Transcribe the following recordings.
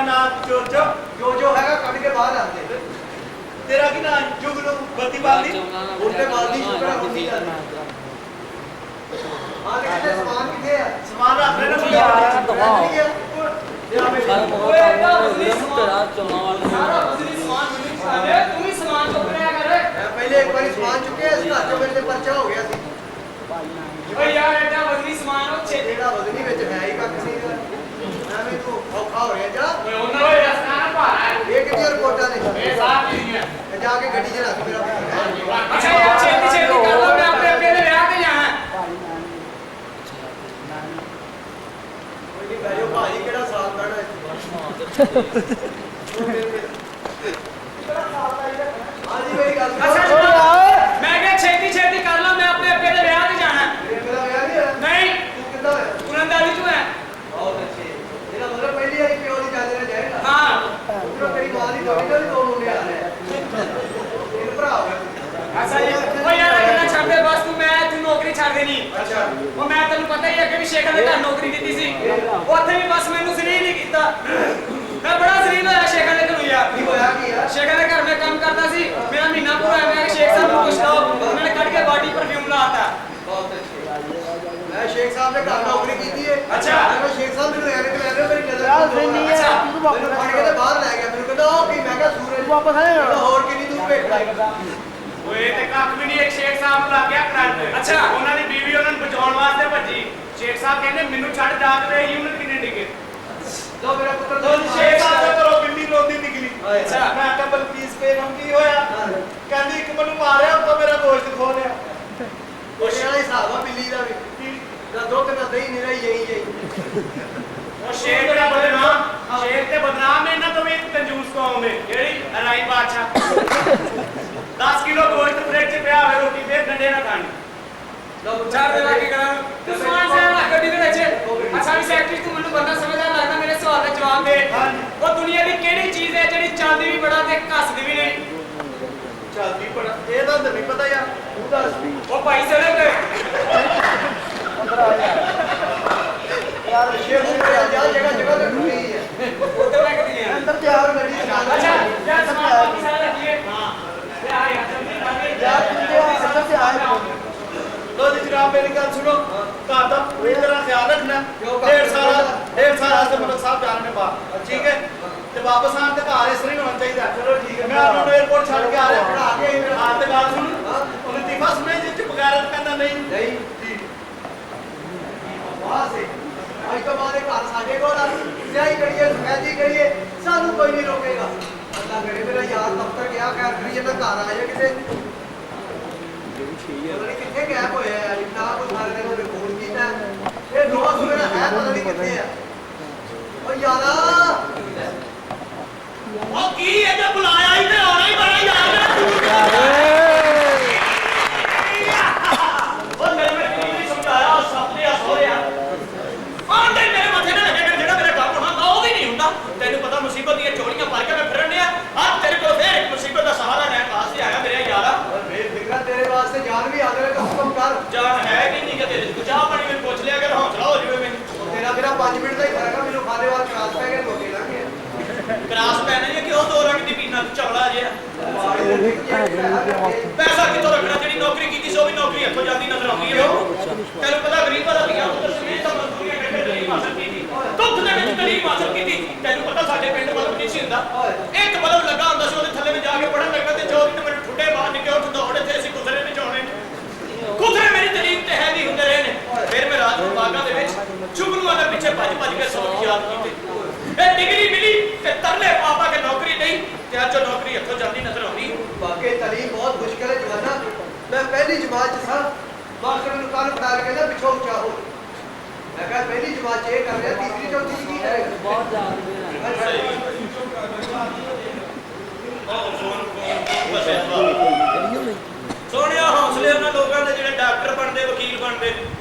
नाम जो हैगा कट के बाहर आते तेरा की नाम जुगनू बत्ती बालदी उल्टे बालदी शुक्र होती है हां लेकिन सामान किथे है सामान रख लेना ओए एटा वजनी सामान चलना वाला सारा वजनी सामान मिल छाड़े तू ही सामान चुक लिया कर पहले एक बार सामान चुके इस घर जो मेरे पर्चा हो गया सी ओए यार एटा वजनी सामान हो छे जेड़ा वजनी विच है ही कख नहीं मैं तू औखा हो गया जा ओए ओना ओए रस्ता ना भारा एक दी रिपोर्टां ने ए साथ नहीं है जाके गड्डी च रख मेरा अच्छा यार छेती छेती कर लो मैं अपने अकेले ले आके जाना कोई नहीं भाई भाई केड़ा साथ देना हां जी मेरी गल अच्छा मैं कह छेती छेती कर लो मैं अपने अकेले ले आके जाना मेरा ब्याह नहीं तू कितना है पुरंदारी तू है बहुत अच्छे तेरा मतलब पहली आई प्योर ही जाने जाएगा हां उधर तेरी मां दी दो मुंडे आ रहे हैं अच्छा ओ यार अगला छोड़ दे बस तू नौकरी छोड़ देनी अच्छा वो मैं तेन पता ही है कि शेखर ने घर नौकरी दी थी ओथे भी बस मैनू जलील ही कीता मैं बड़ा जलील होया शेखर ने करू यार की होया की यार शेखर ने घर में काम करता सी मेरा महीना पूरा है मैं शेख साहब को पूछता हूं उन्होंने कट के बॉडी परफ्यूम लाता बहुत अच्छे मैं शेख साहब ने घर नौकरी की थी अच्छा मैं शेख साहब ने यार के ले मेरी नजर नहीं है तू वापस फड़ के बाहर ले गया मेरे कहता ओ की मैं कहा सूरज वापस आए और कितनी दूर भेजदा ओए ते कख भी नहीं एक शेख साहब ਨੂੰ ਲੱਗ ਗਿਆ ਕਰੰਟ ਅੱਛਾ ਉਹਨਾਂ ਦੀ ਬੀਵੀ ਉਹਨਾਂ ਨੂੰ ਬਚਾਉਣ ਵਾਸਤੇ ਭੱਜੀ ਸ਼ੇਖ ਸਾਹਿਬ ਕਹਿੰਦੇ ਮੈਨੂੰ ਛੱਡ ਜਾ ਕੇ ਯੂਨਿਟ ਕਿੰਨੇ ਡਿੱਗੇ ਲੋ ਮੇਰਾ ਪੁੱਤਰ ਦੋ ਸ਼ੇਖ ਸਾਹਿਬ ਦੇ ਘਰੋਂ ਬਿੱਲੀ ਰੋਂਦੀ ਨਿਕਲੀ ਅੱਛਾ ਮੈਂ ਕਿਹਾ ਬਲਕੀਸ ਪੇ ਨੂੰ ਕੀ ਹੋਇਆ ਕਹਿੰਦੀ ਇੱਕ ਮੈਨੂੰ ਮਾਰਿਆ ਉੱਤੋਂ ਮੇਰਾ ਗੋਸ਼ਤ ਖੋ ਲਿਆ ਉਹ ਵਾਲਾ ਹਿਸਾਬ ਆ ਬਿੱਲੀ ਦਾ ਵੀ ਦਾ ਦੁੱਧ ਨਾ ਦਹੀਂ ਨਹੀਂ ਰਹੀ ਯਹੀ ਉਹ ਸ਼ੇਖ ਦਾ ਬਦਨਾਮ ਸ਼ੇਖ ਤੇ ਬਦਨਾਮ ਨੇ ਇਹਨਾਂ ਤੋਂ ਵੀ ਕੰਜੂਸ ਕੌਮ ਨੇ ਜਿਹੜੀ ਰਾਈ ਬਾਦਸ਼ਾਹ 10 किलो गोश्त प्लेट च पिया है रोटी फिर डंडे ना खानी लो चार दिन आके करा तू सामान से ना गड्डी दे विच अच्छा भी सेक्रेटरी तू ਮੈਨੂੰ ਬੰਦਾ ਸਮਝਦਾ ਲੱਗਦਾ ਮੇਰੇ ਸਵਾਲ ਦਾ ਜਵਾਬ ਦੇ ਉਹ ਦੁਨੀਆ ਦੀ ਕਿਹੜੀ ਚੀਜ਼ ਹੈ ਜਿਹੜੀ ਚੱਲਦੀ ਵੀ ਬੜਾ ਤੇ ਘਸਦੀ ਵੀ ਨਹੀਂ ਚੱਲਦੀ ਬੜਾ ਇਹ ਤਾਂ ਨਹੀਂ ਪਤਾ ਯਾਰ ਤੂੰ ਦੱਸ ਉਹ ਭਾਈ ਸੜੇ ਤੇ ਅੰਦਰ ਆ ਯਾਰ ਸ਼ੇਰ ਨੂੰ ਜਾ ਜਗ੍ਹਾ ਜਗ੍ਹਾ ਤੇ ਖੁੱਲੀ ਹੈ ਉੱਧਰ ਲੱਗਦੀ ਹੈ ਅੰਦਰ ਜਾ ਗੱਡੀ ਅੱਛਾ ਯਾਰ ਸਮਾਨ ਬਾਕੀ ਸਾਰਾ ਰੱਖੀਏ ਹਾਂ लो जी जनाब मेरी गल सुनो घर का पूरी तरह ख्याल रखना डेढ़ साल मतलब साहब जाने बाद ठीक है ते वापस आने ते घर इस तरह होना चाहिए चलो ठीक है मैं आपको एयरपोर्ट छड़ के आ रहा पढ़ा के हां ते गल सुन उन्हें लतीफा सुने जी चुप कर कहना नहीं ठीक वाह से आज तो हमारे घर साडे कोल सियाई करिए सफेदी करिए सानू कोई नहीं रोकेगा अल्लाह करे मेरा यार दफ्तर गया खैर करिए मैं घर आ जाए किसे पता नहीं कितने गैप होया है इतना कुछ सारे दिन होने फोन कीता ये दोस्त मेरा है पता नहीं कितने है ओ यारा ओ की है जो बुलाया ही ते आना ही बड़ा यार ओ मेरे की समझाया सामने आ सोया आंदे मेरे माथे ना लगे जेड़ा मेरा काम होना ਉਹ ਵੀ ਨਹੀਂ ਹੁੰਦਾ ਤੈਨੂੰ ਪਤਾ ਮੁਸੀਬਤ ਦੀਆਂ ਚੋਰੀਆਂ ਪਾ ਕੇ ਮੈਂ ਫਿਰਨੇ ਆ ਅੱਜ ਤੇਰੇ ਕੋਲ ਫੇਰ ਇੱਕ ਮੁਸੀਬਤ ਦਾ ਸਹਾਰਾ ਲੈਣ ਵਾਸਤੇ ਆਇਆ ਮੇਰੇ ਯਾਰਾ ਬੇਫਿਕਰਾ ਤੇਰੇ ਵਾਸਤੇ ਜਾਨ ਵੀ ਆਦਰ ਦਾ ਹੁਕਮ ਕਰ ਜਾਨ ਹੈ ਕਿ ਨਹੀਂ ਕਿ ਤੇਰੇ ਕੋਲ ਚਾਹ ਪਾਣੀ ਮੈਨੂੰ ਪੁੱਛ ਲਿਆ ਕਰ ਹੌਸਲਾ ਹੋ ਜਾਵੇ ਮੈਨੂੰ ਤੇਰਾ ਮੇਰਾ 5 ਮਿੰਟ ਦਾ ਹੀ ਫਰਕ ਆ ਮੈਨੂੰ ਖਾਦੇ ਵਾਰ ਕਰਾਸ ਪੈ ਗਿਆ ਰੋਟੀ ਲਾਂਗੇ ਕਰਾਸ ਪੈਣਾ ਹੈ ਕਿ ਉਹ ਦੋ ਰੰਗ ਦੀ ਪੀਣਾ ਚਵਲਾ ਜਿਹਾ ਪੈਸਾ ਕਿੱਥੋਂ ਰੱਖਣਾ ਜਿਹੜੀ ਨੌਕਰੀ ਕੀਤੀ ਸੀ ਉਹ ਵੀ ਨੌਕਰੀ ਹੱਥੋਂ ਜਾਂਦੀ ਨਜ਼ਰ ਆਉਂਦੀ ਹੈ ਤੈਨੂੰ ਪਤਾ ਗਰੀਬਾਂ ਦਾ ਧੀਆ ਪੁੱਤਰ ਸਮੇਤ ਤਾਂ ਮਜ਼ਦੂਰੀਆਂ ਕੱਢੇ ਤਲੀਮ ਹਾਸਲ ਕੀਤੀ ਦੁੱਧ ਦੇ ਵਿੱਚ ਤਲੀਮ ਹਾਸਲ ਕੀਤੀ ਤੈਨੂੰ ਪਤਾ ਸਾਡੇ ਪਿੰਡ ਬਲਬ ਨਹੀਂ ਸੀ ਹੁੰਦਾ ਇੱਕ ਬਲਬ ਲੱਗਾ ਹੁੰਦਾ ਸੀ ਉਹਦੇ ਥੱਲੇ ਵੀ ਜਾ ਕੇ ਪੜਨ ਲੱਗਦਾ ਤੇ ਜੋ ਵੀ ਮੈਨੂੰ ਠੁੱਡੇ ਬਾਹਰ ਨਿਕਲੇ ਉੱਠ ਦੌੜੇ ਤੇ ਅਸੀਂ ਗੁਜ਼ਰੇ ਨੇ ਜਾਣੇ ਗੁਜ਼ਰੇ ਮੇਰੀ ਤਲੀਮ ਤੇ ਹੈ ਵੀ ਹੁੰਦੇ ਰਹੇ ਨੇ ਫਿਰ ਮੈਂ ਰਾਤ ਨੂੰ ਬਾਗਾਂ ਦੇ ਵਿੱਚ ਚੁਗਲੂਆਂ ਦੇ ਪਿੱਛੇ ਭੱਜ ਕੇ ਸੌਂ ਯਾਦ ਕੀਤੇ ਇਹ ਡਿਗਰੀ ਮਿਲੀ ਤੇ ਤਰਲੇ ਪਾਪਾ ਕੇ ਨੌਕਰੀ ਨਹੀਂ ਤੇ ਅੱਜ ਨੌਕਰੀ ਹੱਥੋਂ ਜਾਂਦੀ ਨਜ਼ਰ ਆਉਂਦੀ ਵਾਕਈ ਤਲੀਮ ਬਹੁਤ ਮੁਸ਼ਕਿਲ ਹੈ ਜਵਾਨਾ ਮੈਂ ਪਹਿਲੀ ਜਮਾਤ ਚ ਸਾਂ ਮਾਸਟਰ ਮੈਨੂੰ ਕੰਨ ਫੜਾ ਕੇ ਕਹਿੰਦਾ ਪਿੱਛੋਂ ਉੱਚਾ ਹੋ ਮੈਂ ਕਿਹਾ ਪਹਿਲੀ ਜਮਾਤ ਚ ਇਹ ਕਰ ਰਿਹਾ ਤੀਸਰੀ ਚੌਥੀ ਚ ਕੀ ਕਰੇਗਾ ਬਹੁਤ ਸੋਹਣਿਆ ਹੌਸਲੇ ਉਹਨਾਂ ਲੋਕਾਂ ਦੇ ਜਿਹੜੇ ਡਾਕਟਰ ਬਣਦੇ ਵਕੀਲ ਬਣਦੇ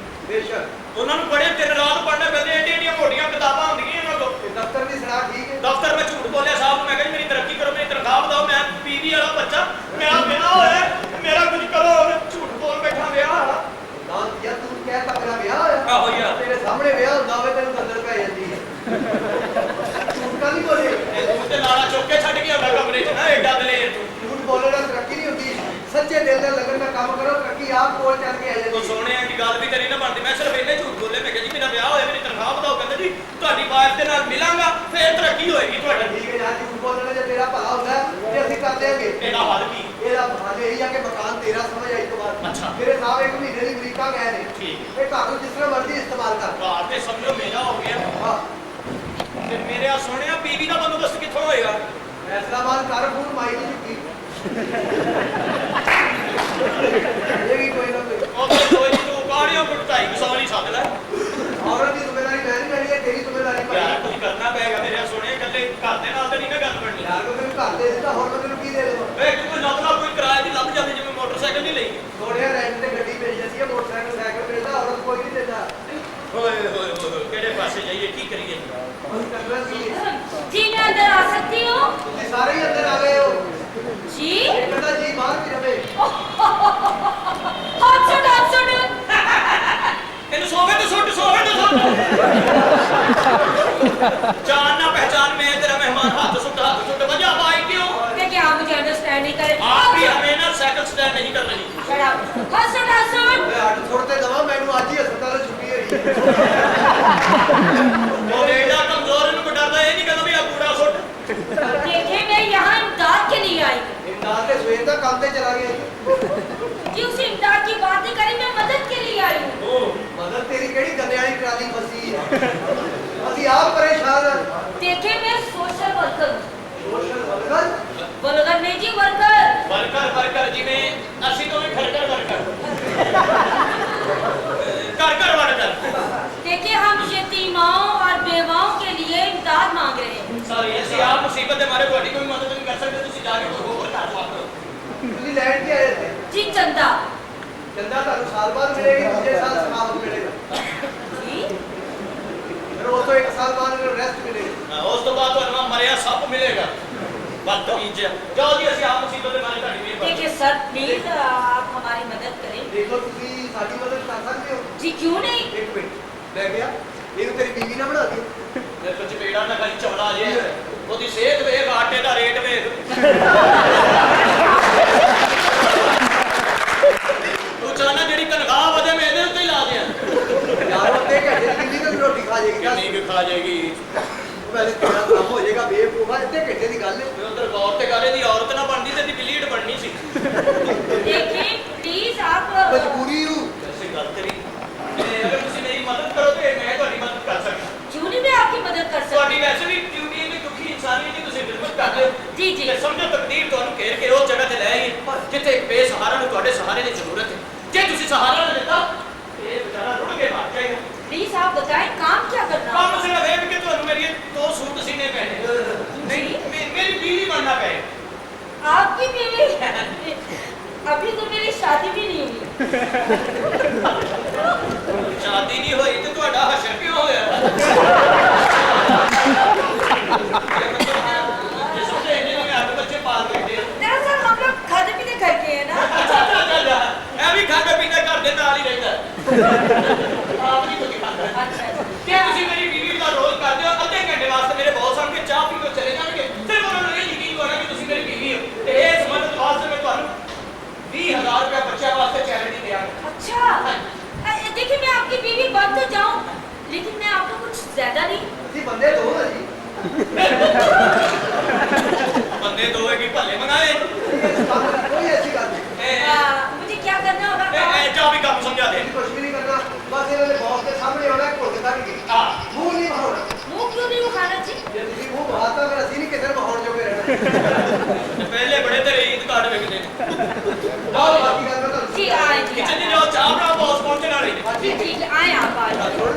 ਬੇਸ਼ੱਕ ਉਹਨਾਂ ਨੂੰ ਬੜੇ ਦਿਨ ਰਾਤ ਪੜ੍ਹਨੇ ਪੈਂਦੇ ਏਡੀਆਂ ਮੋਟੀਆਂ ਕਿਤਾਬਾਂ ਹੁੰਦੀਆਂ ਇਹਨਾਂ ਕੋਲ ਦਫ਼ਤਰ ਦੀ ਸਲਾਹ ਠੀਕ ਹੈ ਦਫ਼ਤਰ ਮੈਂ ਝੂਠ ਬੋਲਿਆ ਸਾਹਿਬ ਨੂੰ ਮੈਂ ਕਿਹਾ ਮੇਰੀ ਤਰੱਕੀ ਕਰੋ ਮੇਰੀ ਤਨਖਾਹ ਵਧਾਓ ਮੈਂ ਪੀਵੀ ਵਾਲਾ ਬੱਚਾ ਮੇਰਾ ਵਿਆਹ ਹੋਇਆ ਮੇਰਾ ਕੁਝ ਕਰੋ ਝੂਠ ਬੋਲ ਬੈਠਾ ਵਿਆਹ ਨਾ ਯਾਰ ਤੂੰ ਕਹਿ ਤਾ ਮੇਰਾ ਵਿਆਹ ਹੋਇਆ ਆਹੋ ਯਾਰ ਤੇਰੇ ਸਾਹਮਣੇ ਵਿਆਹ ਹੁੰਦਾ ਹੋਵੇ ਤੈਨੂੰ ਅੰਦਰ ਪੈ ਜਾਂਦੀ ਹੈ ਝੂਠ ਕਾਹਦੀ ਬੋਲੇ दिन लगन में काम करो कभी आप कोल चल के आ तो जाए सोने की गल भी करी ना बनती मैं सिर्फ इन्ने झूठ बोले मैं जी मेरा ब्याह होया मेरी तनख्वाह बताओ कहते जी ਤੁਹਾਡੀ ਵਾइफ ਦੇ ਨਾਲ ਮਿਲਾਂਗਾ ਫਿਰ ਤਰੱਕੀ ਹੋਏਗੀ ਤੁਹਾਡੀ ठीक है यार झूठ बोलने से तेरा भला होता है ये ਅਸੀਂ कर देंगे ਇਹਦਾ ਹੱਲ ਕੀ ਇਹਦਾ ਹਾਲ ਇਹੀ ਆ ਕਿ ਮਕਾਨ ਤੇਰਾ ਸਮਝ ਆਈ ਤੋਂ ਬਾਅਦ ਅੱਛਾ। ਮੇਰੇ ਸਾਹਿਬ ਇੱਕ ਮਹੀਨੇ ਦੀ ਅਮਰੀਕਾ ਗਏ ਨੇ ਠੀਕ ਇਹ ਘਰ ਨੂੰ ਜਿਸ ਤਰ੍ਹਾਂ ਮਰਜ਼ੀ ਇਸਤੇਮਾਲ ਕਰ ਘਰ ਤੇ ਸਮਝੋ ਮੇਰਾ ਹੋ ਗਿਆ ਹਾਂ ਤੇ ਮੇਰੇ ਆ ਸੋਹਣਿਆ ਬੀਵੀ ਦਾ ਬੰਦੋਬਸਤ ਕਿੱਥੋਂ ਹੋਏਗਾ ਫੈਸਲਾ ਬਾਦ ਕਰ ਫੋਨ ਮਾਈ ਦੀ ਚੁੱਕੀ ਇਹ ਵੀ ਕੋਈ ਨਾ ਕੋਈ ਉਹ ਤੇ ਕੋਈ ਨਹੀਂ ਤੂੰ ਕਾੜੀਆਂ ਕੁੱਟਾਈ ਸਵਾਲੀ ਸੱਦ ਲੈ ਔਰਤ ਦੀ ਜ਼ਿੰਮੇਵਾਰੀ ਮੈਂ ਨਹੀਂ ਲੈਣੀ ਹੈ ਤੇਰੀ ਜ਼ਿੰਮੇਵਾਰੀ ਭਾਈ ਯਾਰ ਕੁਝ ਕਰਨਾ ਪਏਗਾ ਮੇਰੇ ਸੋਹਣੇ ਇਕੱਲੇ ਘਰ ਦੇ ਨਾਲ ਤੇ ਨਹੀਂ ਨਾ ਗੱਲ ਬਣਨੀ ਯਾਰ ਕੋ ਤੈਨੂੰ ਘਰ ਦੇ ਦਿੱਤਾ ਹੋਰ ਮੈਂ ਤੈਨੂੰ ਕੀ ਦੇ ਦੇਵਾਂ ਵੇ ਕੋਈ ਲੱਭਦਾ ਕੋਈ ਕਿਰਾਏ ਦੀ ਲੱਭ ਜਾਂਦੀ ਜਿਵੇਂ ਮੋਟਰਸਾਈਕਲ ਨਹੀਂ ਲਈ ਥੋੜਿਆ ਰੈਂਟ ਤੇ ਗੱਡੀ ਮਿਲ ਜਾਂਦੀ ਹੈ ਮੋਟਰਸਾਈਕਲ ਸਾਈਕਲ ਮਿਲਦਾ ਔਰਤ ਕੋਈ ਨਹੀਂ ਦਿੰਦਾ ਓਏ ਹੋਏ ਹੋਏ ਕਿਹੜੇ ਪਾਸੇ ਜਾਈਏ ਕੀ ਕਰੀਏ ਹੁਣ ਕਰਨਾ ਕੀ ਹੈ जी मैं अंदर आ सकती हूँ ਤੁਸੀਂ ਸਾਰੇ ਹੀ ਅੰਦਰ ਆ ਗਏ ਹੋ जी ਇਹ ਕਹਿੰਦਾ ਜੀ ਬਾਹਰ ਵੀ ਰਵੇ हाथ सुन ਇਹਨੂੰ ਸੋਵੇ ਤੇ ਸੁੱਟ ਜਾਨ ਨਾ ਪਹਿਚਾन मैं तेरा मेहमान हाथ सुट वजह भाई क्यों मैं क्या आप मुझे अंडरस्टैंड नहीं करे आप भी हमें ना साइकिल स्टैंड नहीं कर रही हाथ सुन ਮੈਂ ਅੱਠ ਛੋੜਤੇ ਦਵਾ ਮੈਨੂੰ ਅੱਜ ਹੀ ਹਸਪਤਾਲ ਛੁੱਟੀ ਹੋਈ वो बेटा कमजोर इनको डरदा ये नहीं कहना भी आप कूड़ा सुट देखे मैं यहाँ इमदाद के लिए आई हूँ ਇਮਦਾਦ ਤੇ ਸਵੇਰ ਦਾ ਕੰਮ ਤੇ ਚਲਾ ਗਿਆ जी उस इमदाद की बात नहीं करी मैं मदद के लिए आई हूँ ਮਦਦ ਤੇਰੀ ਕਿਹੜੀ ਗੰਨੇ ਵਾਲੀ ਟਰਾਲੀ ਫਸੀ ਹੈ ਅਸੀਂ ਆਪ ਪਰੇਸ਼ਾਨ ਹਾਂ देखे मैं सोशल वर्कर हूँ ਸੋਸ਼ਲ ਵਰਕਰ वर्कर नहीं जी वर्कर वर्कर जिवें ਅਸੀਂ ਤੋਂ ਵੀ ਖਰਕਰ वर्कर कर वर्कर देखिए हम यतीमाओं और बेवाओं के लिए इमदाद मांग रहे हैं सॉरी ਅਸੀਂ ਆਪ ਮੁਸੀਬਤ ਦੇ ਮਾਰੇ ਤੁਹਾਡੀ ਕੋਈ ਮਦਦ ਨਹੀਂ ਕਰ ਸਕਦੇ ਤੁਸੀਂ ਜਾ ਕੇ ਕੋਈ ਹੋਰ ਕਰ ਲਓ ਤੁਸੀਂ ਲੈਣ ਕੇ ਆਏ ਥੇ जी चंदा ਚੰਦਾ ਤੁਹਾਨੂੰ ਸਾਲ ਬਾਅਦ ਮਿਲੇਗੀ ਦੂਜੇ ਸਾਲ ਸਮਾਪਤ ਮਿਲੇਗਾ जी ਫਿਰ ਉਸ ਤੋਂ ਇੱਕ ਸਾਲ ਬਾਅਦ ਮੈਨੂੰ ਰੈਸਟ ਮਿਲੇਗੀ ਉਸ ਤੋਂ ਬਾਅਦ ਤੁਹਾਨੂੰ ਮਰਿਆ ਸੱਪ ਮਿਲੇਗਾ ਬਦਤਮੀਜ਼ ਜਾਓ ਜੀ ਅਸੀਂ ਆਪ ਮੁਸੀਬਤ ਦੇ ਮਾਰੇ ਤੁਹਾਡੀ ਮਿਹਰਬਾਨੀ देखिए सर प्लीज आप हमारी मदद करें ਦੇਖੋ ਤੁਸੀਂ ਸਾਡੀ ਮਦਦ ਕਰ ਸਕਦੇ ਹੋ जी क्यों नहीं ਇੱਕ ਮਿੰਟ ਲੈ ਗਿਆ ਇਹਨੂੰ ਤੇਰੀ ਬੀਵੀ ਨਾ ਬਣਾ ਦੇ ਜੇ ਕੁਝ ਬੇੜਾ ਨਾ ਖਾਲੀ ਚਵਲਾ ਜੇ ਉਹਦੀ ਸਿਹਤ ਵੇਖ ਆਟੇ ਦਾ ਰੇਟ ਵੇਖ ਤੂੰ ਚਾਹਨਾ ਜਿਹੜੀ ਤਨਖਾਹ ਵਧੇ ਮੈਂ ਇਹਦੇ ਉੱਤੇ ਹੀ ਲਾ ਦਿਆਂ ਯਾਰ ਉਹ ਤੇ ਘੰਟੇ ਦੀ ਕਿੰਨੀ ਕੁ ਰੋਟੀ ਖਾ ਜਾਏਗੀ ਦੱਸ ਕਿੰਨੀ ਕੁ ਖਾ ਜਾਏਗੀ ਵੈਸੇ ਤੇਰਾ ਕੰਮ ਹੋ ਜਾਏਗਾ ਬੇਵਕੂਫਾ ਇੱਥੇ ਘੰਟੇ ਦੀ ਗੱਲ ਹੈ ਤੇ ਉਧਰ ਗੌਰ ਤੇ ਕਰੇ ਦੀ ਔਰਤ ਨਾ ਬਣਦੀ ਤੇ ਦੀ ਬਿਲੀਡ ਬਣਨੀ ਸੀ देखिए प्लीज आप ਮਜਬੂਰੀ ਹੂੰ ਐਸੀ ਗੱਲ ਕਰੀ ਤੇ ਅਗਰ ਤੁਸੀਂ ਮੇਰੀ ਮਦਦ ਕਰੋ ਤੇ ਮੈਂ ਤੁਹਾਡੀ ਮਦਦ ਕਰ ਸਕਦਾ क्यों नहीं मैं आपकी मदद कर सकती ਤੁਹਾਡੀ ਵੈਸੇ ਵੀ ਡਿਊਟੀ ਹੈ ਦੁਖੀ ਇਨਸਾਨੀਅਤ ਦੀ ਤੁਸੀਂ ਬਿਲਕੁਲ ਕਰ ਦਿਓ जी जी ਤੇ ਸਮਝੋ ਤਕਦੀਰ ਤੁਹਾਨੂੰ ਘੇਰ ਕੇ ਉਹ ਜਗ੍ਹਾ ਤੇ ਲੈ ਆਈ ਜਿੱਥੇ ਇੱਕ ਬੇਸਹਾਰਾ ਨੂੰ ਤੁਹਾਡੇ ਸਹਾਰੇ ਦੀ ਜ਼ਰੂਰਤ ਹੈ ਜੇ ਤੁਸੀਂ ਸਹਾਰਾ ਨਾ ਦਿੱਤਾ ਇਹ ਵਿਚਾਰਾ ਰੁੜ ਕੇ ਮਰ ਜਾਏਗਾ प्लीज आप बताएं काम क्या करना ਕੰਮ ਸਿਰਫ ਇਹ ਵੀ ਕਿ ਤੁਹਾਨੂੰ ਮੇਰੀ ਦੋ ਸੂਟ ਸੀਨੇ ਪੈਣੇ ਨਹੀਂ ਮੇਰੀ ਬੀਵੀ ਬਣਨਾ ਪਏ आपकी बीवी अभी तो मेरी शादी भी नहीं हुई ਸ਼ਾਦੀ ਨਹੀਂ ਹੋਈ ਤੇ ਤੁਹਾਡਾ ਹਸ਼ਰ ਕਿਉਂ ਹੋਇਆ ਜੇ ਸਮਝੇ ਇਹਨੇ ਮੈਂ ਅੱਠ ਬੱਚੇ ਪਾਲ ਬੈਠੇ दरअसल हम लोग खाने पीने करके है ना ਇਹ ਵੀ ਖਾਂਦਾ ਪੀਂਦਾ ਘਰ ਦੇ ਨਾਲ ਹੀ ਰਹਿੰਦਾ ਆਪ ਨਹੀਂ ਕੁਝ ਖਾਂਦਾ अच्छा ਕਿ ਤੁਸੀਂ ਮੇਰੀ ਬੀਵੀ ਦਾ ਰੋਜ਼ ਕਰਦੇ ਹੋ ਅੱਧੇ ਘੰਟੇ ਵਾਸਤੇ ਮੇਰੇ ਬੌਸ ਆਣ ਕੇ ਚਾਹ ਪੀ ਕੇ ਚਲੇ ਜਾਣਗੇ ਸਿਰਫ ਉਹਨਾਂ ਨੂੰ ਇਹ ਯਕੀਨ ਹੋਣਾ ਕਿ ਤੁਸੀਂ ਮੇਰੀ ਬੀਵੀ ਹੋ ਤੇ ਇਸ ਮਦਦ ਵਾਸਤੇ ਮੈਂ ਤੁਹਾਨੂੰ 20000 ਰੁਪਏ ਬੱਚਿਆਂ ਵਾਸਤੇ ਚੈਰਿਟੀ ਦਿਆਂਗਾ अच्छा देखिए मैं आपकी बीवी बन तो जाऊं लेकिन मैं आपको कुछ ज्यादा नहीं ਅਸੀਂ ਬੰਦੇ ਦੋ ਹਾਂ ਜੀ ਬੰਦੇ ਦੋ ਹੈ ਕਿ ਭੱਲੇ ਮੰਗਾਏ ਕੋਈ ਐਸੀ ਗੱਲ ਨਹੀਂ मुझे क्या करना होगा ਇਹ ਚਾਹ ਵੀ ਕੰਮ ਸਮਝਾ ਦੇ ਕੁਝ ਵੀ ਨਹੀਂ ਕਰਨਾ ਬਸ ਇਹਨਾਂ ਦੇ ਬੌਸ ਦੇ ਸਾਹਮਣੇ ਆਉਣਾ ਘੁੱਟ ਕੇ ਕੱਢ ਕੇ ਹਾਂ ਮੂੰਹ ਨਹੀਂ ਬਹਾਉਣਾ मुंह क्यों नहीं उठाना जी ਜੇ ਤੁਸੀਂ ਮੂੰਹ ਬਹਾਤਾ ਫਿਰ ਅਸੀਂ ਨਹੀਂ ਕਿਸੇ ਨੂੰ ਬਹਾਉਣ ਜੋਗੇ ਰਹਿਣਾ ਤੇ ਪਹਿਲੇ ਬੜੇ ਤੇਰੇ ਈਦ ਕਾਰਡ ਵਿਕਦੇ ਨੇ ਬਹੁਤ ਬਾਕੀ ਗੱਲ ਮੈਂ ਤੁਹਾਨੂੰ जी आए जी ਕਿਚਨ ਦੀ ਜਾਓ ਚਾਹ ਬਣਾਓ ਬੌਸ ਪਹੁੰਚਣ ਵਾਲੇ ਨੇ जी ठीक है आए आप आज ਸੁਣ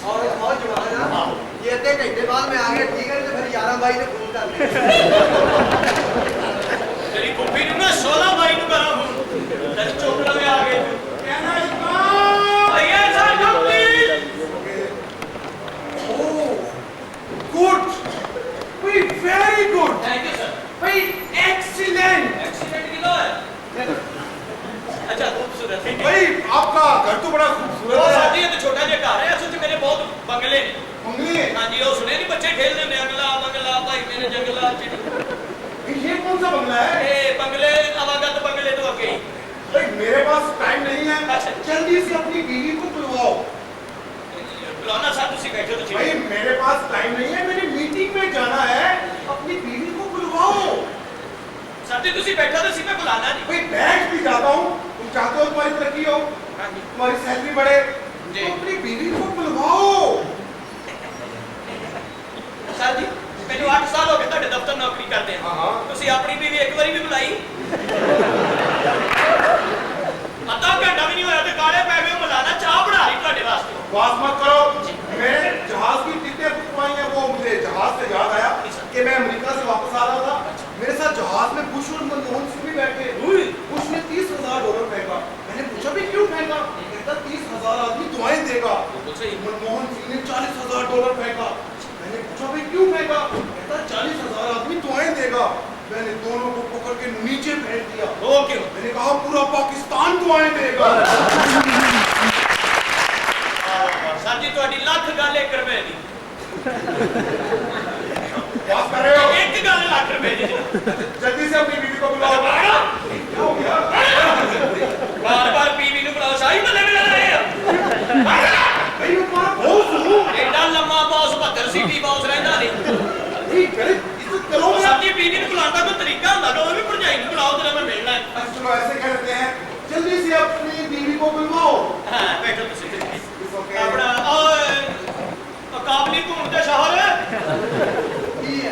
ਔਰ ਬਹੁਤ ਜਵਾਨ ਆ ਜੇ ਅੱਧੇ ਘੰਟੇ ਬਾਅਦ ਮੈਂ ਆ ਗਿਆ ਠੀਕ ਹੈ ਤੇ ਫਿਰ 11 ਬਾਈ ਨੇ ਫੋਨ ਕਰ ਲਿਆ ਤੇਰੀ ਕੁੱਪੀ ਨੂੰ ਨਾ 16 ਬਾਈ ਨੂੰ ਕਰਾਂ ਹੁਣ ਤੇ ਚੋਕੜਾ ਵਿੱਚ ਆ ਗਏ ਕਹਿਣਾ ਭਈਆ sir complete Good. Very good. Thank you sir Very excellent. Accident किधर है अच्छा खूबसूरत है भाई आपका घर तो बड़ा वो खूबसूरत है। साथी है तो छोटा जिहा घर है असल च मेरे बहुत बंगले ने बंगले हाँ जी वो सुने नहीं बच्चे खेलते हैं अगला बंगला भाई मेरे जंगला ये कौन सा बंगला है? ये बंगले अवागत बंगले तो अगे ही मेरे पास टाइम नहीं है। अच्छा। जल्दी से अपनी बीवी को बुलवाओ। बुलाना साहब तुसी बैठो तो भाई ठीक मेरे पास टाइम नहीं है, मैंने मीटिंग में जाना है। अपनी बीवी को बुलवाओ। सर जी तुसी बैठो तो मैं बुलाना नहीं। भाई बैठ भी जाता हूँ, तुम चाहते हो तुम्हारी तरक्की हो, हाँ जी। तुम्हारी सैलरी बढ़े, जी। तो अपनी बीवी को बुलवाओ। सर जी मैंने 8 साल हो गए ਤੁਹਾਡੇ ਦਫ਼ਤਰ ਨੌਕਰੀ ਕਰਦੇ हाँ ਆ हाँ ਤੁਸੀਂ ਆਪਣੀ ਬੀਵੀ ਇੱਕ ਵਾਰੀ ਵੀ ਬੁਲਾਈ ਅੱਧਾ ਘੰਟਾ ਵੀ ਨਹੀਂ ਹੋਇਆ ਤੇ ਕਾਲੇ ਪੈ ਗਏ ਮਲਾਣਾ ਚਾਹ ਬਣਾ ਰਹੀ ਤੁਹਾਡੇ ਵਾਸਤੇ बात मत करो। मैंने जहाज की टिकटें बुक करवाई हैं, वो मुझे जहाज से याद आया कि मैं अमेरिका से वापस आ रहा था। मेरे साथ जहाज में बुश और मनमोहन सिंह भी बैठे। बुश ने $30,000 फेंका। मैंने पूछा भी क्यों फेंका? कहता 30,000 आदमी दुआएं देगा। मनमोहन सिंह ने $40,000 फेंका। मैंने पूछा भी क्यों फेंका? कहता 40,000 आदमी दुआएं देगा। मैंने दोनों को पकड़ के नीचे फेंक दिया। ओके मैंने कहा पूरा पाकिस्तान दुआएं देगा। सर जी ਤੁਹਾਡੀ ਲੱਖ ਗੱਲ 1 ਰੁਪਏ ਦੀ बात कर रहे हो? ਇੱਕ ਗੱਲ ਲੱਖ ਰੁਪਏ ਦੀ जल्दी से अपनी बीवी को बुलाओ। क्या हो गया? ਬਾਰ-ਬਾਰ ਬੀਵੀ ਨੂੰ ਬੁਲਾਓ ਸਾਈ ਬੱਲੇ ਮਿਲ ਰਹੇ ਆ भाई मैं तुम्हारा बॉस हूँ। ਐਡਾ ਲੰਮਾ ਬੌਸ 72 ਸੀਟੀ ਬੌਸ ਰਹਿੰਦਾ ਨਹੀਂ ठीक है, इज्जत करो। ਸਰ ਜੀ ਬੀਵੀ ਨੂੰ ਬੁਲਾਉਣ ਦਾ ਕੋਈ ਤਰੀਕਾ ਹੁੰਦਾ ਕਿ ਉਹ ਵੀ ਭਰਜਾਈ ਨੂੰ ਬੁਲਾਓ ਤੇ ਮੈਂ ਮਿਲਣਾ ਹੈ अच्छा, चलो ऐसे कह देते हैं, जल्दी से अपनी बीवी को बुलवाओ। ਹਾਂ ਬੈਠੋ ਤੁਸੀਂ It's okay। ਆਪਣਾ ਕਾਬਲੀ ਧੂਣ ਦੇ ਸ਼ਹਿਰ ਕੀ ਹੈ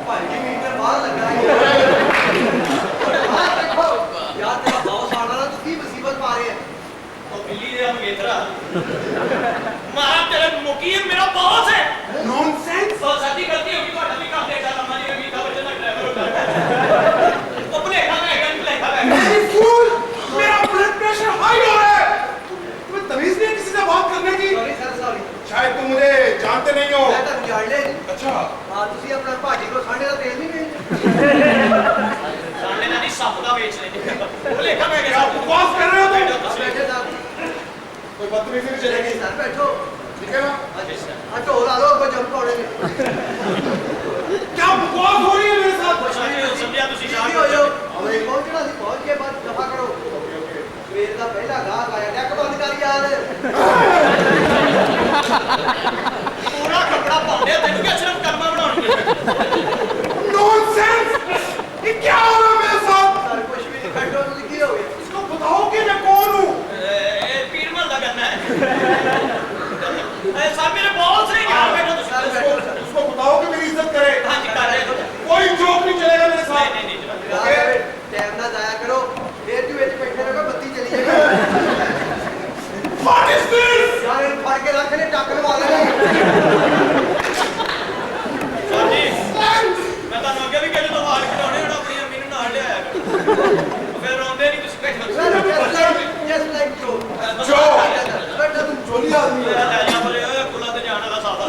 ਭਾਈ ਜੀ ਮੀਟਰ ਬਾਹਰ ਲੱਗਾ ਹੈ ਬਾਹਰ ਦੇਖੋ ਯਾਰ ਤੇਰਾ ਬਹੁਤ ਸਾੜਾ ਨਾ ਤੂੰ ਕੀ ਮੁਸੀਬਤ ਪਾ ਰਹੇ ਹੈ ਉਹ ਬਿੱਲੀ ਦੇ ਅੰਗੇਤਰਾ ਮਾਰਾ ਤੇਰੇ ਮੁਕੀ ਹੈ ਮੇਰਾ ਬੌਸ ਹੈ Nonsense। ਸੋ ਸਾਡੀ ਗਲਤੀ ਹੋ ਗਈ ਤੁਹਾਡਾ ਵੀ ਕੰਮ ਦੇਖਾ ਲੰਮਾ ਜੀ ਵੀ ਖਬਰ ਚਲਾ ਡਰਾਈਵਰ ਹੁੰਦਾ ਉਹ ਭੁਲੇਖਾ ਮੈਂ ਹੈਗਾ ਭੁਲੇਖਾ ਮੈਂ Hey, fool! मेरा ब्लड प्रेशर हाई हो रहा है। तुम्हें तमीज नहीं है किसी से बात करने की? ਸੌਰੀ ਸਰ ਸੌਰੀ शायद तुम मुझे जानते नहीं हो। ਮੈਂ ਤਾਂ ਜਾਣ ਲਿਆ ਜੀ अच्छा, ਹਾਂ ਤੁਸੀਂ ਆਪਣਾ ਭਾਜੀ ਕੋ ਸਾਂਢੇ ਦਾ ਤੇਲ ਨਹੀਂ ਵੇਚਦੇ ਸਾਹਮਣੇ ਨਾਲ ਨਹੀਂ ਸੱਪ ਦਾ ਵੇਚ ਲੈਂਦੇ ਭੁਲੇਖਾ ਮੈਂ क्या ਕਿਹਾ बकवास कर रहे हो तुम? ਬੈਠੇ ਸਰ कोई बदतमीजी नहीं चलेगी, ਸਰ ਬੈਠੋ ठीक है ना? ਆ ਢੋਲ ਆ ਲੋ ਕੋ ਜੰਪ ਪਾਉਣੇ ਨੇ क्या बकवास हो रही है मेरे साथ? ਸਮਝਿਆ ਤੁਸੀਂ ਸ਼ਾਂਤ ਹੋ ਜਾਓ ਅਸੀਂ ਪਹੁੰਚਣਾ ਸੀ ਪਹੁੰਚ ਕੇ ਬਾਅਦ ਦਫਾ ਕਰੋ ਸਵੇਰ ਦਾ ਪਹਿਲਾ ਗਾਹਕ ਆਇਆ ਡੈਕ ਬੰਦ ਕਰ ਯਾਰ ਪੂਰਾ ਕੱਪੜਾ ਪਾਉਂਦੇ ਆ, ਤੈਨੂੰ ਕਿਆ ਸਿਰਫ ਕਰਮਾ ਬਣਾਉਣਗੇ Nonsense! ये क्या हो रहा है मेरे साथ? ਸਰ ਕੁਝ ਵੀ ਨਹੀਂ ਬੈਠੋ ਤੁਸੀਂ ਕੀ ਹੋ ਗਿਆ इसको बताओ कि मैं कौन हूँ? ਇਹ ਪੀਰ ਮਹੱਲਾ ਕਰਨਾ ਹੈ ਇਹ ਸਭ ਮੇਰੇ ਬੌਸ ਨੇ ਯਾਰ ਬੈਠੋ ਤੁਸੀਂ ਸਰ ਬੈਠੋ ਸਰ उसको बताओ कि मेरी इज्जत करे। ਹਾਂਜੀ ਕਰ ਰਹੇ ਹੋ कोई जोक नहीं चलेगा मेरे साथ। ਨਹੀਂ ਨਹੀਂ ਨਹੀਂ ਟਾਈਮ ਨਾ ਜ਼ਾਇਆ ਕਰੋ ਫੇਰ ਜੀ ਵਿੱਚ ਬੈਠੇ ਰਹੋ ਬੱਤੀ ਚਲੀ ਜਾਏਗੀ What is this? ਯਾਰ ਇਹਨੂੰ ਫੜ ਕੇ ਰੱਖ ਲੈ ਟੱਕ ਲਵਾ ਲੈਣੇ ਸਰ ਜੀ ਮੈਂ ਤੁਹਾਨੂੰ ਅੱਗੇ ਵੀ ਕਹਿੰਦਾ ਵਾਲ ਕਟਾਉਣੇ ਹੁਣ ਆਪਣੀ ਅੰਮੀ ਨੂੰ ਨਾਲ ਲਿਆਇਆ ਕਰੋ ਫਿਰ ਰੋਂਦੇ ਨਹੀਂ ਤੁਸੀਂ ਬੈਠੋ ਜਸਟ ਲਾਈਕ ਜੋ ਜੋ। ਬੈਠੋ ਤੂੰ चोली आदमी है। ਲੈ ਜਾ ਬਰੇ ਓਏ ਕੁਲਾ ਤੇ ਜਾਣ ਵਾਲਾ ਸਾਦਾ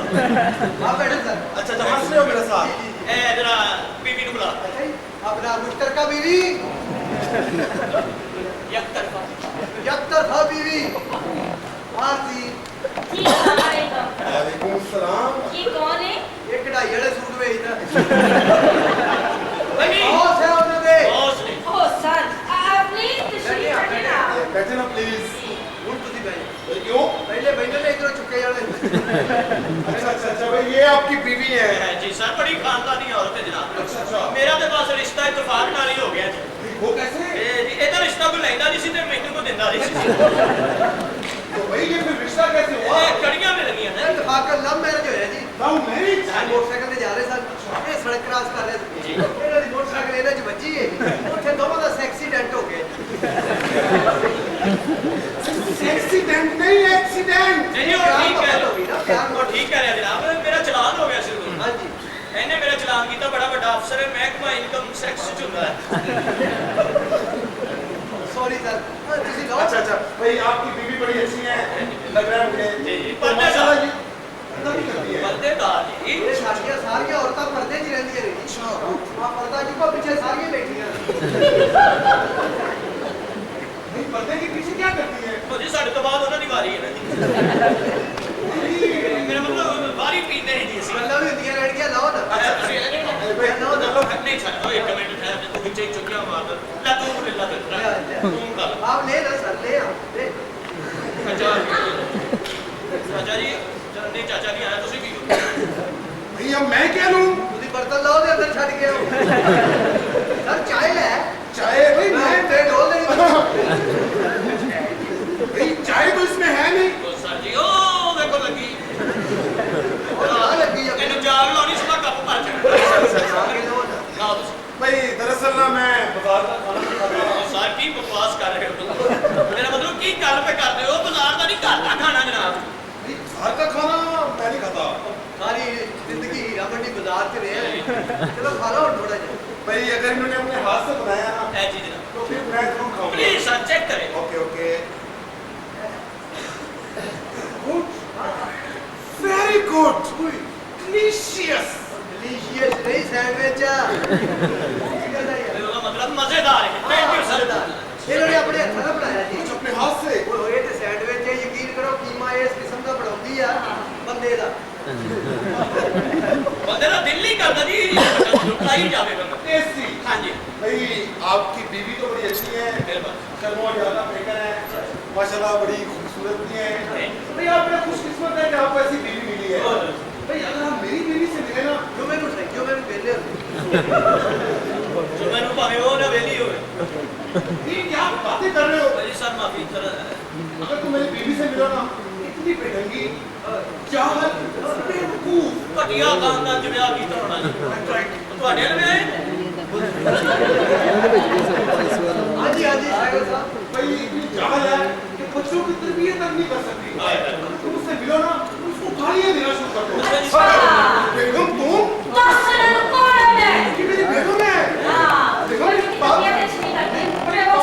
ਆ ਬੈਠੋ ਸਰ अच्छा, अच्छा, हंस रहे हो मेरे साथ? ਜੀ, ਜੀ, ਇਹ ਜਰਾ ਬੀਬੀ ਨੂੰ ਬੁਲਾ ਅੱਛਾ ਜੀ ਆਪਣਾ ਮੁਸ਼ਤਰਕਾ ਬੀਵੀ ਇੱਕ ਤਰਫਾ ਜਬ ਤਰਫਾ ਬੀਵੀ ਆਰਤੀ जी अस्सलाम वालेकुम। वालेकुम सलाम। ये कौन है? ਇਹ ਕਢਾਈ ਵਾਲੇ ਸੂਟ ਵੇਚਦਾ ਬਈ ਬਹੁਤ ਹੈ ਉਹਨਾਂ ਦੇ ਬੌਸ ਨੇ ओह सर आप प्लीज तशरीफ रखिए ना। बैठे ना प्लीज। ਹੁਣ ਤੁਸੀਂ ਬੈਠੋ क्यों? ਪਹਿਲੇ ਬੈਠੇ ਨੇ ਇਧਰੋਂ ਚੁੱਕੇ ਜਾਣੇ अच्छा, अच्छा, अच्छा, भाई ये आपकी बीवी है। ਜੀ ਸਰ ਬੜੀ ਖਾਨਦਾਨੀ ਔਰਤ ਹੈ ਜਨਾਬ अच्छा, अच्छा। ਮੇਰਾ ਤੇ ਬਸ ਰਿਸ਼ਤਾ ਇਤਫਾਕ ਨਾਲ ਹੀ ਹੋ ਗਿਆ ਜੀ वो कैसे? ਇਹ ਜੀ ਇਹਦਾ ਰਿਸ਼ਤਾ ਕੋਈ ਲੈਂਦਾ ਨਹੀਂ ਸੀ ਤੇ ਮੈਨੂੰ ਕੋਈ ਦਿੰਦਾ ਨਹੀਂ ਸੀ तो भाई ये फिर रिश्ता कैसे हुआ? ਇਹ ਕੜੀਆਂ ਮਿਲਣੀਆਂ ਨੇ ਇਹ ਦਫਾਕਰ ਲਵ ਮੈਰਿਜ ਹੋਇਆ ਜੀ लव मैरिज? ਮੋਟਰਸਾਈਕਲ ਤੇ ਜਾ ਰਹੇ ਸਨ ਇਹ ਸੜਕ ਕ੍ਰਾਸ ਕਰ ਰਹੇ ਸੀ ਇਹਨਾਂ ਦੀ ਮੋਟਰਸਾਈਕਲ ਇਹਨਾਂ 'ਚ ਵੱਜੀ ਹੈ ਉੱਥੇ ਦੋਵਾਂ ਦਾ ਐਕਸੀਡੈਂਟ ਹੋ ਗਿਆ एक्सीडेंट नहीं, एक्सीडेंट। ਨਹੀਂ ਉਹ ਠੀਕ ਹੈ ਹੋ ਗਈ ਨਾ ਪਿਆਰ ਉਹ ਠੀਕ ਹੈ ਜਨਾਬ ਮੇਰਾ ਚਲਾਨ ਹੋ ਗਿਆ ਸੀ ਉਦੋਂ ਹਾਂਜੀ ਇਹਨੇ ਮੇਰਾ ਚਲਾਨ ਕੀਤਾ ਬੜਾ ਵੱਡਾ ਅਫਸਰ ਹੈ ਮਹਿਕਮਾ ਇਨਕਮ ਟੈਕਸ ਚ ਹੁੰਦਾ ਹੈ ਸੌਰੀ ਸਰ ਤੁਸੀਂ ਲਓ अच्छा, अच्छा, भाई आपकी बीवी बड़ी अच्छी है, लग रहा है मुझे। जी, जी। तो माशाल्लाह जी, पर्दा भी करती है। ਪਰਦੇਦਾਰ ਜੀ ਇਹ ਸਾਰੀਆਂ ਔਰਤਾਂ ਪਰਦੇ 'ਚ ਹੀ ਰਹਿੰਦੀਆਂ ਨੇ अच्छा। ਆ ਪਰਦਾ ਚੁੱਕੋ ਪਿੱਛੇ ਸਾਰੀਆਂ ਬੈਠੀਆਂ भाई पर्दे के पीछे क्या करती है? ਉਹ ਜੀ ਸਾਡੇ ਤੋਂ ਬਾਅਦ ਉਹਨਾਂ ਦੀ ਵਾਰੀ ਹੈ ਨਾ ਜੀ ਮੇਰਾ ਮਤਲਬ ਵਾਰੀ ਪੀਂਦੇ ਹੀ ਨਹੀਂ ਸੀ ਗੱਲਾਂ ਵੀ ਹੁੰਦੀਆਂ ਰਹਿਣਗੀਆਂ ਲਓ ਨਾ ਤੁਸੀਂ ਨਹੀਂ ਛੱਡੋ ਇੱਕ ਮਿੰਟ ਠਹਿਰ ਤੂੰ ਵਿੱਚੇ ਹੀ ਚੁੱਕਿਆ ਮਾਰ ਲੈ ਤੂੰ ਲੈ ਤੂੰ सर चाय है चाय भाई मैं मैं तेरे ढोल नहीं भाई चाय तो इसमें है नहीं। ਉਹ ਸਰ ਜੀ ਉਹ ਦੇਖੋ ਲੱਗੀ और लगी है ਇਹਨੂੰ ਜਾਗ ਲਾਉਣੀ ਸੁਣਾ ਕੱਪ ਭਰ ਜਾਣਾ आगे लो ना ਲਾਓ ਤੁਸੀਂ भाई दरअसल ना मैं बाजार का खाना नहीं खाता। ਸਰ ਕੀ ਬਕਵਾਸ ਕਰ ਰਹੇ ਹੋ ਮੇਰਾ ਮਤਲਬ ਕੀ ਗੱਲ ਪੇ ਕਰਦੇ ਹੋ ਬਾਜ਼ਾਰ ਦਾ ਨਹੀਂ ਘਰ ਦਾ ਖਾਣਾ ਜਨਾਬ बाजार का खाना मैं नहीं खाता। सारी जिंदगी हीरा मंडी बाजार से रहे चलो खा लो थोड़ा जा भाई अगर इन्होंने अपने हाथ से बनाया ना ਇਹ ਜੀ ਜਨਾਬ तो फिर मैं जरूर खाऊंगा। ਪਲੀਜ਼ ਸਰ ਚੈੱਕ ਕਰੇ okay okay good very good delicious. Delicious नहीं सैंडविच ਇਹਦਾ ਮਤਲਬ ਮਜ਼ੇਦਾਰ ਹੈ ਥੈਂਕ ਯੂ ਸਰ इन्होंने अपने हथ ना बनाया जी कुछ अपने हाथ से ये तो सैंडविच है यकीन करो कीमा इस किस्म का बनाती है बंदे का ਬੰਦੇ ਦਾ ਦਿਲ ਨਹੀਂ ਕਰਦਾ ਜੀ ਲੁਕਾਈ ਜਾਵੇ ਬੰਦਾ टेस्टी। ਹਾਂਜੀ भाई आपकी बीवी तो बड़ी अच्छी है, ਮਿਹਰਬਾਨੀ कर्मों ज्यादा बेहतर है, माशाल्लाह बड़ी खूबसूरत भी है। भाई आप बड़े खुशकिस्मत है कि आपको ऐसी बीवी मिली है। भाई अगर आप मेरी बीवी से मिले ना जो मैंने पहले ਜੋ ਮੈਨੂੰ ਭਾਵੇਂ ਉਹ ਨਾ ਵੇਲੀ ਹੋਵੇ ये क्या बातें कर रहे हो। ਭਾਈ ਸਰ ਮਾਫੀ ਸਰ अगर तुम मेरी बीवी से मिलो ना इतनी बेढंगी चाहत बेवकूफ ਘਟੀਆ ਖਾਨਦਾਨ ਚ ਵਿਆਹ ਕੀਤਾ ਹੋਣਾ ਜੀ ਤੁਹਾਡੇ ਨਾਲ ਵਿਆਹ ਹੈ हाँ जी सागर साहब भाई इतनी चाहत है कि बच्चों की तरबियत तक नहीं कर सकती। तुम उससे मिलो ना उसको गालियां देना शुरू कर दो। बेगम तुम दर्शन कौन है कि मेरी बेगम है। हाँ देखो ये बात ये नहीं करते बड़े वो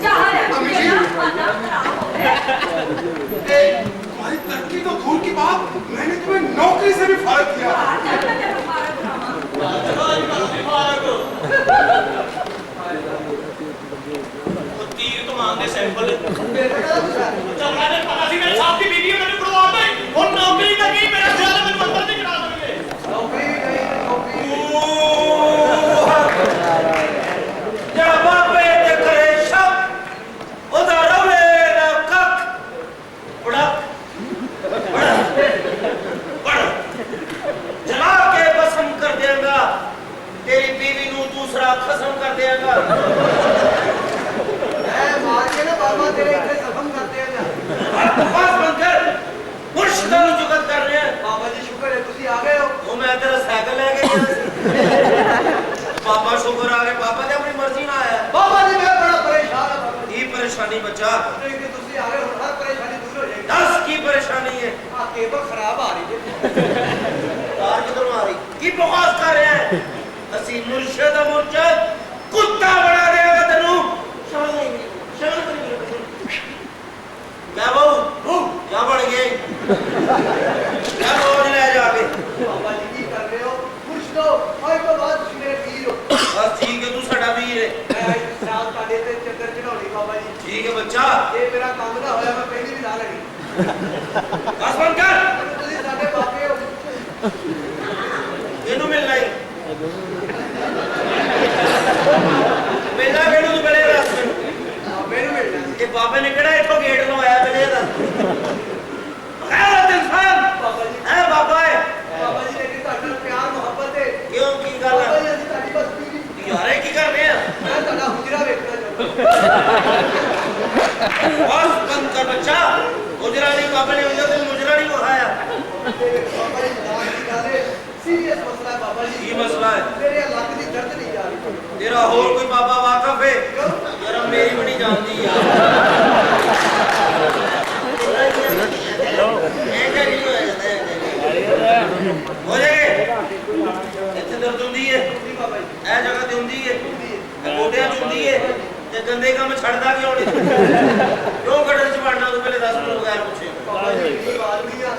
जहाँ है अम्मी जी। ये खाना खराब हो गया तुम्हारी तरक्की तो दूर की बात मैंने तुम्हें नौकरी से भी फारिग किया। ਤੀਰ ਕਮਾਨ ਦੇ ਸੈਂਪਲ मेरे का ਝਗੜਾ ਦੇ ਪਤਾ ਸੀ ਮੇਰੇ ਸਾਥ ਦੀ ਬੀਬੀ ਮੈਨੂੰ ਪੜਵਾ ਦੇ ਹੁਣ ਨੌਕਰੀ ਲੱਗੀ ਮੇਰਾ ਖਿਆਲ ਹੈ ਮੈਨੂੰ ਅੰਦਰ ਨਹੀਂ ਕਰਾ ਦੇਣਗੇ नौकरी नहीं नौकरी ਜਿਹੜਾ ਬਾਬੇ ਤੇ ਕਰੇ ਸ਼ਬ ਉਹਦਾ ਰਵੇ ਨਾ ਕੱਖ ਬੜਾ ਜਲਾ ਕੇ ਬਸਮ ਕਰ ਦੇਗਾ ਤੇਰੀ ਬੀਵੀ ਨੂੰ ਦੂਸਰਾ ਖਸਮ ਕਰ ਦੇਗਾ मैं मार के ना बाबा तेरे इतने जख्म करते हैं ना ਬਸ ਬੰਕਰ ਮੁਰਸ਼ਿਦਾਂ ਨੂੰ ਜੁਗਤ ਕਰ ਰਿਹਾ बाबा जी शुक्र है तुसी आ गए हो ਉਹ ਮੈਂ ਤੇਰਾ ਸਾਈਕਲ ਲੈ ਕੇ ਗਿਆ ਸੀ ਬਾਬਾ ਸ਼ੁਕਰ ਆ ਗਿਆ ਬਾਬਾ ਤੇ ਆਪਣੀ ਮਰਜ਼ੀ ਨਾਲ ਆਇਆ बाबा जी मैं बड़ा परेशान हूं बाबा जी ਕੀ ਪਰੇਸ਼ਾਨੀ ਬੱਚਾ नहीं कि तुसी आ गए हो हर परेशानी दूर हो जाएगी ਦੱਸ ਕੀ ਪਰੇਸ਼ਾਨੀ ਹੈ आ केबल खराब आ रही है ਤਾਰ ਕਿਧਰੋਂ ਆ ਰਹੀ ਕੀ ਬਕਵਾਸ ਕਰ ਰਿਹਾ ਹੈ ਅਸੀਂ ਮੁਰਸ਼ਿਦ ਮੁਰਸ਼ਿਦ ਕੁੱਤਾ ਬਣਾ ਦੇਗਾ ਤੈਨੂੰ ਸਮਝ ਨਹੀਂ क्या बहु क्या बढ़ गई क्या बोझ ले जाके बाबा जी की कर रहे हो खुश तो आज तो बाद तुसी मेरे वीर हो बस ठीक है तू साडा वीर है मैं साल ताड़े ते चक्कर चढ़ाउणी बाबा जी ठीक है बच्चा ये मेरा काम ना होया मैं पहली भी ला लेनी बस बंद कर तुसी साडे बापे हो ਇਹਨੂੰ ਮਿਲਣਾ ਹੀ ਮਿਲਣਾ ਕਿਹਨੂੰ ਤੂੰ ਬਲੇ ਰਸ बाबे नु मिलना ਇਹ ਬਾਬੇ ਨੇ ਕਿਹੜਾ ਇੱਥੋਂ ਗੇਟ ਲਵਾਇਆ ਬਲੇ ਦਾ ਖੈਰਤ ਇਨਸਾਨ बाबा जी ਹੈ ਬਾਬਾ ਹੈ बाबा जी लेकिन ਤੁਹਾਡਾ प्यार मोहब्बत है ਕਿਉਂ ਕੀ ਗੱਲ बाबा ਹੈ जी ਅਸੀਂ ਤੁਹਾਡੀ ਬਸ ਪੀੜੀ ਯਾਰੇ ਕੀ ਕਰ ਰਹੇ ਆ ਮੈਂ ਤੁਹਾਡਾ ਹੁਜਰਾ ਵੇਖਣਾ ਚਾਹੁੰਦਾ बस बंद कर बच्चा मुजरा नहीं बाबा ने मुझे तो मुजरा नहीं उठाया बाबा जी मजाक की गल है सीरियस मसला है बाबा जी की मसला है? मेरे लक दी दर्द नहीं जा रही तेरा और कोई बाबा वाकफ है यार मेरी भी नहीं जानती यार हो जाएगा ਇੱਥੇ ਦਰਦ ਹੁੰਦੀ ਹੈ जी बाबा जी ਇਹ ਜਗ੍ਹਾ ਤੇ ਹੁੰਦੀ ਹੈ ਇਹ ਗੋਡਿਆਂ 'ਚ ਹੁੰਦੀ ਹੈ ਤੇ ਗੰਦੇ ਕੰਮ ਛੱਡਦਾ ਕਿਉਂ ਨਹੀਂ ਕਿਉਂ ਗੜਨ 'ਚ ਵੜਨਾ ਤੂੰ ਪਹਿਲੇ ਦੱਸ ਮੈਨੂੰ ਬਗੈਰ ਪੁੱਛੇ बाबा जी गरीब आदमी है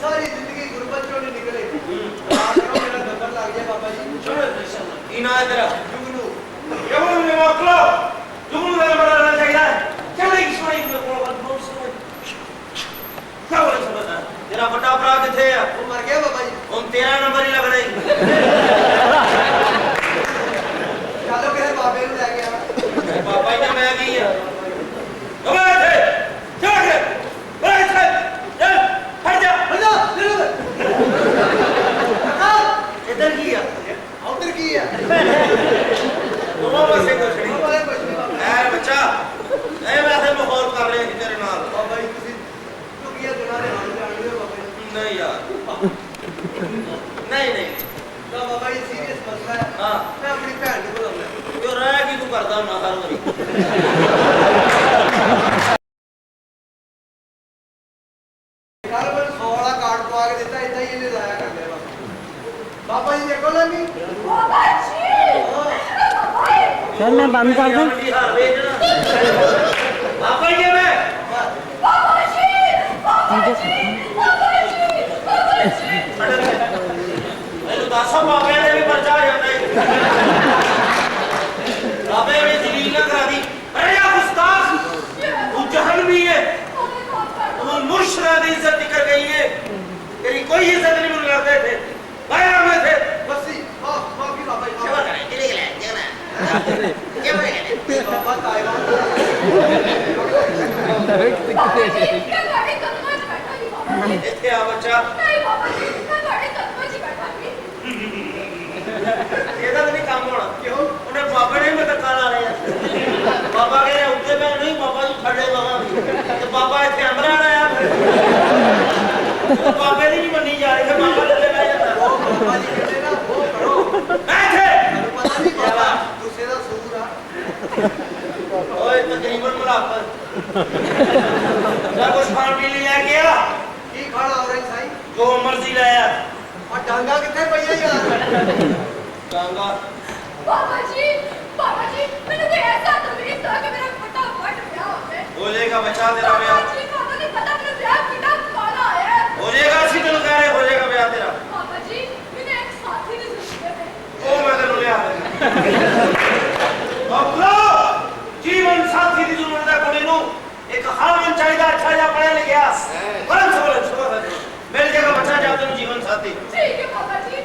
सारी जिंदगी गुरबत चों नहीं निकले आप करो मेरा नंबर लग गया बाबा जी ਕੀ ਨਾਂ ਹੈ ਤੇਰਾ जुगनू ਜਮਨ ਨੇ ਮੋਕਲੋ ਜਮਨ ਦਾ ਬੜਾ ਰਹਿਣਾ ਚਾਹੀਦਾ ਚੱਲੇ ਕਿ ਸੋਈ ਮੇਰੇ ਕੋਲ ਬਹੁਤ ਸੋਈ ਕਿਆ ਬੋਲੇ ਸਮਝਦਾ ਤੇਰਾ ਵੱਡਾ ਭਰਾ ਕਿੱਥੇ ਆ वो मर गया बाबा जी ਹੁਣ ਤੇਰਾ ਨੰਬਰ ਹੀ ਲੱਗਣਾ ਹੀ चलो किसी बाबे नु ले गया ਪਾਪਾ ਜੀ ਮੈਂ ਗਈ ਆ ਕਮਾ ਇੱਥੇ ਜਾ ਕੇ ਬੜਾ ਇੱਥੇ ਚੱਲ ਹਟ ਜਾ हटा ले लो ਇੱਧਰ ਕੀ ਆ आउटर की है बस कुछ नहीं ਬਾਬਾ ਇਹ ਕੁਛ ਨਹੀਂ ਬਾਬਾ ਐ ਬੱਚਾ ਇਹ ਵੈਸੇ ਮਾਹੌਲ ਕਰ ਰਿਹਾ ਕਿ ਤੇਰੇ ਨਾਲ ਬਾਬਾ ਜੀ ਤੁਸੀਂ ਚੁਗੀਆਂ ਦਿਨਾਂ ਦੇ ਹਾਲ ਜਾਣਦੇ ਹੋ ਬਾਬਾ ਜੀ ਨਹੀਂ ਯਾਰ ਨਹੀਂ ਨਹੀਂ ਤਾਂ ਬਾਬਾ ਜੀ ਸੀਰੀਅਸ ਮਸਲਾ ਹੈ ਹਾਂ ਮੈਂ ਆਪਣੀ ਭੈਣ ਨੂੰ ਬੁਲਾਉਣਾ ਜੋ ਰਹਿ ਕੀ ਤੂੰ ਕਰਦਾ ਨਾ ਹਰ ਵਾਰੀ ਕੱਲ ਮੈਨੂੰ 100 ਵਾਲਾ ਕਾਰਡ ਪਵਾ ਕੇ ਦਿੱਤਾ ਇਦਾਂ ਹੀ ਇਹਨੇ ਲਾਇਆ ਕਰ ਲਿਆ ਬਾਬਾ ਜੀ ਦੇਖੋ ਨਾ ਨਹੀਂ बाबा जी सर मैं बंद कर दूं हार भेजना पापा ही है मैं बाबा जी बाबा जी बाबा जी बाबा जी ਮੈਨੂੰ ਦੱਸੋ ਬਾਬੇ ਨੇ ਵੀ ਪਰਚਾ ਹੋ ਜਾਂਦਾ ਹੈ ਬਾਬੇ ਨੇ ਜ਼ਲੀਲ ਨਾ ਕਰਾ ਦੀ ਅਰੇ ਯਾ ਗੁਸਤਾਖ ਤੂੰ ਜਹਨਮੀ ਹੈ तू मुर्शदा की इज्जत कर गई है तेरी कोई इज्जत नहीं मिल करते थे बाया में थे ਬੱਸੀ ਮਾਫੀ ਬਾਬਾ ਜੀ क्या करें किले के लिए क्या करें ਬਾਬਾ ਤਾਇਵਾ बाबा जी मैं गाड़ी कदमां च बैठा जी बाबा जी इथे आ बच्चा नहीं बाबा जी मैं गाड़ी कदमां च बैठा जी ਇਹਦਾ ਤਾਂ ਨਹੀਂ ਕੰਮ ਹੋਣਾ ਕਿਉਂ ਉਹਨੇ ਬਾਬੇ ਨੇ ਮੈਂ ਧੱਕਾ ਲਾ ਲਿਆ ਬਾਬਾ ਕਹਿੰਦੇ ਉੱਤੇ ਮੈਂ ਨਹੀਂ ਬਾਬਾ ਜੀ ਥੱਲੇ ਲਾਵਾਂਗੇ ਤੇ ਬਾਬਾ ਇੱਥੇ ਅੰਦਰਾਂ ਆਇਆ ਬਾਬੇ ਦੀ ਨਹੀਂ ਮੰਨੀ ਜਾ ਰਹੀ ਤੇ ਬਾਬਾ ਥੱਲੇ ਬਹਿ ਜਾਂਦਾ ਉਹ ਬਾਬਾ ਜੀ ਕਹਿੰਦੇ ਨਾ ਉਹ ਕਰੋ ਇੱਥੇ ਤੁਹਾਨੂੰ ਪਤਾ ਨਹੀਂ ਬਾਬਾ ਗੁੱਸੇ ਦਾ ਸੂਰ ਆ ਓਏ ਤਕਰੀਬਨ ਮੁਲਾਫਰ ਜਾ ਕੁਛ ਖਾਣ ਪੀਣ ਲਈ ਲੈ ਕੇ ਆ ਕੀ ਖਾਣਾ ਹੋ ਰਿਹਾ ਸਾਈ ਜੋ ਮਰਜ਼ੀ ਲੈ ਆ ਆ ਡਾਂਗਾ ਕਿੱਥੇ ਪਈਆਂ ਯਾਰ ਕਾਂਗਾ बाबा जी मैंने कोई ऐसा तकलीफ था कि मेरा फटाफट ब्याह हो जाए हो जाएगा बच्चा तेरा बाबा ब्याह जी बाबा जी पता मेरा ब्याह कितना काला है हो जाएगा अच्छी तरह कह रहे हो जाएगा ब्याह तेरा बाबा जी मैंने एक साथी ने जिंदगी में ओ मैं तेनू लिया बाबलो जीवन साथी दी जरूरत है कुड़ी नू एक खावन चाहिदा अच्छा जा पढ़े लिखया बड़न सुबह मिल जाएगा बच्चा जा तेनू जीवन साथी ठीक है बाबा जी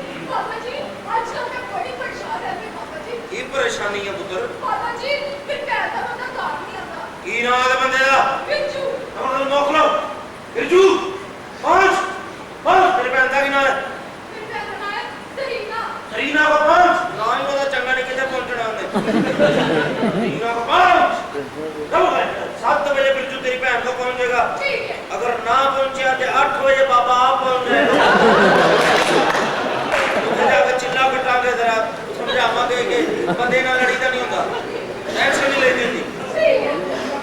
आजकल मैं बड़ी परेशान रहती हूं बाबा जी की परेशानी है पुत्र बाबा जी फिर पैदा बंदा काम नहीं आता की नाम है बंदे दा बिच्छू हम मोकलो बिरजू पांच तेरे बहन का की नाम है फिर पैदा ना है सरीना रीना को पांच ना ही पता चंगा नहीं किथे पहुंचना हमने रीना को पांच कब 7 बजे बिरजू तेरी बहन को पहुंचेगा ठीक है अगर ना पहुंचे तो 8 बजे बाबा आप पहुंच जाएगा जाकर चिल्ला कटांगे जरा समझावांगे कि बंदे नाल लड़ीदा नहीं होता टेंशन नहीं लेनी होती ठीक है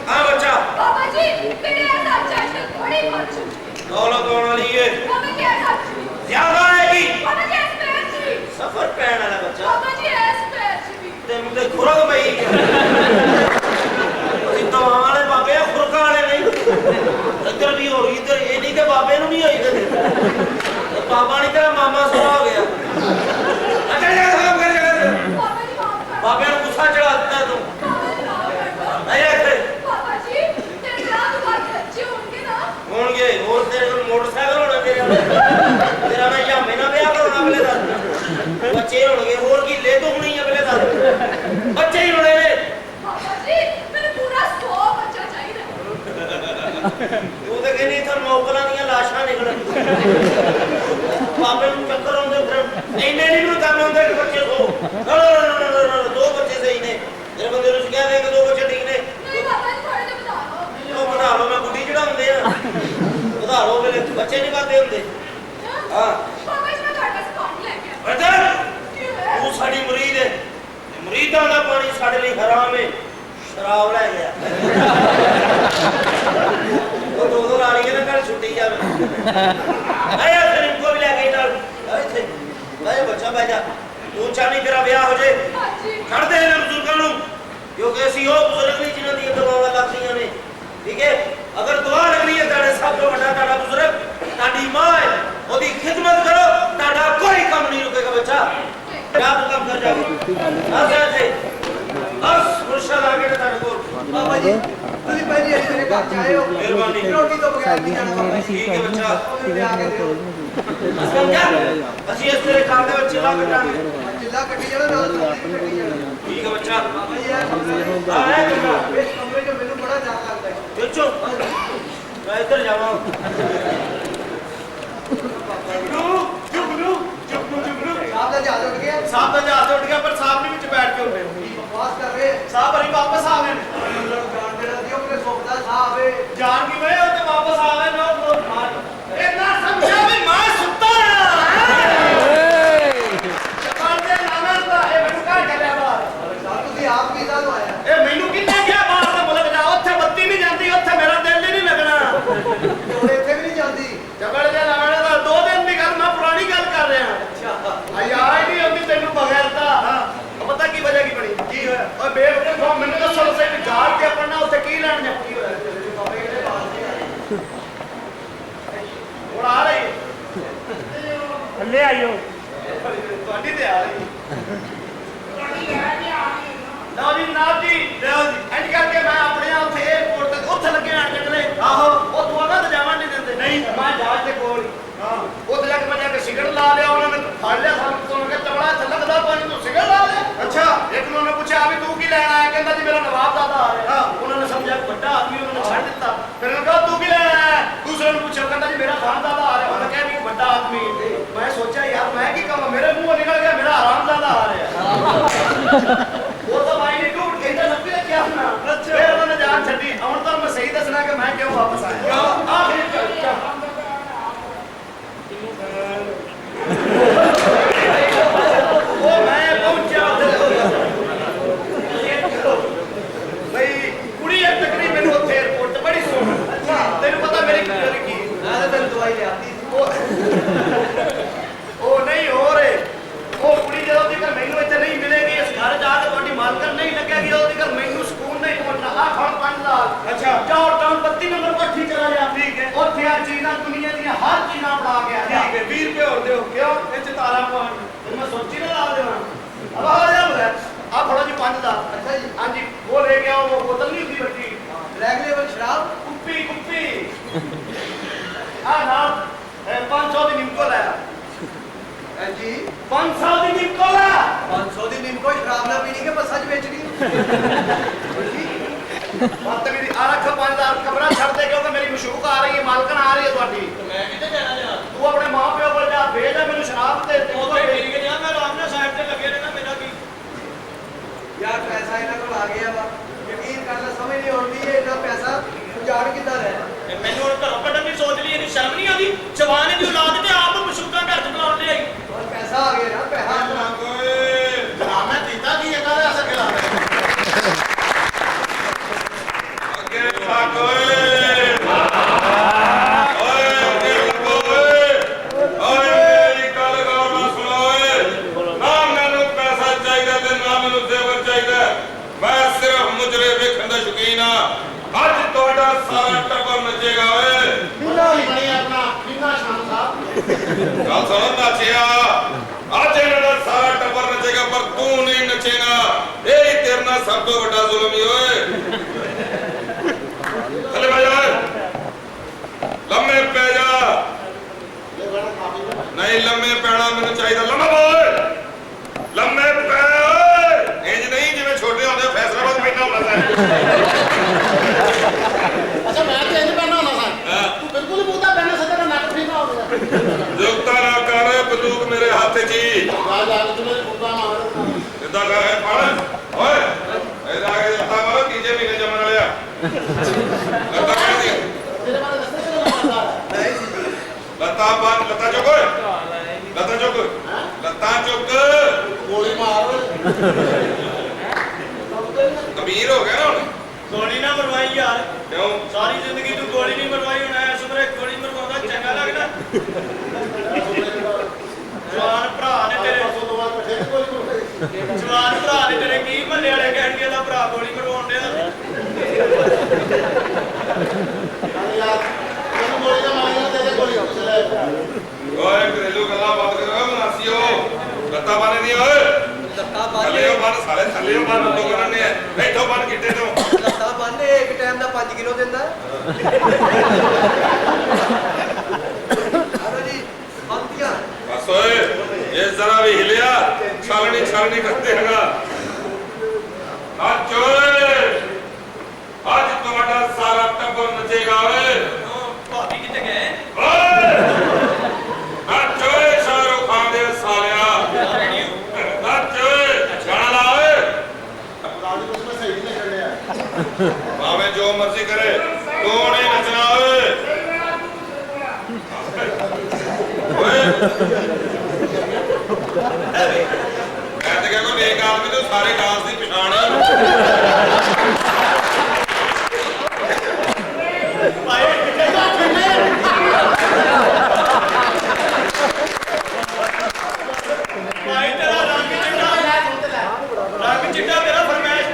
हां बच्चा बाबा जी मेरे ऐसा आजकल बड़ी बात चुकी दौलत होने वाली है बाबा जी ऐसा चुकी ज्यादा आएगी बाबा जी ऐस पैर चुकी सफर पैन वाला बच्चा बाबा जी ऐस पैर चुकी तेन ते खुरक पई ਅਸੀਂ ਦਵਾ ਵਾਲੇ ਬਾਬੇ ਆ ਖੁਰਕਾਂ ਵਾਲੇ ਨਹੀਂ ਇੱਧਰ ਵੀ ਹੋ ਰਹੀ ਇੱਧਰ ਇਹ ਨਹੀਂ ਤੇ ਬਾਬੇ ਨੂੰ ਨਹੀਂ ਹੋਈ ਕਦੇ ਬਾਬਾ ਨਹੀਂ ਤੇਰਾ ਮਾਮਾ ਸੋਹਾ ਹੋ ਗਿਆ ਅੱਛਾ ਜਾ ਕੰਮ ਕਰ ਜਗਾ बाबा जी माफ कर ਬਾਬੇ ਨੂੰ ਗੁੱਸਾ ਚੜਾ ਦਿੱਤਾ ਤੂੰ बाबा जी माफ कर दो ਆਇਆ ਇੱਥੇ बाबा जी तेरे रात बाद बच्चे होंगे ना ਹੋਣਗੇ ਹੋਰ ਤੇਰੇ ਕੋਲ ਮੋਟਰਸਾਈਕਲ ਹੋਣਾ ਤੇਰਾ ਮੈਂ ਜਾਮੇ ਨਾਲ ਵਿਆਹ ਕਰਾਉਣਾ ਅਗਲੇ ਦਾ ਬੱਚੇ ਹੋਣਗੇ ਹੋਰ ਕੀ ਲੈ ਤੋਂ ਹੋਣੀ ਅਗਲੇ ਦਾ ਬੱਚੇ ਹੀ ਹੋਣੇ ਨੇ बाबा जी मैंने पूरा 100 बच्चा चाहिए ਉਹ ਤਾਂ ਕਹਿੰਦੀ ਇੱਥੇ ਮੌਕਲਾਂ ਦੀਆਂ ਲਾਸ਼ਾਂ ਨਿਕਲਣ ਬਾਬੇ ਨੂੰ ਚੱਕਰ ਆਉਂਦੇ ਫਿਰ ਇੰਨੇ ਨਹੀਂ ਮੈਨੂੰ ਕੰਮ ਆਉਂਦੇ ਕਿ ਬੱਚੇ ਹੋ ਦੋ ਬੱਚੇ ਸਹੀ ਨੇ ਜਿਹੜੇ ਬੰਦੇ ਨੂੰ ਕਹਿ ਦੇ ਕਿ 2 ਬੱਚੇ ਠੀਕ ਨੇ नहीं बाबा जी थोड़े से बता दो ਉਹ ਬਣਾ ਲਓ ਮੈਂ ਗੁੱਡੀ ਚੜਾਉਂਦੇ ਆ ਵਧਾ ਲਓ ਮੇਰੇ ਬੱਚੇ ਨਹੀਂ ਵਾਦੇ ਹੁੰਦੇ ਹਾਂ बाबा जी मैं थोड़े से पानी लेके ਬਰਦਰ क्यों है ਤੂੰ ਸਾਡੀ ਮੁਰੀਦ ਹੈ ਤੇ ਮੁਰੀਦਾਂ ਦਾ ਪਾਣੀ ਸਾਡੇ ਲਈ ਹਰਾਮ ਹੈ ਸ਼ਰਾਬ ਲੈ ਗਿਆ ਉਹ ਦੋ ਰਾਣੀ ਨੇ ਕੱਲ ਛੁੱਟੀ ਜਾਵੇ ਆਇਆ ਫਿਰ ਇनको भी ਲੈ ਕੇ ਚੱਲ ਇੱਥੇ ਆਏ ਬੱਚਾ ਬਹਿ ਜਾ ਤੂੰ ਚਾਹਨੀ ਤੇਰਾ ਵਿਆਹ ਹੋ ਜੇ हाँ जी ਖੜਦੇ ਨੇ ਬਜ਼ੁਰਗਾਂ ਨੂੰ ਕਿਉਂਕਿ ਅਸੀਂ ਉਹ ਬਜ਼ੁਰਗ ਨਹੀਂ ਜਿਨ੍ਹਾਂ ਦੀਆਂ ਦੁਆਵਾਂ ਲੱਗਦੀਆਂ ਨੇ ਠੀਕ ਹੈ ਅਗਰ ਦੁਆ ਲੱਗਣੀ ਹੈ ਤੁਹਾਡੇ ਸਭ ਤੋਂ ਵੱਡਾ ਤੁਹਾਡਾ ਬਜ਼ੁਰਗ ਤੁਹਾਡੀ ਮਾਂ ਹੈ ਉਹਦੀ ਖਿਦਮਤ ਕਰੋ ਤੁਹਾਡਾ ਕੋਈ ਕੰਮ ਨਹੀਂ ਰੁਕੇਗਾ ਬੱਚਾ ਜਾ ਤੂੰ ਕੰਮ ਕਰ ਜਾ ਆ ਜਾ ਬਸ ਮੁਰਸ਼ਦ ਆ ਕੇ ਤੁਹਾਡੇ ਕੋਲ ਬਾਬਾ ਜੀ ਤੁਸੀਂ ਪਹਿਲੀ ਵਾਰੀ ਮੇਰੇ ਘਰ ਚ ਆਏ ਹੋ ਮਿਹਰਬਾਨੀ। ਰੋਟੀ ਤੋਂ ਬਗੈਰ ਨਹੀਂ ਜਾਣਾ ਬਾਬਾ ਜੀ ਠੀਕ ਹੈ ਬੱਚਾ ਤੁਸੀਂ ਵਿਆਹ ਕੇ ਦਿਓ ਸਮਝਿਆ ਅਸੀਂ ਇਸ ਤੇਰੇ ਘਰ ਦੇ ਵਿੱਚ ਚਿੱਲਾ ਕੱਟਾਂਗੇ ਜਿੱਲਾ ਕੱਟੀ ਜਾਣਾ ਨਾਲ ਸਬਜ਼ੀ ਵੀ ਕੱਟੀ ਜਾਣਾ ਠੀਕ ਹੈ ਬੱਚਾ ਬਾਬਾ ਜੀ ਇਹ ਆ ਲੈ ਬੱਚਾ ਇਸ ਕਮਰੇ 'ਚ ਮੈਨੂੰ ਬੜਾ ਡਰ ਲੱਗਦਾ ਹੈ ਵਿੱਚੋਂ ਮੈਂ ਇੱਧਰ ਜਾਵਾਂ ਸਾਹਬ ਦਾ ਜਹਾਜ਼ ਉੱਡ ਗਿਆ ਸਾਹਬ ਦਾ ਜਹਾਜ਼ ਉੱਡ ਗਿਆ ਪਰ ਸਾਹਬ ਨੇ ਵਿੱਚ ਬੈਠ ਕੇ ਉੱਡੇ ਬਕਵਾਸ ਕਰ साहब अभी वापस आ गए ਜਾਣ ਦੇਣਾ ਦਿਓ ਕਿ ਸੁੱਖ ਦਾ ਸਾਹ ਆਵੇ जान की मैं तो वापस आ गए नो तो मार इतना समझा भी मैं सुता चपाल दे नाना दा ए मैनू कहा चलिया बाहर ਸਰ ਤੁਸੀਂ ਆਪ ਵੀ ਤਾਂ ਆਇਆ ए मैनू किन्ने क्या बाहर दा मुल्क जा ओथे बत्ती नहीं जाती ओथे मेरा दिल ही नहीं लगना ਹੁਣ ਇੱਥੇ ਵੀ ਨਹੀਂ ਜਾਂਦੀ चपड़ दे नाना दा 2 दिन की गल मैं पुरानी गल कर रहा ਅੱਛਾ आई आई नहीं होती तेनू बगैर दा पता की वजह की बनी की होया ओए बेवकूफ मैनू दसो से जाल के अपना ओथे की लैन जपी होया ਹੁਣ ਆ ਰਹੀ ਥੱਲੇ ਆਇਓ ਤੁਹਾਡੀ ਤੇ ਆ ਰਹੀ ਲਓ ਜੀ ਜਨਾਬ ਜੀ ਲਓ ਜੀ ਇੰਜ ਕਰਕੇ ਮੈਂ ਆਪਣੇ ਉੱਥੇ 에어ਪੋਰਟ ਤੇ ਉੱਥੇ ਲੱਗੇ ਆਣ ਚੱਕਲੇ ਆਹੋ ਉੱਥੋਂ ਅਗਾਂ ਤਾਂ ਜਾਵਾਂ ਨਹੀਂ ਦਿੰਦੇ ਨਹੀਂ ਮੈਂ ਜਹਾਜ਼ ਦੇ ਕੋਲ ਹੀ ਹਾਂ ਉੱਥੇ ਜਾ ਕੇ ਮੈਂ ਜਾ ਕੇ ਸਿਗਰਟ ਲਾ ਲਿਆ ਉਹਨਾਂ ਨੇ ਫੜ ਲਿਆ ਸਾਨੂੰ ਤੋਂ ਕਿ ਚਵੜਾ ਇੱਥੇ ਲੱਗਦਾ ਪਾਣੀ ਤੂੰ ਸਿਗਰਟ ਲਾ ਲਿਆ ਅੱਛਾ ਇੱਕ ਨੂੰ ਉਹਨੇ ਪੁੱਛਿਆ ਵੀ ਤੂੰ ਕੀ ਲੈਣ ਆਇਆ ਕਹਿੰਦਾ ਜੀ ਮੇਰਾ ਨਵਾਬਜ਼ਾਦਾ ਆ ਰਿਹਾ ਉਹਨਾਂ ਨੇ ਸਮਝਿਆ ਕਿ ਵੱਡਾ ਆਦਮੀ ਉਹਨਾਂ ਨੇ ਛੱਡ ਦਿੱਤਾ ਫਿਰ ਉਹਨੇ ਕਿਹਾ ਤੂੰ ਕੀ ਲੈਣ ਆਇਆ ਦੂਸਰੇ ਨੂੰ ਪੁੱਛਿਆ ਕਹਿੰਦਾ ਜੀ ਮੇਰਾ ਖਾਨਜ਼ਾਦਾ ਆ ਰਿਹਾ ਉਹਨੇ ਕਿਹਾ ਵੀ ਵੱਡਾ ਆਦਮੀ ਮੈਂ ਸੋਚਿਆ ਯਾਰ ਮੈਂ ਕੀ ਕਹਾਂ ਮੇਰੇ ਮੂੰਹੋਂ ਨਿਕਲ ਗਿਆ ਮੇਰਾ ਹਰਾਮਜ਼ਾਦਾ ਆ ਰਿਹਾ ਉਹ ਤਾਂ ਭਾਈ ਨੇ ਕਿਉਂ ਕਹਿੰਦਾ ਨੱਪੀ ਦਾ ਕੀ ਹੋਣਾ ਫਿਰ ਉਹਨਾਂ ਨੇ ਜਾਨ ਛੱਡੀ ਹੁਣ ਤਾਂ ਮੈਂ ਸਹੀ ਦੱਸਣਾ ਕਿ ਮੈਂ ਕਿਉਂ ਵਾਪਸ ਆਇਆ ਆਖਰੀ ਉਹ ਮੈਂ ਪਹੁੰਚਿਆ ਬਈ ਕੁੜੀ ਇੱਕ ਤਕਰੀਬ ਮੈਨੂੰ ਉੱਥੇ 에어ਪੋਰਟ ਤੇ ਬੜੀ ਸੋਹਣੀ ਤੈਨੂੰ ਪਤਾ ਮੇਰੀ ਗੱਲ ਕੀ ਮੈਂ ਤਾਂ ਤੈਨੂੰ ਦਵਾਈ ਲਿਆਤੀ ਉਹ ਨਹੀਂ ਹੋ ਰਹੇ ਉਹ ਕੁੜੀ ਜਦੋਂ ਤੱਕ ਮੈਨੂੰ ਇੱਥੇ ਨਹੀਂ ਮਿਲੇਗੀ ਇਸ ਘਰ ਜਾ ਕੇ ਤੁਹਾਡੀ ਮਾਲਕਨ ਨਹੀਂ ਲੱਗੇਗੀ ਉਦੋਂ ਤੱਕ ਮੈਨੂੰ ਸਕੂਨ ਨਹੀਂ ਪਹੁੰਚਣਾ ਆ ਖੜ 5000 ਅੱਛਾ ਜਾਓ ਟਾਊਨ 32 ਨੰਬਰ ਕੋਠੀ ਚਲਾ ਜਾ ਠੀਕ ਹੈ ਉੱਥੇ ਆ ਚੀਜ਼ਾਂ ਦੁਨੀਆ ਦੀਆਂ ਹਰ ਚੀਜ਼ਾਂ ਬਣਾ ਕੇ ਆ ਠੀਕ ਹੈ 20 ਰੁਪਏ ਹੋਰ ਦਿਓ ਕਿਉਂ ਇਹ ਚ ਤਾਰਾ ਪਾਉਣ ਤੇ ਮੈਂ ਸੋਚੀ ਨਾ ਲਾ ਦੇਵਾਂ अब आ जा बोला आ थोड़ा जी 5000 ਅੱਛਾ ਜੀ हां जी वो ले के आओ वो बोतल नहीं थी बच्ची ਬਲੈਕ ਲੇਬਲ ਸ਼ਰਾਬ कुप्पी कुप्पी आ ना 500 दी निमको लाया ਹਾਂਜੀ 500 दी निमको ला 500 ਦੀ ਨਿੰਮ ਕੋਈ ਸ਼ਰਾਬ ਨਾ ਪੀਣੀ ਕਿ ਬੱਸਾਂ 'ਚ ਵੇਚਣੀ बात मेरी आ रखा 5000 कमरा छड़ दे क्योंकि मेरी मशूक आ रही है मालकन आ रही है ਤੁਹਾਡੀ ਮੈਂ ਕਿੱਥੇ ਜਾਣਾ ਜਨਾਬ तू अपने मां प्यो को जा भेज ਮੈਨੂੰ ਸ਼ਰਾਬ ਤੇ ਉਹ ਤਾਂ ਠੀਕ ਹੈ ਜਨਾਬ ਮੈਂ ਆਰਾਮ ਨਾਲ ਸਾਈਡ ਤੇ ਲੱਗੇ ਰਹਿਣਾ ਮੇਰਾ ਕੀ ਯਾਰ ਪੈਸਾ ਇਹਨਾਂ ਕੋਲ ਆ ਗਿਆ ਵਾ ਯਕੀਨ ਕਰ ਲੈ ਸਮਝ ਨਹੀਂ ਆਉਂਦੀ ਇਹ ਇੰਨਾ ਪੈਸਾ ਜਾਣ ਕਿੱਦਾਂ ਰਿਹਾ ਇਹ ਮੈਨੂੰ ਹੁਣ ਘਰੋਂ ਕੱਢਣ ਦੀ ਸੋਚ ਲਈ ਇਹਨੂੰ ਸ਼ਰਮ ਨਹੀਂ ਆਉਂਦੀ ਜਵਾਨ ਦੀ ਔਲਾਦ ਤੇ ਆਪ ਮਸ਼ੂਕਾਂ ਘਰ ਚ ਬੁਲਾਉਣ ਲਈ ਆਈ ਔਰ ਪੈਸਾ ਆ ਗਿਆ ਨਾ ਪੈਸਾ ਜਨਾਬ ਮੈਂ ਦਿੱਤਾ ਕੀ ਇਹਨਾਂ ਦੇ ਅਸਰ ਖਿਲਾ ਅੱਗੇ ਭਾਗ ਓਏ ਓਏ ਅੱਗੇ ਲੱਗੋ ਓਏ ਮੇਰੀ ਗੱਲ ਗੌਰ ਨਾਲ ਸੁਣੋ ਓਏ ਨਾ ਮੈਨੂੰ ਪੈਸਾ ਚਾਹੀਦਾ ਤੇ ਨਾ ਮੈਨੂੰ ਜ਼ੇਵਰ ਚਾਹੀਦਾ ਮੈਂ ਸਿਰਫ ਮੁਜਰੇ ਵੇਖਣ ਦਾ ਸ਼ੌਕੀਨ ਆ ਅੱਜ ਤੁਹਾਡਾ ਸਾਰਾ ਟੱਬਰ ਨੱਚੇਗਾ ਓਏ ਕਿੰਨਾ ਵੀ ਬਣੀ ਆਪਣਾ ਕਿੰਨਾ ਸ਼ਾਨ ਸਾਹਿਬ ਗੱਲ ਸੁਣੋ ਨਾਚਿਆ ਅੱਜ ਇਹਨਾਂ ਦਾ ਸਾਰਾ ਟੱਬਰ ਨੱਚੇਗਾ ਪਰ ਤੂੰ ਨਹੀਂ ਨੱਚੇਗਾ ਇਹ ਹੀ ਤੇਰੇ ਨਾਲ ਸਭ ਤੋਂ ਵੱਡਾ ਜ਼ੁਲਮ ਹੀ ਓਏ ਥੱਲੇ ਬਹਿ ਜਾ ਲੰਮੇ ਪੈ ਜਾ ਨਹੀਂ ਲੰਮੇ ਪੈਣਾ ਮੈਨੂੰ ਚਾਹੀਦਾ ਲੰਮਾ ਬੋਲ ਲੰਮੇ ਪੈ ਓਏ ਇੰਜ ਨਹੀਂ ਜਿਵੇਂ ਛੋਟੇ ਹੁੰਦੇ ਫੈਸਲਾਬਾਦ ਪੈਣਾ ਹੁੰਦਾ ਅੱਛਾ ਮੈਂ ਤੇ ਇੰਜ ਪਹਿਨਾ ਹੁੰਦਾ ਸਾਂ ਤੂੰ ਬਿਲਕੁਲ ਹੀ ਮੂੰਹ ਦਾ ਪਹਿਨਾ ਸੱਜਾ ਦਾ ਨੱਕ ਫੀਨਾ ਹੋ ਗਿਆ ਜੁਗਤਾ ਨਾ ਕਰ ਬੰਦੂਕ ਮੇਰੇ ਹੱਥ 'ਚ ਹੀ ਜਾ ਜਾ ਕੇ ਤੂੰ ਬੁੱਧਾ ਮਾਰ ਕਿੱਦਾਂ ਕਰ ਹੈ ਫੜ ਓਏ ਇਹਦਾ ਆ ਕੇ ਲੱਤਾਂ ਮਾਰੋ ਤੀਜੇ ਮਹੀਨੇ ਜੰਮਣ ਵਾਲਿਆ ਲੱਤਾਂ ਮਾਰ ਦੀ ਤੇਰੇ ਬਾਰੇ ਦੱਸਣਾ ਕਿਹੜਾ ਮਾਰਦਾ ਨਹੀਂ ਜੀ ਲੱਤਾਂ ਬੰਨ ਲੱਤਾਂ ਚੁੱਕ ਓਏ ਲੱਤਾਂ ਚੁੱਕ ਲੱਤਾਂ ਚੁੱਕ ਗੋਲੀ ਮਾਰ ਅਮੀਰ ਹੋ ਗਿਆ ਨਾ ਹੁਣ ਗੋਲੀ ਨਾ ਮਰਵਾਈ ਯਾਰ ਕਿਉਂ ਸਾਰੀ ਜ਼ਿੰਦਗੀ ਤੂੰ ਗੋਲੀ ਨਹੀਂ ਮਰਵਾਈ ਹੁਣ ਐ ਸੁਧਰੇ ਗੋਲੀ ਮਰਵਾਉਂਦਾ ਚੰਗਾ ਲੱਗਦਾ ਜਵਾਨ ਭਰਾ ਨੇ ਤੇਰੇ ਤੋਂ ਬਾਅਦ ਪਛੇ ਕੋਈ ਜਵਾਨ ਭਰਾ ਨੇ ਤੇਰੇ ਕੀ ਮੱਲੇ ਵਾਲੇ ਕਹਿਣਗੇ ਦਾ ਭਰਾ ਗੋਲੀ ਮਰਵਾਉਣ ਡਿਆ ਯਾਰ ਤੈਨੂੰ ਗੋਲੀ ਦਾ ਮਾਰਿਆ ਤੇਰੇ ਗੋਲੀ ਹੋ ਚਲੇ ਓਏ ਘਰੇਲੂ ਗੱਲਾਂ ਬਾਤ ਕਰੋ ਮਨਾਸੀਓ ਲੱਤਾਂ ਬੰਨ ਦੀ ਓਏ ਲੱਤਾਂ ਥੱਲੇ ਬੰਨੇ ਬੰਨ ਸਾਲੇ ਥੱਲੇ ਬੰਨ ਤੋਂ ਕਰਨੇ ਆ ਇੱਥੋਂ ਬੰਨ ਕਿੱਟੇ ਤੋਂ ਲੱਤਾਂ ਬੰਨੇ ਇੱਕ ਟਾਈਮ ਦਾ 5 ਕਿਲੋ ਦਿੰਦਾ ਆਰੋ ਜੀ ਬੰਦੀਆਂ ਬਸ ਓਏ ਇਹ ਜ਼ਰਾ ਵੀ ਹਿਲਿਆ ਛਾਲਣੀ ਕਰਦੇ ਹੈਗਾ ਅੱਜ ਓਏ ਅੱਜ ਤੁਹਾਡਾ ਸਾਰਾ ਟੱਬਰ ਨੱਚੇਗਾ ਓਏ ਭਾਬੀ ਕਿੱਥੇ ਗਏ ਓਏ ਅੱਜ ਓਏ ਸ਼ਾਹਰੁਖ ਖਾਨ ਦੇ ਸਾਲਿਆ ਅੱਜ ਓਏ ਗਾਣਾ ਲਾ ਓਏ ਰਾਜੀ ਕੁਝ ਮੈਂ ਸਹੀ भावे जो मर्जी करे तू नहीं नचना ओए मैं तो क्या कोई एक आदमी तो सारे डांस की पछाण है भाई तेरा रंग चिट्टा तेरा फरमाइश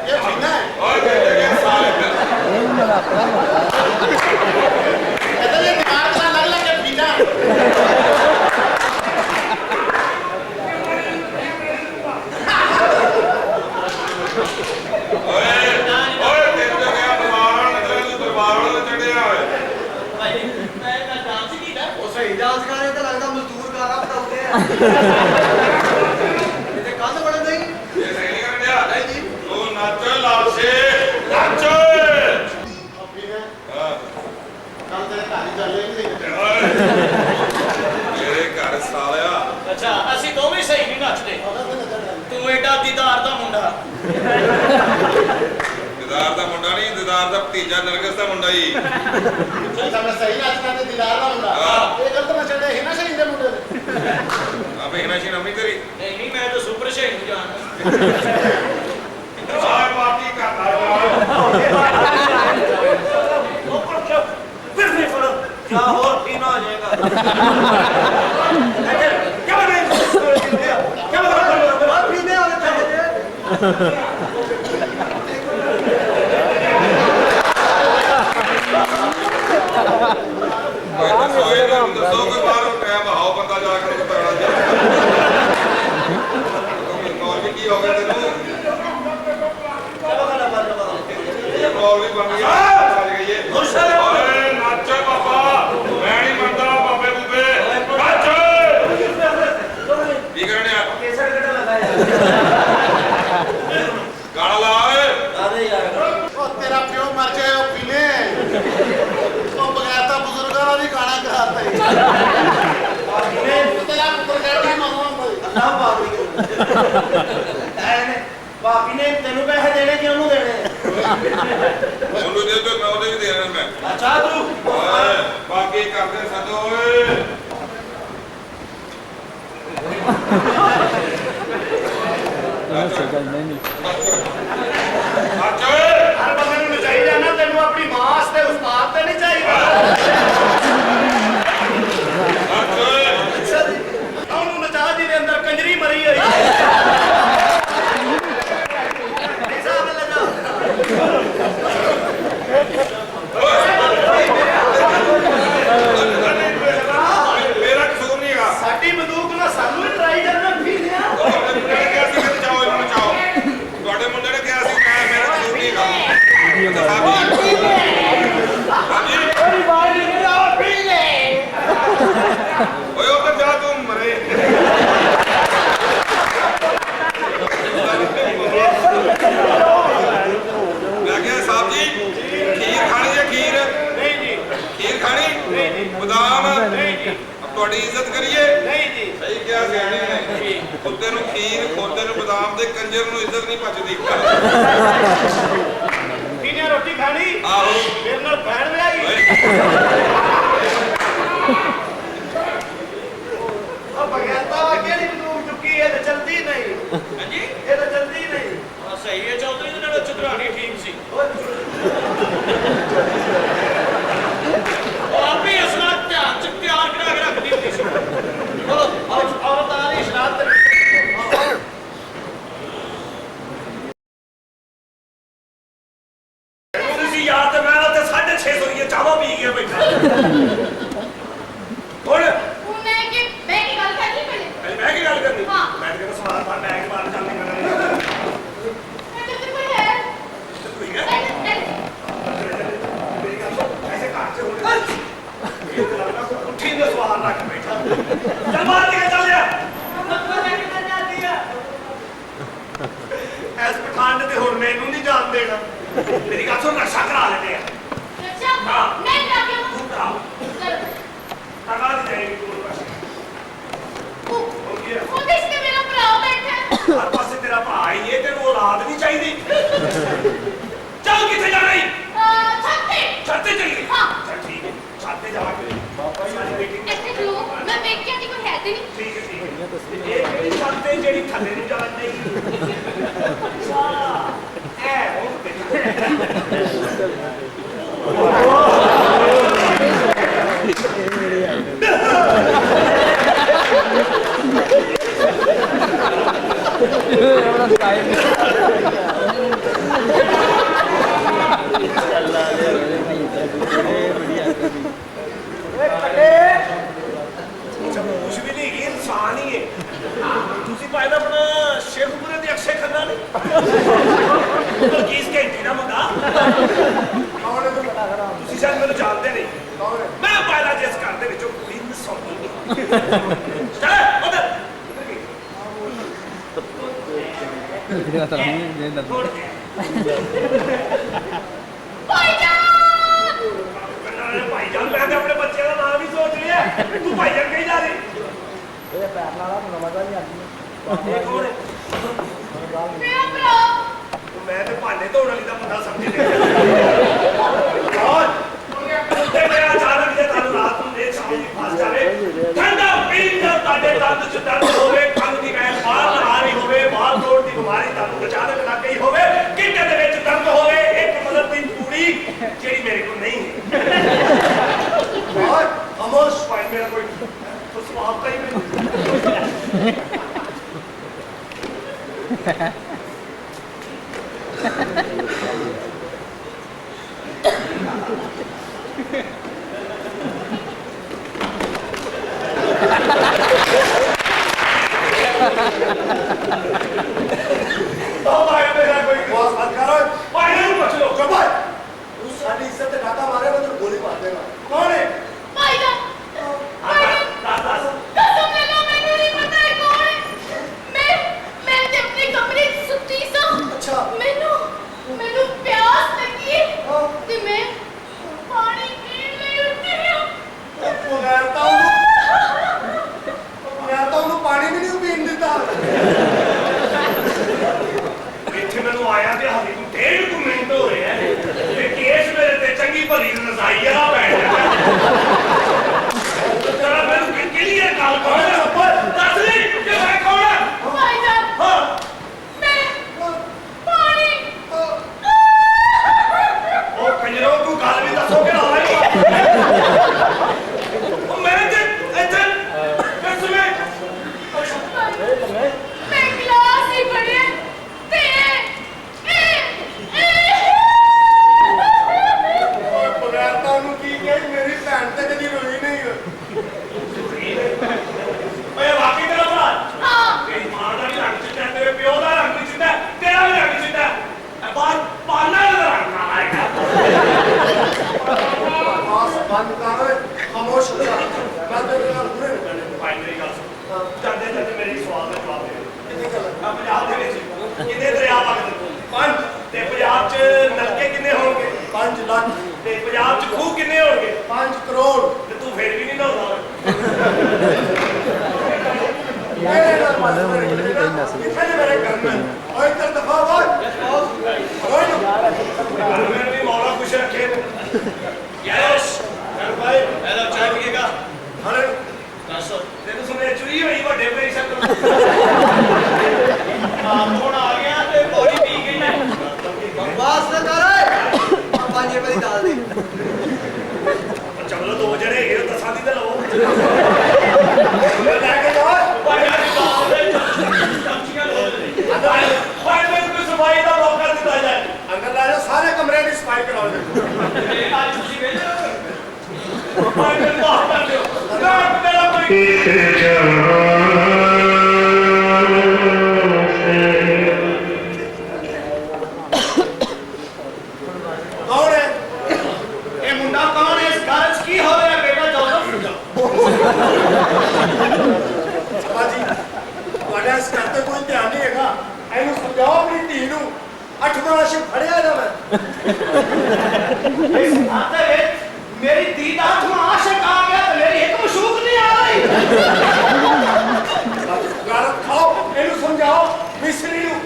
ये फिना है और कहते हैं साले कहते ये दिमाग का लग लग के फिना ओए ओए तेरे तो क्या दरबार वाला चढ़िया होए भाई मैं डांस ही कीता ਉਹ ਸਹੀ ਡਾਂਸ ਕਰ ਰਹੇ ਤਾਂ ਲੱਗਦਾ ਮਜ਼ਦੂਰ ਕਾਰਾ ਪਟਾਉਂਦੇ ਆ ਇਹਦੇ ਕੰਨ ਬੜੇ ਨਹੀਂ ये सही नहीं कर दिया ਨਹੀਂ ਜੀ तू नाचो लाल से नाचो फिना हाँ कल तेरे घर ही चले नहीं मेरे घर सालिया अच्छा ਅਸੀਂ ਦੋਵੇਂ ਸਹੀ ਨਹੀਂ ਨੱਚਦੇ ਤੂੰ ਐਡਾ ਦੀਦਾਰ ਦਾ ਮੁੰਡਾ दिदार दा मुंडा नहीं दिदार दा भतीजा नरगिस दा मुंडा ही चल मैं सही नाचना ते दिलार ना हुंदा ये गलत ना चढ़े है ना सही दे मुंडे दे अबे हिना शी नमी तेरी ਨਹੀਂ ਨਹੀਂ ਮੈਂ ਤਾਂ ਸੁਪਰ ਸ਼ੇਰ ਨੂੰ ਜਾਣਦਾ सारे पार्टी करता है फिर नहीं पड़ो क्या और पीना हो जाएगा क्या बन क्या ਬਾਹਰ ਪੀਂਦੇ ਆਵੇ ਪੈਸੇ ਦੇ सोए ना दसो कोई बाहर टाइम आओ बंदा जा कर तगड़ा जा और भी की हो गया तेनू और भी बन गया चल गई है ओए नाचो बाबा मैं नहीं मनता बाबे बुबे नाचो की करने आप गाना ला ओए ओ तेरा प्यो मर जाए ओ फिने ओ बगैर ता बुजुर्गां दा भी गाना कराता है तेरा पुत्र कहता मामा भाई ਅੱਲਾ ਬਾਬੀ भाभी ने तेनू पैसे देने कि ਉਹਨੂੰ ਦੇਣੇ ਉਹਨੂੰ ਦੇ ਦੋ ਮੈਂ ਉਹਦੇ ਵੀ ਦੇ ਰਿਹਾ ਮੈਂ ਅੱਛਾ ਤੂੰ ਓਏ ਬਾਕੀ ਕਰਦੇ ਸਦੋ ਓਏ ਅੱਛਾ ਓਏ ਹਰ ਬੰਦੇ ਨੂੰ ਨਚਾਈ ਜਾਣਾ ਤੈਨੂੰ ਆਪਣੀ ਮਾਂ ਵਾਸਤੇ ਉਸਤਾਦ ਤੇ ਨਹੀਂ ਚਾਹੀਦਾ ਅੱਛਾ ਓਏ ਉਹਨੂੰ ਨਚਾ ਜਿਹਦੇ ਅੰਦਰ ਕੰਜਰੀ ਮਰੀ ਹੋਈ ਹਿਸਾਬ ਲਗਾ ਮੇਰਾ ਕਸੂਰ ਨਹੀਂ ਹੈਗਾ ਸਾਡੀ ਬੰਦੂਕ ਨਾਲ ਸਾਨੂੰ ਹੀ ਟਰਾਈ ਕਰਨਾ ਫੀਲਿਆ ਤੁਹਾਡੇ ਮੁੰਡੇ ਨੇ ਕਿਹਾ ਸੀ ਕਿ ਬਚਾਓ ਇਹਨੂੰ ਬਚਾਓ ਤੁਹਾਡੇ ਮੁੰਡੇ ਨੇ ਕਿਹਾ ਸੀ ਮੈਂ ਮੇਰਾ ਕਸੂਰ ਨਹੀਂ ਹੈਗਾ ਹਾਂਜੀ ਓਏ ਉੱਧਰ ਜਾ ਤੂੰ ਮਰੇ ਮੈਂ ਕਿਹਾ ਸਾਹਿਬ ਜੀ ਖੀਰ ਖਾਣੀ ਹੈ ਖੀਰ ਨਹੀਂ ਜੀ खीर खानी बदाम नहीं अब थोड़ी इज्जत करिए ਨਹੀਂ ਜੀ सही क्या सियाने ने खुदे नु खीर खुदे नु बदाम दे कंजर नु इज्जत नहीं पचदी ਕਿਹਨੇ ਰੋਟੀ ਖਾਣੀ आहो ਮੇਰੇ ਨਾਲ ਭੈਣ ਵਿਆਹੀ ਉਹ ਬਗੈਰਤਾ ਕਿਹੜੀ ਬੰਦੂਕ ਚੁੱਕੀ ਇਹ ਤਾਂ ਚਲਦੀ ਨਹੀਂ ਹਾਂਜੀ ਇਹ ਤਾਂ ਚਲਦੀ ਨਹੀਂ ਸਹੀ ਹੈ ਚੌਧਰੀ ਦੇ ਨਾਲ ਚਤਰਾਣੀ ਠੀਕ ਸੀ ਉਹ ਆਪੇ ਅਸਲਾ ਧਿਆਨ ਚ ਤਿਆਰ ਕਰਾ ਕੇ ਰੱਖਦੀ ਹੁੰਦੀ ਸੀ ਚਲੋ ਔਰਤ ਆ ਰਹੀ ਇਸ਼ਰਾਤ ਤੇ ਤੁਸੀਂ ਯਾਰ ਤੇ ਮੈਂ ਤੇ 650 ਰੁਪਏ ਚਾਵਾ ਪੀ ਗਿਆ ਬੈਠਾ ਹੁਣ मैं की गल करनी पहले ਮੈਂ ਕੀ ਗੱਲ ਕਰਨੀ ਹਾਂ। ਮੈਂ ਤਾਂ ਕਹਿੰਦਾ ਸਵਾਲ ਬਾਹਰ ਬੈਗ ਬਾਹਰ ਚੱਲਦੀ ਕਰਨਾ मैं तो कोई है ਕੋਈ ਹੈ ਮੇਰੀ ਗੱਲ ਸੁਣ ਐਸੇ ਘਰ ਚ ਹੋਣੇ ਇਹ ਤਾਂ ਲੱਗਦਾ ਕੋਈ ਉੱਠੀ ਦੇ ਸਵਾਲ ਰੱਖ ਬੈਠਾ ਚੱਲ ਬਾਹਰ ਨਿਕਲ ਚੱਲ ਜਾ ਐਸ ਪਠਾਨ ਤੇ ਹੋਰ ਮੈਨੂੰ ਨਹੀਂ ਜਾਣ ਦੇਣਾ ਮੇਰੀ ਗੱਲ ਸੁਣ ਨਸ਼ਾ ਕਰਾ ਲੈਂਦੇ ਆ अच्छा हाँ। मैं क्या ਤੂੰ ਕਰਾ कर ਟਕਾ ਦੀ ਜਾਏਗੀ ਤੂੰ ਬਸ ਹੋ ਗਿਆ वो किसने मेरा भरा बैठा है ਹਰ ਪਾਸੇ ਤੇਰਾ ਭਰਾ ਹੀ ਹੈ ਤੈਨੂੰ ਔਲਾਦ ਨਹੀਂ ਚਾਹੀਦੀ किथे जाना है? छत्ते। छत्ते चली गई? हाँ। चल ठीक है, छत्ते जाके सारी मीटिंग ऐसे क्यों? मैं वेख्या नहीं, कोई है तो नहीं। ठीक है ये किहड़ी छत्ते जेड़ी थल्ले नहीं जान नहीं अच्छा ए हो कुछ भी नहीं ये इंसान ही है ਤੁਸੀਂ ਭਾਈ ਦਾ ਆਪਣਾ ਸ਼ੇਖਪੁਰੇ ਦੀ ਅਕਸ਼ੇ ਖੰਨਾ ਨਹੀਂ ਤਾਂ ਕਿਸ ਘੰਟੇ ਦਾ ਮੁੰਡਾ ਕੌਣ ਹੈ ਤੂੰ ਪਤਾ ਕਰਾ ਤੁਸੀਂ ਸ਼ਾਇਦ ਮੈਨੂੰ ਜਾਣਦੇ ਨਹੀਂ ਕੌਣ ਹੈ ਮੈਂ ਪਾਇਦਾ ਜਿਸ ਘਰ ਦੇ ਵਿੱਚੋਂ ਕੁੜੀ ਨਸਾਉਣੀ ਚੱਲ ਉਧਰ भाईजान! ਭਾਈਜਾਨ ਮੈਂ ਤੇ ਆਪਣੇ ਬੱਚੇ ਦਾ ਨਾਮ ਵੀ ਸੋਚ ਲਿਆ ਤੂੰ ਭਾਈਜਾਨ ਕਹੀ ਜਾ ਰਹੀ ਇਹ ਪੈਰ ਨਾਲ ਮਜ਼ਾ ਨਹੀਂ ਆਉਂਦੀ ਇਹ ਕੌਣ ਹੈ मेरा भरा। ਮੈਂ ਤੇ ਭਾਂਡੇ ਧੋਣ ਵਾਲੀ ਦਾ ਮੁੰਡਾ ਸਮਝ ਲਿਆ ਤੇ ਮੇਰਾ ਅਚਾਨਕ ਜੇ ਤੁਹਾਨੂੰ ਰਾਤ ਨੂੰ ਇਹ ਸਮਝ ਫਸ ਜਾਵੇ ਠੰਡਾ ਪੀਣ ਦਾ ਤੁਹਾਡੇ ਦੰਦ ਚ ਦਰਦ ਹੋਵੇ ਖੰਘ ਦੀ ਗੈਸ ਬਾਹਰ ਨਾ ਆ ਰਹੀ ਹੋਵੇ ਬਾਹਰ ਤੋੜ ਦੀ ਬਿਮਾਰੀ ਤੁਹਾਨੂੰ ਅਚਾਨਕ ਲੱਗ ਗਈ ਹੋਵੇ ਕਿੱਡੇ ਦੇ ਵਿੱਚ ਦਰਦ ਹੋਵੇ ਇੱਕ ਮਤਲਬ ਦੀ ਪੂੜੀ ਜਿਹੜੀ ਮੇਰੇ ਕੋਲ ਨਹੀਂ ਹੈ ਔਰ ਅਮੋਸ਼ ਭਾਈ ਮੇਰਾ ਕੋਈ ਸਵਾਬ ਤਾਂ ਹੀ ਨਹੀਂ ਭਾਈ ਮੇਰਾ ਕੋਈ ਬਸ ਮਤ ਕਰੋ ਭਾਈ ਨੂੰ ਪੁੱਛ ਲਓ ਚੁੱਪ ਕਰ ਤੂੰ ਸਾਡੀ ਇੱਜ਼ਤ ਤੇ ਡਾਟਾ ਮਾਰੇ ਮੈਂ ਤੈਨੂੰ ਗੋਲੀ ਮਾਰ ਦੇਗਾ ਕੌਣ ਹੈ भाईजान! ਦੱਸ कसम ले लो, मैंने नहीं पता है कौन है। मैं ते अपने कमरे च सुत्ती सां। अच्छा। मैनू प्यास लगी है हाँ। ते मैं पानी पीण लई उठी हूं। ਬਗੈਰ ਤਾਂ ਉਹਨੂੰ ਪਾਣੀ ਵੀ ਨਹੀਂ ਪੀਣ ਦਿੱਤਾ ਇੱਥੇ ਮੈਨੂੰ ਆਇਆ ਤੇ ਹਾਲੇ ਨੂੰ 1.5 ਮਿੰਟ ਹੋ ਰਹੇ ਆ ਤੇ ਕੇਸ ਮੇਰੇ ਤੇ ਚੰਗੀ ਭਲੀ ਨਜ਼ਾਈਆ ਬੈਠ ਗਿਆ ਤੇਰਾ ਮੈਨੂੰ ਕਲੀਅਰ ਗੱਲ ਕਰ ਦੱਸ ਲਈ ਕਿ ਮੈਂ ਕੌਣ ਹਾਂ भाईजान! ਹਾਂ मैं पानी ਉਹ ਕੰਜਰੋ ਤੂੰ ਗੱਲ ਵੀ ਦੱਸੋ ਕਿ ਹਾਂ ਉਹ ਮੇਰੇ ਤੇ ਇੱਥੇ ਕਿਸਮੇ मैं गिलास ही पड़े ते ਬਗੈਰ ਤਾਂ ਉਹਨੂੰ ਕੀ ਕਹੀ ਮੇਰੀ ਭੈਣ ਤੇ ਕਦੀ ਰੋਈ ਨਹੀਂ ਓਏ ਵਾਕਈ ਤੇਰਾ ਭਰਾ हाँ। ਤੇਰੀ ਮਾਂ ਦਾ ਵੀ ਰੰਗ ਚਿੱਟਾ ਤੇਰੇ ਪਿਓ ਦਾ ਰੰਗ ਵੀ ਚਿੱਟਾ ਤੇਰਾ ਵੀ ਰੰਗ ਚਿੱਟਾ ਬਾਹਰ ਪਾਣਾ ਦਾ ਰੰਗ ਨਾ ਆਏਗਾ ਬਸ ਬੰਦ ਕਰ ਓਏ ਖਾਮੋਸ਼ ਹੋ ਜਾ ਮੈਂ ਤੇਰੇ ਨਾਲ ਹੁਣੇ ਨਿਕਲਣਾ ਭਾਈ ਮੇਰੀ ਗੱਲ ਸੁਣ ਜਾਂਦੇ ਜਾਂਦੇ ਮੇਰੇ ਸਵਾਲ ਦਾ ਜਵਾਬ ਦੇ ਕਿੰਨੀ ਗੱਲ ਆ ਪੰਜਾਬ ਦੇ ਵਿੱਚ ਕਿੰਨੇ ਦਰਿਆ ਵਗਦੇ ਪੰਜ ਤੇ ਪੰਜਾਬ 'ਚ ਨਲਕੇ ਕਿੰਨੇ ਹੋਣਗੇ 5 ਲੱਖ ਤੇ ਪੰਜਾਬ 'ਚ ਖੂਹ ਕਿੰਨੇ ਹੋਣਗੇ 5 ਕਰੋੜ ਤੇ ਤੂੰ ਫੇਰ ਵੀ ਨਹੀਂ ਨਹਾਉਂਦਾ ਮੇਰੇ ਨਾਲ ਬਸ ਕਿੱਥੇ ਨੇ ਮੇਰੇ ਘਰ ਮੈਂ ਓਏ ਇੱਧਰ ਦਫਾ ਓਏ ਓਏ घर में भी मौला खुश रखे यस कर भाई हेलो चाय पिएगा ਅਰੇ दसो तेरे सुने चुरी हुई बड़े पे सब कौन आ गया ते बॉडी पी गई है ਬਕਵਾਸ ਨਾ ਕਰ ਓਏ 5 ਰੁਪਏ ਦੀ ਦਾਲ ਦੇ चलो दो जने ये दसा दी ते लो ਲੈ ਕੇ ਜਾ भाई यार बाप रे चमचियां लो भाई मैं को सफाई का मौका दिता जाए ਅੰਦਰ ਲੈ ਜਾ ਸਾਰੇ ਕਮਰੇ ਦੀ ਸਫਾਈ ਕਰਾਓ ਜੀ आज खुशी भेज भाई मेरे बाप कर दो ना मेरा कोई ਕੌਣ ਹੈ ये मुंडा कौन है इस घर च की हो रहा है बेटा जोसफ ਬਾਜੀ ਤੁਹਾਡੇ ਇਸ ਘਰ ਤੇ ਕੋਈ ਧਿਆਨ ਨਹੀਂ ਹੈਗਾ ਇਹਨੂੰ ਸਮਝਾਓ ਆਪਣੀ ਧੀ ਨੂੰ 8 ਦਾ ਅਸ਼ਕ ਫੜਿਆ ਜਾ ਮੈਂ इस आते में मेरी दीदा तुम आशिक आ गया तो मेरी एक मशूक नहीं आ रही ਗਾਲਤ ਖਾਓ ਇਹਨੂੰ ਸਮਝਾਓ ਮਿਸਰੀ ਨੂੰ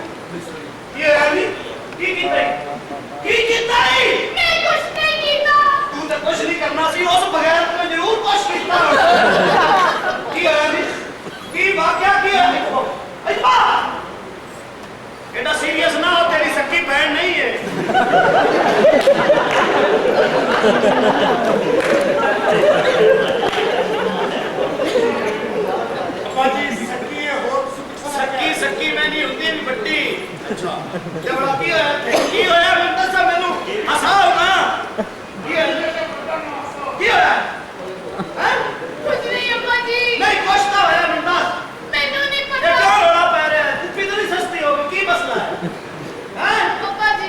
ये है नहीं की कीता बेटा सीरियस ना हो, तेरी सक्की बहन नहीं है। सक्की सक्की मैं नहीं होती भी बट्टी। अच्छा क्या बड़ा की होया मंदा सा मैनू हसाओ ना की होया हैं कुछ नहीं अब्बा जी। नहीं कुछ ना होया मंदा मैनू नहीं ये पता। क्या रोला पै रहा है तू कितनी सस्ती हो गई की मसला है हैं अब्बा जी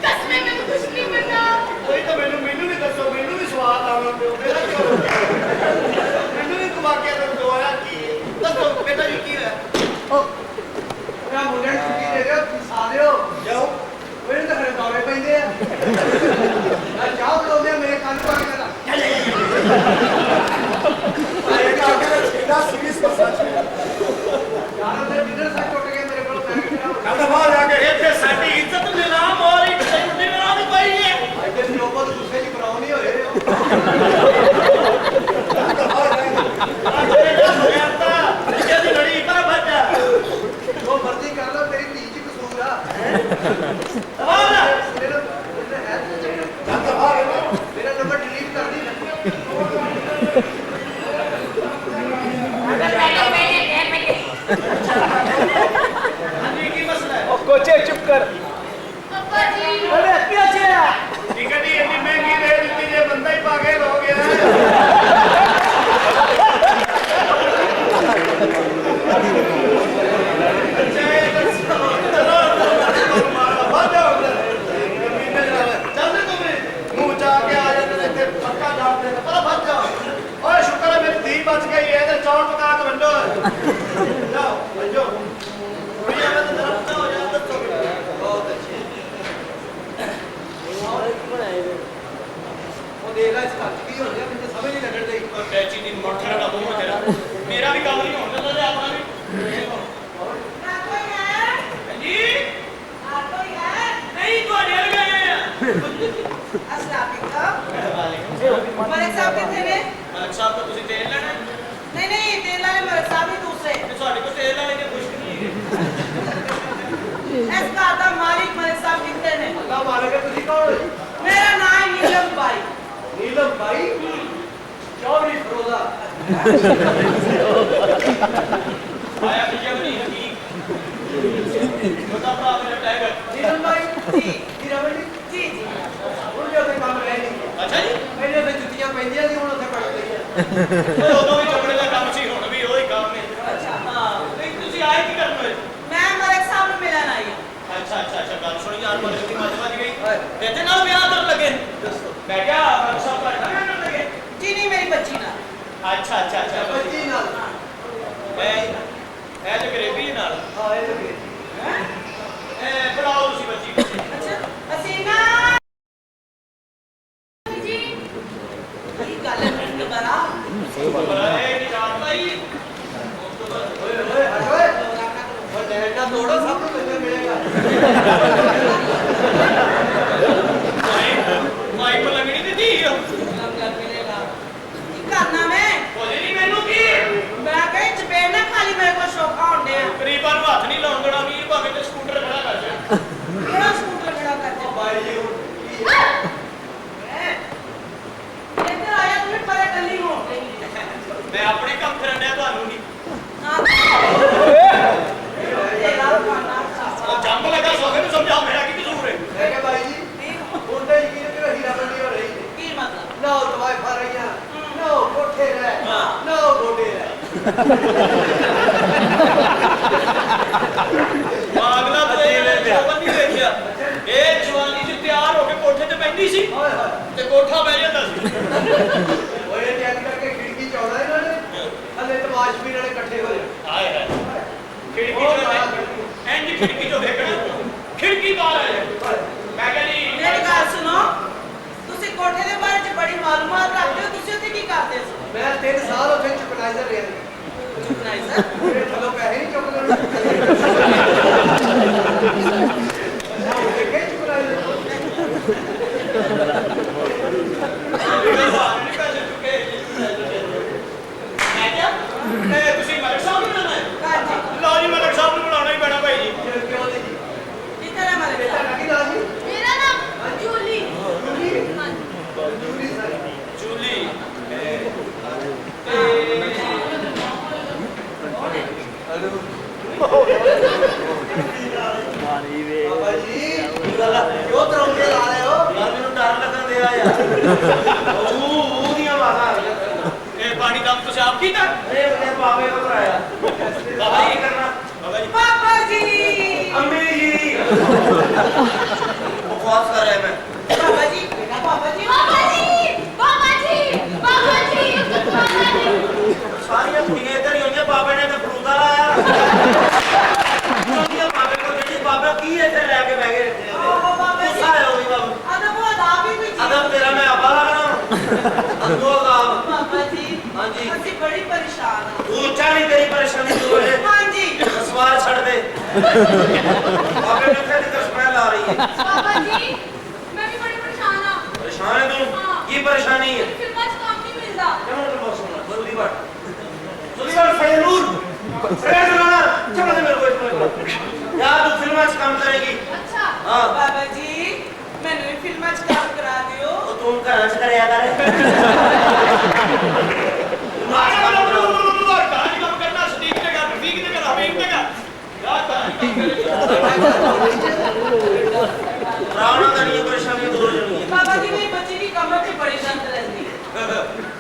कसम है मैंने कुछ नहीं पता। कोई तो मैनू भी दसो मैनू भी स्वाद आवा पे मेरा क्यों हो गया मैनू भी घुमा के दो यार की दसो बेटा जी की है ਮੈਂ ਮੁੰਡੇ ਨੂੰ ਛੁੱਟੀ ਦੇ ਦਿਓ ਤੁਸੀਂ ਸਾ ਦਿਓ ਜਾਓ ਮੇਰੇ ਤਾਂ ਖੜੇ ਦੌਰੇ ਪੈਂਦੇ ਆ ਆ ਚਾਹ ਬੁਲਾਉਂਦੇ ਆ ਮੇਰੇ ਕੰਨ ਪਾ ਕੇ ਕਰਾ ਯਾਰ ਤੇ ਡਿਨਰ ਸੈੱਟ ਟੁੱਟ ਗਿਆ ਮੇਰੇ ਕੋਲ ਮੈਂ ਕਿਹਾ कल दफा जाके ਇੱਥੇ ਸਾਡੀ ਇੱਜ਼ਤ ਨਿਲਾਮ ਹੋ ਰਹੀ ਤੇ ਮੁੰਡੇ ਨਾਲ ਨਹੀਂ ਪਈ ਹੈ ਇੱਥੇ ਲੋਕਾਂ ਨੂੰ ਗੁੱਸੇ 'ਚ ਬਰਾਉ ਨਹੀਂ ਹੋਏ ਇਹਦੀ ਲੜੀ ਪਰ ਬੱਜਾ ਉਹ ਮਰਜ਼ੀ ਕਰ ਲਓ ਤੇਰੀ ਧੀ 'ਚ ਕਸੂਰ ਆ ਦਵਾਲਾ ਮੇਰਾ ਨੰਬਰ ਡਿਲੀਟ ਕਰ ਦੀ ਹਾਂਜੀ ਕੀ ਮਸਲਾ ਹੈ कोचे चुप कर। अब्बा जी अरे क्या चेहरा ਠੀਕ ਹੈ ਜੀ ਇੰਨੀ ਮਹਿੰਗੀ ਦੇ ਦਿੱਤੀ ਜੇ ਬੰਦਾ ਹੀ ਪਾਗਲ ਹੋ ਗਿਆ ਮੂੰਹ ਜਾ ਕੇ ਆ ਜਾਂਦੇ ਨੇ ਇੱਥੇ ਪੱਕਾ ਡਾਂਟਦੇ ਨੇ ਪਰ ਭੱਜ ਜਾਓ ਓਏ ਸ਼ੁਕਰ ਹੈ ਮੇਰੀ ਧੀ ਬਚ ਗਈ ਹੈ ਤੇ ਚੌਲ ਪਕਾ ਕੇ ਵੰਡੋ ਜਾਓ ਭੱਜੋ ਕੁੜੀ ਆਵੇ ਤਾਂ ਜਰਾ ਪਤਾ ਹੋ ਜਾ ਦੱਸੋ ਬਹੁਤ ਅੱਛੇ ਉਹ ਦੇਖ ਲੈ ਇਸ ਘਰ 'ਚ ਕੀ ਹੋ ਰਿਹਾ ਮੈਨੂੰ ਤਾਂ ਸਮਝ ਨਹੀਂ ਲੱਗਣ ਡਈ ਬੈਚੀ ਦੀ ਮੋਟਰ ਦਾ ਮੂੰਹ ਤੇਰਾ ਮੇਰਾ ਵੀ ਕੰਮ ਨਹੀਂ ਹੋਣ ਦਿੰਦਾ ਤੇ ਆਪਣਾ ਵੀ ਹਾਂਜੀ ਨਹੀਂ ਤੁਹਾਡੇ ਵੱਲ ਗਏ ਆ मलिक साहब कितने ने? ਮਲਕ ਸਾਹਿਬ ਤਾਂ ਤੁਸੀਂ ਤੇਲ ਲੈਣਾ नहीं नहीं तेल वाले मलिक साहब ही दूसरे। ਤੇ ਤੁਹਾਡੇ ਕੋਲ ਤੇਲ ਵਾਲੇ ਦੀ ਖੁਸ਼ਕ ਨਹੀਂ ਹੈ इसका आता मालिक मलिक साहब कितने ने? ਅੱਲਾ ਮਾਲਕ ਤੁਸੀਂ ਕੌਣ ਹੋ? मेरा नाम है नीलम बाई। ਨੀਲਮ ਭਾਈ ਚੌਧਰੀ ਫਰੋਜ਼ਾ ਆਇਆ ਵੀ ਨਹੀਂ ਹਕੀਕ ਛੋਟਾ ਭਰਾ ਮੇਰਾ ਟਾਈਗਰ ਨੀਲਮ ਭਾਈ जी ਕੀ ਰਵਣ ਜੀ जी जी। ਹੁਣ ਜੇ ਉੱਥੇ ਕੰਮ ਰਹਿ ਨਹੀਂ ਅੱਛਾ ਜੀ ਪਹਿਲੇ ਉੱਥੇ ਜੁੱਤੀਆਂ ਪੈਂਦੀਆਂ ਸੀ ਹੁਣ ਉੱਥੇ ਪੜ ਗਈਆਂ ਓਏ ਉਦੋਂ ਵੀ ਕੱਪੜੇ ਦਾ ਕੰਮ ਸੀ ਹੁਣ ਵੀ ਉਹੀ ਕੰਮ ਹੈ अच्छा हाँ ਨਹੀਂ ਤੁਸੀਂ ਆਏ ਕੀ ਕਰਨ ਹੋਏ मैं मलिक साहब ने मिलन आई हूँ। ਅੱਛਾ ਗੱਲ ਸੁਣੀ ਯਾਰ ਮਲਕ ਦੀ ਮੱਝ ਵੱਜ ਗਈ ਤੇ ਨਾਲ ਵਿਆਹ ਕਰਨ ਲੱਗੇ ਮੈਂ ਕਿਹਾ ਮਲਕ ਸਾਹਿਬ ਦਾ ਵਿਆਹ ਕਰਨ ਲੱਗੇ जी नहीं मेरी बच्ची ना। ਅੱਛਾ ਬੱਚੀ ਨਾਲ ਇਹ ਤੇ ਗਰੀਬੀ ਨਾਲ ਹਾਂ ਇਹ ਲੱਗੇ ਇਹ ਬੁਲਾਓ ਤੁਸੀਂ ਬੱਚੀ अच्छा हसीना जी ये गल है दोबारा ਇਹ ਕੀ ਜਾਣਦਾ ਹੀ ਓਏ ਓਏ ਹਟ ਓਏ ਉਹ ਡੈਡ ਦਾ ਤੋੜੋ ਸਭ ਨੂੰ ਮੈਨੂੰ ਮਿਲੇਗਾ ਮਾਈਕ ਲੱਗਣੀ ਤੇ ਜੀ मिलेगा की करना मैं ਬੋਲੇ ਨਹੀਂ ਮੈਨੂੰ ਕੀ मैं कहीं चपेट ना खाली मेरे को शौक आउंडे हैं। ਗਰੀਬਾਂ ਨੂੰ ਹੱਥ ਨਹੀਂ ਲਾਉਣ ਦੇਣਾ ਵੀਰ ਭਾਵੇਂ ਤੇ ਸਕੂਟਰ ਖੜਾ ਕਰ ਦੇ बड़ा स्कूटर खड़ा कर दे। ਬਾਈ ਜੀ ਹੁਣ ਕੀ ਹੈ? इधर आया तुम्हें पता टल्ली हो गई। ਮੈਂ ਆਪਣੇ ਕੰਮ ਕਰਨ ਡਿਆ ਤੁਹਾਨੂੰ ਨਹੀਂ तेरा खाना ਉਹ ਜੰਮ ਲੱਗਾ ਸੋਫੇ ਨੂੰ ਸਮਝਾਓ ਮੇਰਾ ਕੀ ਕਸੂਰ ਹੈ ਮੈਂ ਕਿਹਾ ਬਾਈ ਜੀ ਹੁਣ ਤਾਂ ਯਕੀਨ ਕਰੋ ਹੀਰਾ ਮੰਡੀ ਹੋ ਰਹੀ ਹੈ की मतलब ਨਾ ਦਵਾਈ ਖਾ ਰਹੀਆਂ ਨਾ ਕੋਠੇ ਰਹਿ ਨਾ ਗੋਡੇ ਰਹਿ ਪਾਗਲਾ ਤੇ ਇਹ ਬੰਦੀ ਵੇਖਿਆ ਇਹ ਜਵਾਨੀ 'ਚ ਤਿਆਰ ਹੋ ਕੇ ਕੋਠੇ ਤੇ ਬੈਠੀ ਸੀ ਓਏ ਹੋਏ ਤੇ ਕੋਠਾ ਬਹਿ ਜਾਂਦਾ ਸੀ ਓਏ ਚੈੱਕ ਕਰਕੇ ਖਿੜਕੀ ਚ ਆਉਣਾ ਇਹਨਾਂ ਨੇ ਹਲੇ ਤਮਾਸ਼ ਵੀ ਨਾਲੇ ਇਕੱਠੇ ਹੋ ਜਾਣ ਆਏ ਹੈ ਖਿੜਕੀ ਤੋਂ ਇੰਜ ਖਿੜਕੀ ਤੋਂ ਦੇਖਣਾ ਖਿੜਕੀ ਬਾਹਰ ਆ ਜਾ ਮੈਂ ਕਹਿੰਦੀ मेरी गल सुनो तुसी कोठे दे बारे च बड़ी मालूमात रखते हो तुसी उत्थे की करदे हो ਮੈਂ 3 ਸਾਲ ਉੱਥੇ ਚੁਕਨਾਈਜ਼ਰ ਰਿਹਾ चुकनाइजर ਮੇਰੇ ਥੱਲੋਂ ਪੈਸੇ ਨਹੀਂ ਚੁੱਕ ਲੈਣੇ ਦੇਖੇ ਚੁਕਨਾਈਜ਼ਰ ਮੈਂ ਕਿਹਾ ਤੁਸੀਂ ਮਲਕ ਸਾਹਿਬ ਨੂੰ ਬਣਾਉਣਾ ਹੈ काजी ਲਓ ਜੀ ਮਲਕ ਸਾਹਿਬ ਨੂੰ ਬਣਾਉਣਾ ਹੀ ਪੈਣਾ ਭਾਈ ਜੀ ਕਿਉਂ ਨਹੀਂ ਜੀ ਬਾਬਾ ਜੀ ਕਿਉਂ ਤਰੌਂਕੇ ਲਾ ਰਹੇ ਹੋ? ਯਾਰ ਮੈਨੂੰ ਡਰ ਲੱਗਣ ਦਿਆ ਯਾਰ ਉਹ ਦੀਆਂ ਆਵਾਜ਼ਾਂ ਆ ਰਹੀਆਂ ਇਹ ਪਾਣੀ ਦਾ ਪਿਸ਼ਾਬ ਕੀਤਾ ਇਹ ਉਹਨੇ ਬਾਬੇ ਕੋਲ ਕਰਾਇਆ ਬਾਬਾ ਜੀ ਕਰਨਾ ਬਾਬਾ ਜੀ ਪਾਪਾ ਜੀ ਅੰਮੀ ਜੀ ਬਕਵਾਸ ਕਰ ਰਿਹਾ ਮੈਂ ਪਾਪਾ ਜੀ ਪਾਪਾ ਜੀ बाबा जी बाबा जी बाबा जी बाबा जी ਸਾਰੀਆਂ ਕੁੜੀਆਂ ਇੱਧਰ ਹੀ ਹੋਈਆਂ ਬਾਬੇ ਨੇ ਤਾਂ ਫਰੂਦਾ ਲਾਇਆ ਉਹਦੀਆਂ ਬਾਬੇ ਕੋਲ ਜਿਹੜੀ ਬਾਬਾ ਕੀ ਇੱਥੇ ਲੈ ਕੇ ਬਹਿ ਗਏ ਆਹੋ ਬਾਬਾ ਜੀ। ਗੁੱਸਾ ਆਇਆ ਹੋਈ ਬਾਬਾ ਅਦਬ ਉਹ ਅਦਾਬ ਹੀ ਕੋਈ ਅਦਬ ਤੇਰਾ ਮੈਂ ਆਪਾ ਲੱਗਣਾ ਅੰਦੋ ਅਦਾਬ ਪਾਪਾ ਜੀ ਹਾਂਜੀ। ਅਸੀਂ ਬੜੀ ਪਰੇਸ਼ਾਨ ਹਾਂ ਤੂੰ ਉੱਚਾ ਨਹੀਂ ਤੇਰੀ ਪਰੇਸ਼ਾਨੀ ਦੂਰ ਹੈ ਹਾਂਜੀ ਸਵਾਰ ਛੱਡ ਦੇ ਬਾਬੇ ਨੇ ਫਿਰ ਇੱਕ ਸਮੈਲ ਆ ਰਹੀ ਹੈ बाबा जी मैं भी बड़ी परेशान हाँ ਪਰੇਸ਼ਾਨ ਹੈ ਤੂੰ हाँ। ਕੀ ਪਰੇਸ਼ਾਨੀ ਹੈ फिल्म च काम नहीं मिलता ਕਿਉਂ ਤੇ ਬਸ ਸੁਣਾ ਜਲਦੀ ਬਟ ਜਲਦੀ ਬਟ ਫੈਲੂਰ ਫੈਲ ਨਾ ਚਲੋ ਦੇ ਮੇਰੇ ਕੋਲ ਯਾਰ ਤੂੰ ਫਿਲਮਾਂ 'ਚ ਕੰਮ ਕਰੇਗੀ अच्छा ਹਾਂ ਬਾਬਾ ਜੀ ਮੈਨੂੰ ਵੀ ਫਿਲਮਾਂ 'ਚ ਕੰਮ ਕਰਾ ਦਿਓ ਉਹ ਤੂੰ ਘਰਾਂ 'ਚ ਕਰਿਆ ਕਰ ਕੰਮ ਕਰਨਾ ਸਦੀਕ ਤੇ ਕਰ ਰਫੀਕ ਤੇ ਕਰ ਹਬੀਬ ਤੇ ਕਰ ਯਾਰ ਰਾਵਣਾ ਦਾ ਨਹੀਂ ਪਰੇਸ਼ਾਨੀ ਦੂਰ ਹੋ ਜਾਣੀ ਹੈ ਬਾਬਾ ਜੀ ਮੇਰੀ ਬੱਚੀ ਦੀ ਕਮਰ 'ਚ ਬੜੀ ਦਰਦ ਰਹਿੰਦੀ ਹੈ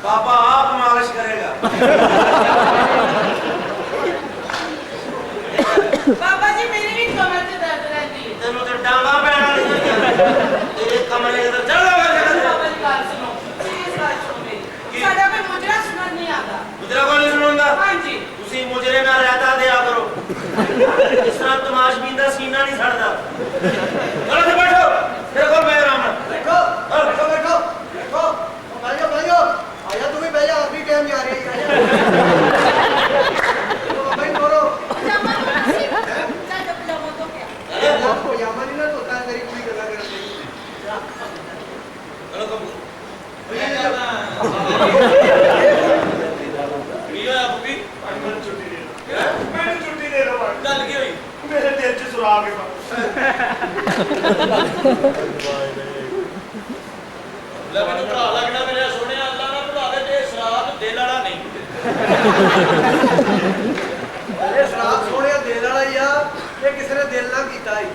ਪਾਪਾ ਆਪ ਮਾਲਿਸ਼ ਕਰੇਗਾ ਬਾਬਾ ਜੀ ਮੇਰੀ ਵੀ ਕਮਰ 'ਚ ਦਰਦ ਰਹਿੰਦੀ ਹੈ ਤੈਨੂੰ ਤੇ ਡਾਂਗਾ ਪੈਣ ਵਾਲੀਆਂ ਤੇਰੇ ਕਮਰੇ ਅੰਦਰ ਚੱਲ ਬਾਬਾ ਜੀ ਗੱਲ ਸੁਣੋ ਪਲੀਜ਼ ਗੱਲ ਸੁਣੋ ਮੇਰੀ ਸਾਡਾ ਕੋਈ ਮੁਜਰਾ ਸੁਣਨ ਨਹੀਂ ਆਉਂਦਾ ਮੁਜਰਾ ਕੋਲ ਨਹੀਂ ਸੁਣਦਾ ਹਾਂਜੀ ਤੁਸੀਂ ਮੁਜਰੇ ਨਾਲ ਰਹਿਤਾ ਦਿਆ ਕਰੋ ਇਸ ਤਰ੍ਹਾਂ ਤਮਾਸ਼ਬੀਨ ਦਾ ਸੀਨਾ ਨਹੀਂ ਛੱਡਦਾ ਚਲੋ ਤੇ ਬੈਠੋ ਤੇਰੇ ਕੋਲ ਮੈਂ ਆਰਾਮ ਨਾਲ ਬੈਠੋ ਬੈਠੋ ਬੈਠੋ ਬੈਠੋ ਭਾਈਓ ਆਇਆ ਤੂੰ ਵੀ ਬਹਿ ਜਾ ਅਭੀ ਟਾਈਮ ਜਾ ਰਹੀ ਹੈ ਬਾਬਾ ਜੀ ਤੋਰੋ पजामा तो नहीं चाचा पजामा तो क्या ਪਜਾਮਾ ਨਹੀਂ ਨਾ ਧੋਤਾ ਤੇਰੀ ਕੁੜੀ ਗੱਲਾਂ ਕਰਨ ਦੀ ਚਲੋ ਕਬੂਲ ਕੀ ਹੋਇਆ ਬੁੱਗੀ ਮੈਨੂੰ ਛੁੱਟੀ ਦੇ ਦਿਓ ਬਾਬਾ। ਗੱਲ ਕੀ ਹੋਈ ਮੇਰੇ ਦਿਲ 'ਚ ਸੁਰਾਗ ਹੈ ਬਾਬਾ। ਲੈ ਮੈਨੂੰ ਭਰਾ ਲੱਗਣਾ ਮੇਰੇ ਸੋਹਣਿਆ ਅੱਲਾ ਨਾ ਭੁਲਾਵੇ ਤੇ ਸ਼ਰਾਬ ਦਿਲ ਵਾਲਾ ਨਹੀਂ ਇਹ ਸ਼ਰਾਬ ਸੋਹਣਿਆ ਦਿਲ ਵਾਲਾ ਹੀ ਆ ਇਹ ਕਿਸੇ ਨੇ ਦਿਲ ਨਾਲ ਕੀਤਾ ਹੀ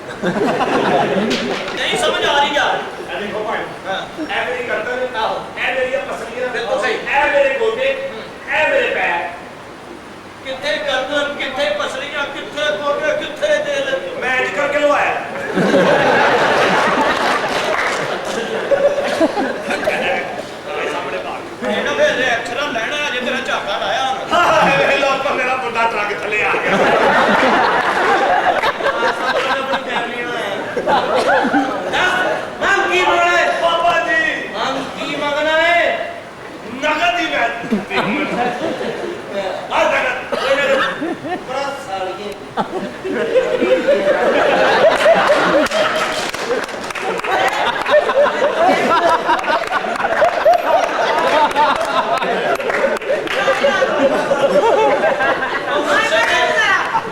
ਨਹੀਂ ਸਮਝ ਆ ਰਹੀ ਯਾਰ ਇਹ ਦੇਖੋ ਭਾਈ ਹਾਂ ਇਹ ਮੇਰੀ ਗਰਦਨ ਆਹੋ ਇਹ ਮੇਰੀਆਂ ਪਸਲੀਆਂ ਬਿਲਕੁਲ ਸਹੀ। ਇਹ ਮੇਰੇ ਗੋਡੇ ਇਹ ਮੇਰੇ ਪੈਰ ਕਿੱਥੇ ਗਰਦਨ ਕਿੱਥੇ ਪਸਲੀਆਂ ਕਿੱਥੇ ਗੋਡੇ ਕਿੱਥੇ ਦਿਲ ਮੈਚ ਕਰਕੇ ਲਵਾਇਆ ਸਾਹਮਣੇ ਬਾਹਰ ਇਹਨਾਂ ਦੇ ਰਿਐਕਸ਼ਨਾਂ ਲੈਣਾ ਅਜੇ ਤੇਰਾ ਝਾਕਾ ਲਾਇਆ ਇਹ ਲੋਕ ਮੇਰਾ ਬੁੱਢਾ ਟਰੱਕ ਥੱਲੇ ਆ ਗਿਆ ਕੀ ਮੰਗਣਾ ਹੈ ਬਾਬਾ ਜੀ ਹਮ ਕੀ ਮੰਗਣਾ ਹੈ ਨਗਦ ਹੀ ਮੈਂ ਆ ਨਗਦ ਬੜਾ ਸਾਲੀਏ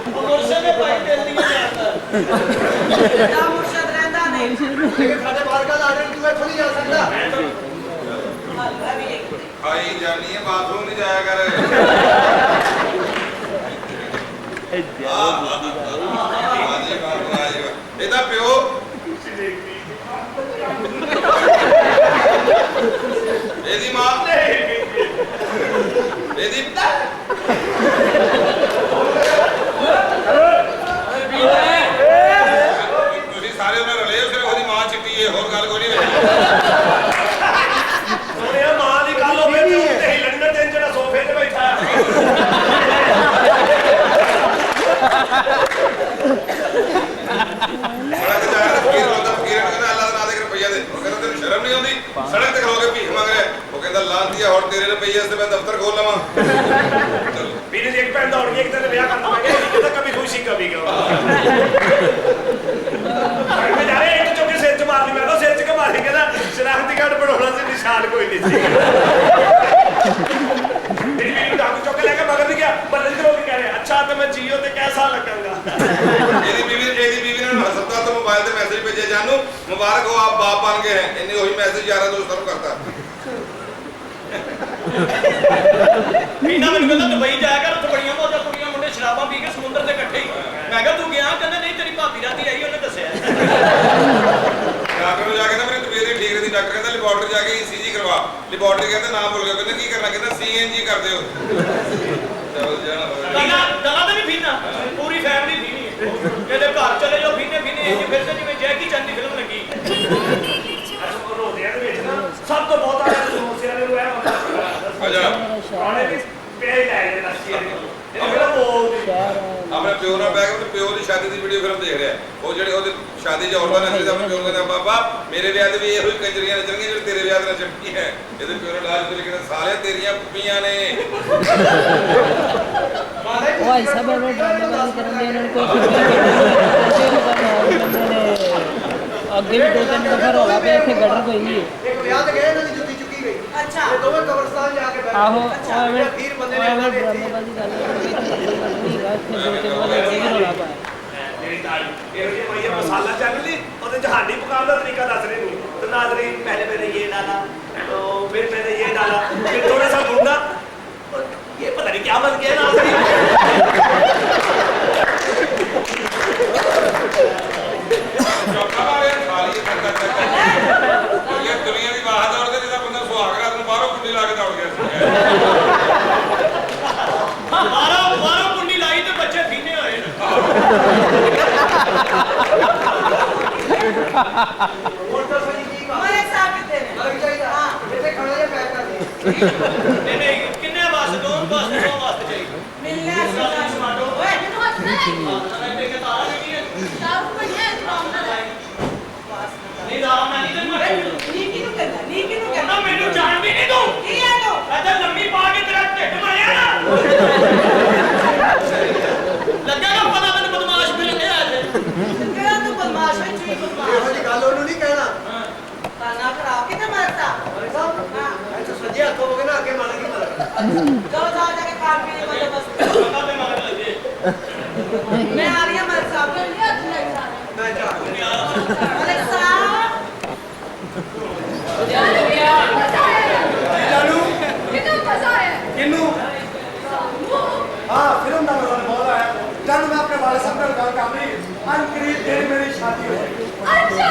ਮੁਰਸ਼ਦ ਦੇ ਭਾਈ ਦਿਲ ਦੀਆਂ ਜਾਂਦਾ ਨਾ ਮੁਰਸ਼ਦ ਰਹਿੰਦਾ ਨਹੀਂ ਲੇਕਿਨ ਸਾਡੇ ਬਾਰਕਾ ਦਾ ਆਰਡਰ ਤੂੰ ਇੱਥੋਂ ਨਹੀਂ ਜਾ ਸਕਦਾ ਹਲਵਾ ਵੀ ਇੱਕ ਖਾਈ ਜਾਨੀ ਹੈ ਬਾਥਰੂਮ ਨਹੀਂ ਜਾਇਆ ਕਰ ਇਹਦਾ ਪਿਓ ਇਹਦੀ ਮਾਂ ਇਹਦੀ ਤੁਸੀਂ ਸਾਰੇ ਉਹਨਾਂ ਰਲੇ ਹੋ, ਸਿਰਫ ਉਹਦੀ ਮਾਂ ਚਿੱਟੀ ਹੈ, ਹੋਰ ਗੱਲ ਕੋਈ ਨਹੀਂ ਸੋਹਣਿਆ ਮਾਂ ਦੀ ਗੱਲ ਹੋਵੇ ਤੇ ਉੱਤੇ ਹੀ ਲੰਡਨ ਦੇ ਜਿਹੜਾ ਸੋਫੇ ਤੇ ਬੈਠਾ ਸੜਕ ਤੇ ਜਾ ਕੇ ਫਕੀਰ ਹੁੰਦਾ, ਫਕੀਰ ਨੂੰ ਕਹਿੰਦਾ ਅੱਲਾ ਦਾ ਨਾਂ ਦੇ ਕੇ ਰੁਪਈਆ ਦੇ। ਉਹ ਕਹਿੰਦਾ ਤੈਨੂੰ ਸ਼ਰਮ ਨਹੀਂ ਆਉਂਦੀ? ਸੜਕ ਤੇ ਖਲੋ ਕੇ ਭੀਖ ਮੰਗ ਰਿਹਾ। ਉਹ ਕਹਿੰਦਾ ਲਾਂਤੀਆ ਹੁਣ ਤੇਰੇ ਰੁਪਈਏ ਵਾਸਤੇ ਮੈਂ ਦਫ਼ਤਰ ਖੋਲ ਲਵਾਂ। ਚਲੋ। ਵੀਰੇ ਦੀ ਇੱਕ ਭੈਣ ਦੌੜ ਗਈ ਇੱਕ ਦਿਨ ਵਿਆਹ ਕਰਨਾ ਮੈਂ ਕਿਹਾ ਇਹ ਕਿਤੇ ਕभी खुशी कभी गम ਮੈਂ ਜਾ ਰਿਹਾ ਇੱਕ ਚੁੱਕ ਕੇ ਸਿਰ 'ਚ ਮਾਰਨੀ ਮੈਂ ਕਿਹਾ ਸਿਰ 'ਚ ਕਿ ਮਾਰੀ ਕਹਿੰਦਾ ਸ਼ਨਾਖਤੀ ਕਾਰਡ ਬਣਾਉਣਾ ਸੀ ਨਿਸ਼ਾਨ ਕੋਈ ਨਹੀਂ ਸੀ ਮੇਰੀ ਵੀਡੀਓ ਡਾਕੂ ਚੁੱਕ ਕੇ ਲੈ ਕੇ ਮਗਰ ਨਹੀਂ ਗਿਆ ਬੱਲੇ ਦੇ ਲੋਕ ਕਹਿ ਰਹੇ ਅੱਛਾ ਤੇ ਮੈਂ ਜੀਓ ਤੇ ਕੈਸਾ ਲੱਗਾਂਗਾ ਇਹਦੀ ਬੀਵੀ ਨੇ ਹਸਪਤਾਲ ਤੋਂ ਮੋਬਾਈਲ ਤੇ ਮੈਸੇਜ ਭੇਜਿਆ, ਜਾਨੂ ਮੁਬਾਰਕ ਹੋ ਆਪ ਬਾਪ ਬਣ गए हैं। ਇਹਨੇ ਉਹੀ ਮੈਸੇਜ ਯਾਰਾਂ ਦੋਸਤਾਂ ਨੂੰ ਕਰਤਾ। ਮੀਨਾ ਮੈਨੂੰ ਕਹਿੰਦਾ ਦੁਬਈ ਜਾਇਆ ਕਰ ਉੱਥੇ ਬੜੀਆਂ ਮੌਜਾਂ ਕੁੜੀਆਂ ਮੁੰਡੇ ਸ਼ਰਾਬਾਂ ਪੀ ਕੇ ਸਮੁੰਦਰ ਤੇ ਇਕੱਠੇ ਹੀ ਮੈਂ ਕਿਹਾ ਤੂੰ ਗਿਆ ਕਹਿੰਦਾ ਨਹੀਂ ਤੇਰੀ ਭਾਬੀ ਰਾਤੀ ਆਈ ਉਹਨੇ जाके ईसीजी करवा लेबोरेटरी कहते ना बोल गया कहते की करना कहते सीएनजी कर दियो चल जाना दगा दगा तो नहीं पीना पूरी फैमिली पीनी है कहते घर चले जाओ पीने पीने ये फिर से जिवें जैकी चंद की फिल्म लगी रोदियां दे विच ना सब तो बहुत आया समोसे वाले ਨੂੰ ਇਹ ਹੁੰਦਾ अच्छा ਉਹਨੇ ਵੀ ਪੇੜ ਲੈ ਗਏ ਲੱਸੀ ਵਾਲੀ ਇਹ ਮੇਰਾ ਬੋਲਦੀ अपने प्यो ना बैग अपने प्यो की शादी की वीडियो फिल्म देख रहा है वो जेडे ओदे शादी च औरतां नचदी अपने प्यो कहंदा पापा मेरे ब्याह ते भी ਇਹੋ ਹੀ ਕੰਜਰੀਆਂ ਨਚਣਗੀਆਂ ਜਿਹੜੇ ਤੇਰੇ ਵਿਆਹ ਤੇ ਨਚਣਗੀ ਹੈ ਇਹਦੇ ਪਿਓ ਨੇ ਲਾਜ ਤੇ ਕਹਿੰਦਾ ਸਾਲੇ ਤੇਰੀਆਂ ਪੁੱਪੀਆਂ ਨੇ ਉਹ ਐਸਾ ਬੜਾ ਡਰਾਮਾ ਕਰਨ ਦੇ ਇਹਨਾਂ ਨੂੰ ਕੋਈ ਅੱਗੇ ਵੀ 2-3 ਦਫਾ ਰੌਲਾ ਪਿਆ ਇੱਥੇ ਗੜਰ ਪਈ ਹੈ ਇੱਕ ਵਿਆਹ ਤੇ ਗਏ ਇਹਨਾਂ ਦੀ ਜੁੱਤੀ ਚੁੱਕੀ ਗਈ ਅੱਛਾ ਇਹ ਦੋਵੇਂ ਕਬਰਸਤਾਨ ਜਾ ਕੇ ਬੈਠੇ ਆਹੋ ਜਿਹੜੇ ਅਖੀਰ ਬੰਦੇ ਨੇ ਉਹਨਾਂ ਦੇ ਇੱਥੇ ਡਰਾਮਾਬਾਜ਼ੀ ਗੱਲ ਨਹੀਂ ਇੱਥੇ 2-3 ਵਾਰ ਅੱਗੇ ਵੀ ਰੌਲਾ ਪਾਇਆ ਮੇਰੀ ਦਾੜੀ ਇਹੋ ਜਿਹੀ ਮਾਈਆ ਮਸਾਲਾ ਚੱਲ ਲਈ ਉਹਦੇ ਜਹਾਨੀ ਪਕਾਉਣ ਦਾ ਤਰੀਕਾ ਦੱਸ ਰਹੇ ਨੂੰ तो नाजरीन पहले मैंने ये डाला तो फिर मैंने ये डाला फिर थोड़ा सा भूना और ये पता नहीं क्या बन गया नाजरीन चौका वाले खाली करता ये दुनिया की बात और से जिदा बंदा सुहाग रात ਨੂੰ ਬਾਹਰੋਂ ਕੁੰਡੀ ਲਾ ਕੇ ਦੌੜ ਗਿਆ ਸੀ बारह कुंडी लाई तो बच्चे पीने होए ਹੋਰ ਤਾਂ ਸਹੀ ਕੀ ਵਾ हमारे साथ कितने ने ਲੱਗ ਚਾਹੀਦਾ हाँ ਇੱਥੇ ਖਾਣਾ ਜਿਹਾ ਪੈਕ ਕਰ ਦੇ नहीं नहीं किन्ने वास्ते दो वास्ते चाहिए मिलने साथ में टमाटो ओए नहीं तारा नहीं है दारू बढ़िया है काम ना है नहीं दारा मैं नहीं दूंगा नी किनु करना ना मैंने जान भी नहीं दूं की है तो ऐसा लंबी पा के तेरा ढिड माया ना लगेगा पता मैंने बदमाश मिल गया आज तेरा तो बदमाश है चुई ਇਹੋ बदमाश ਜਿਹੀ ਗੱਲ ਉਹਨੂੰ ਨਹੀਂ ਕਹਿਣਾ खाना खराब कितने मरता ਭਾਈ ਸਾਹਿਬ हाँ ਇੱਥੇ ਸੱਜੇ ਹੱਥ ਹੋ ਕੇ ਨਾ ਅੱਗੇ ਮੰਨ ਗਈ ਮਰ जाओ जाओ जाके काम पीने वाले बस पता पे मगर लगे मैं आ रही हूं मलिक साहब बढ़िया अच्छा है ਮੈਂ ਜਾ मलिक साहब ਜਾਨੂ कितना मजा है ਕਿੰਨੂ हाँ फिल्म का मजा बहुत आया जानू मैं अपने वाले साहब ਨਾਲ ਗੱਲ ਕਰ ਰਹੀ अनकरीब तेरी मेरी शादी हो जाएगी अच्छा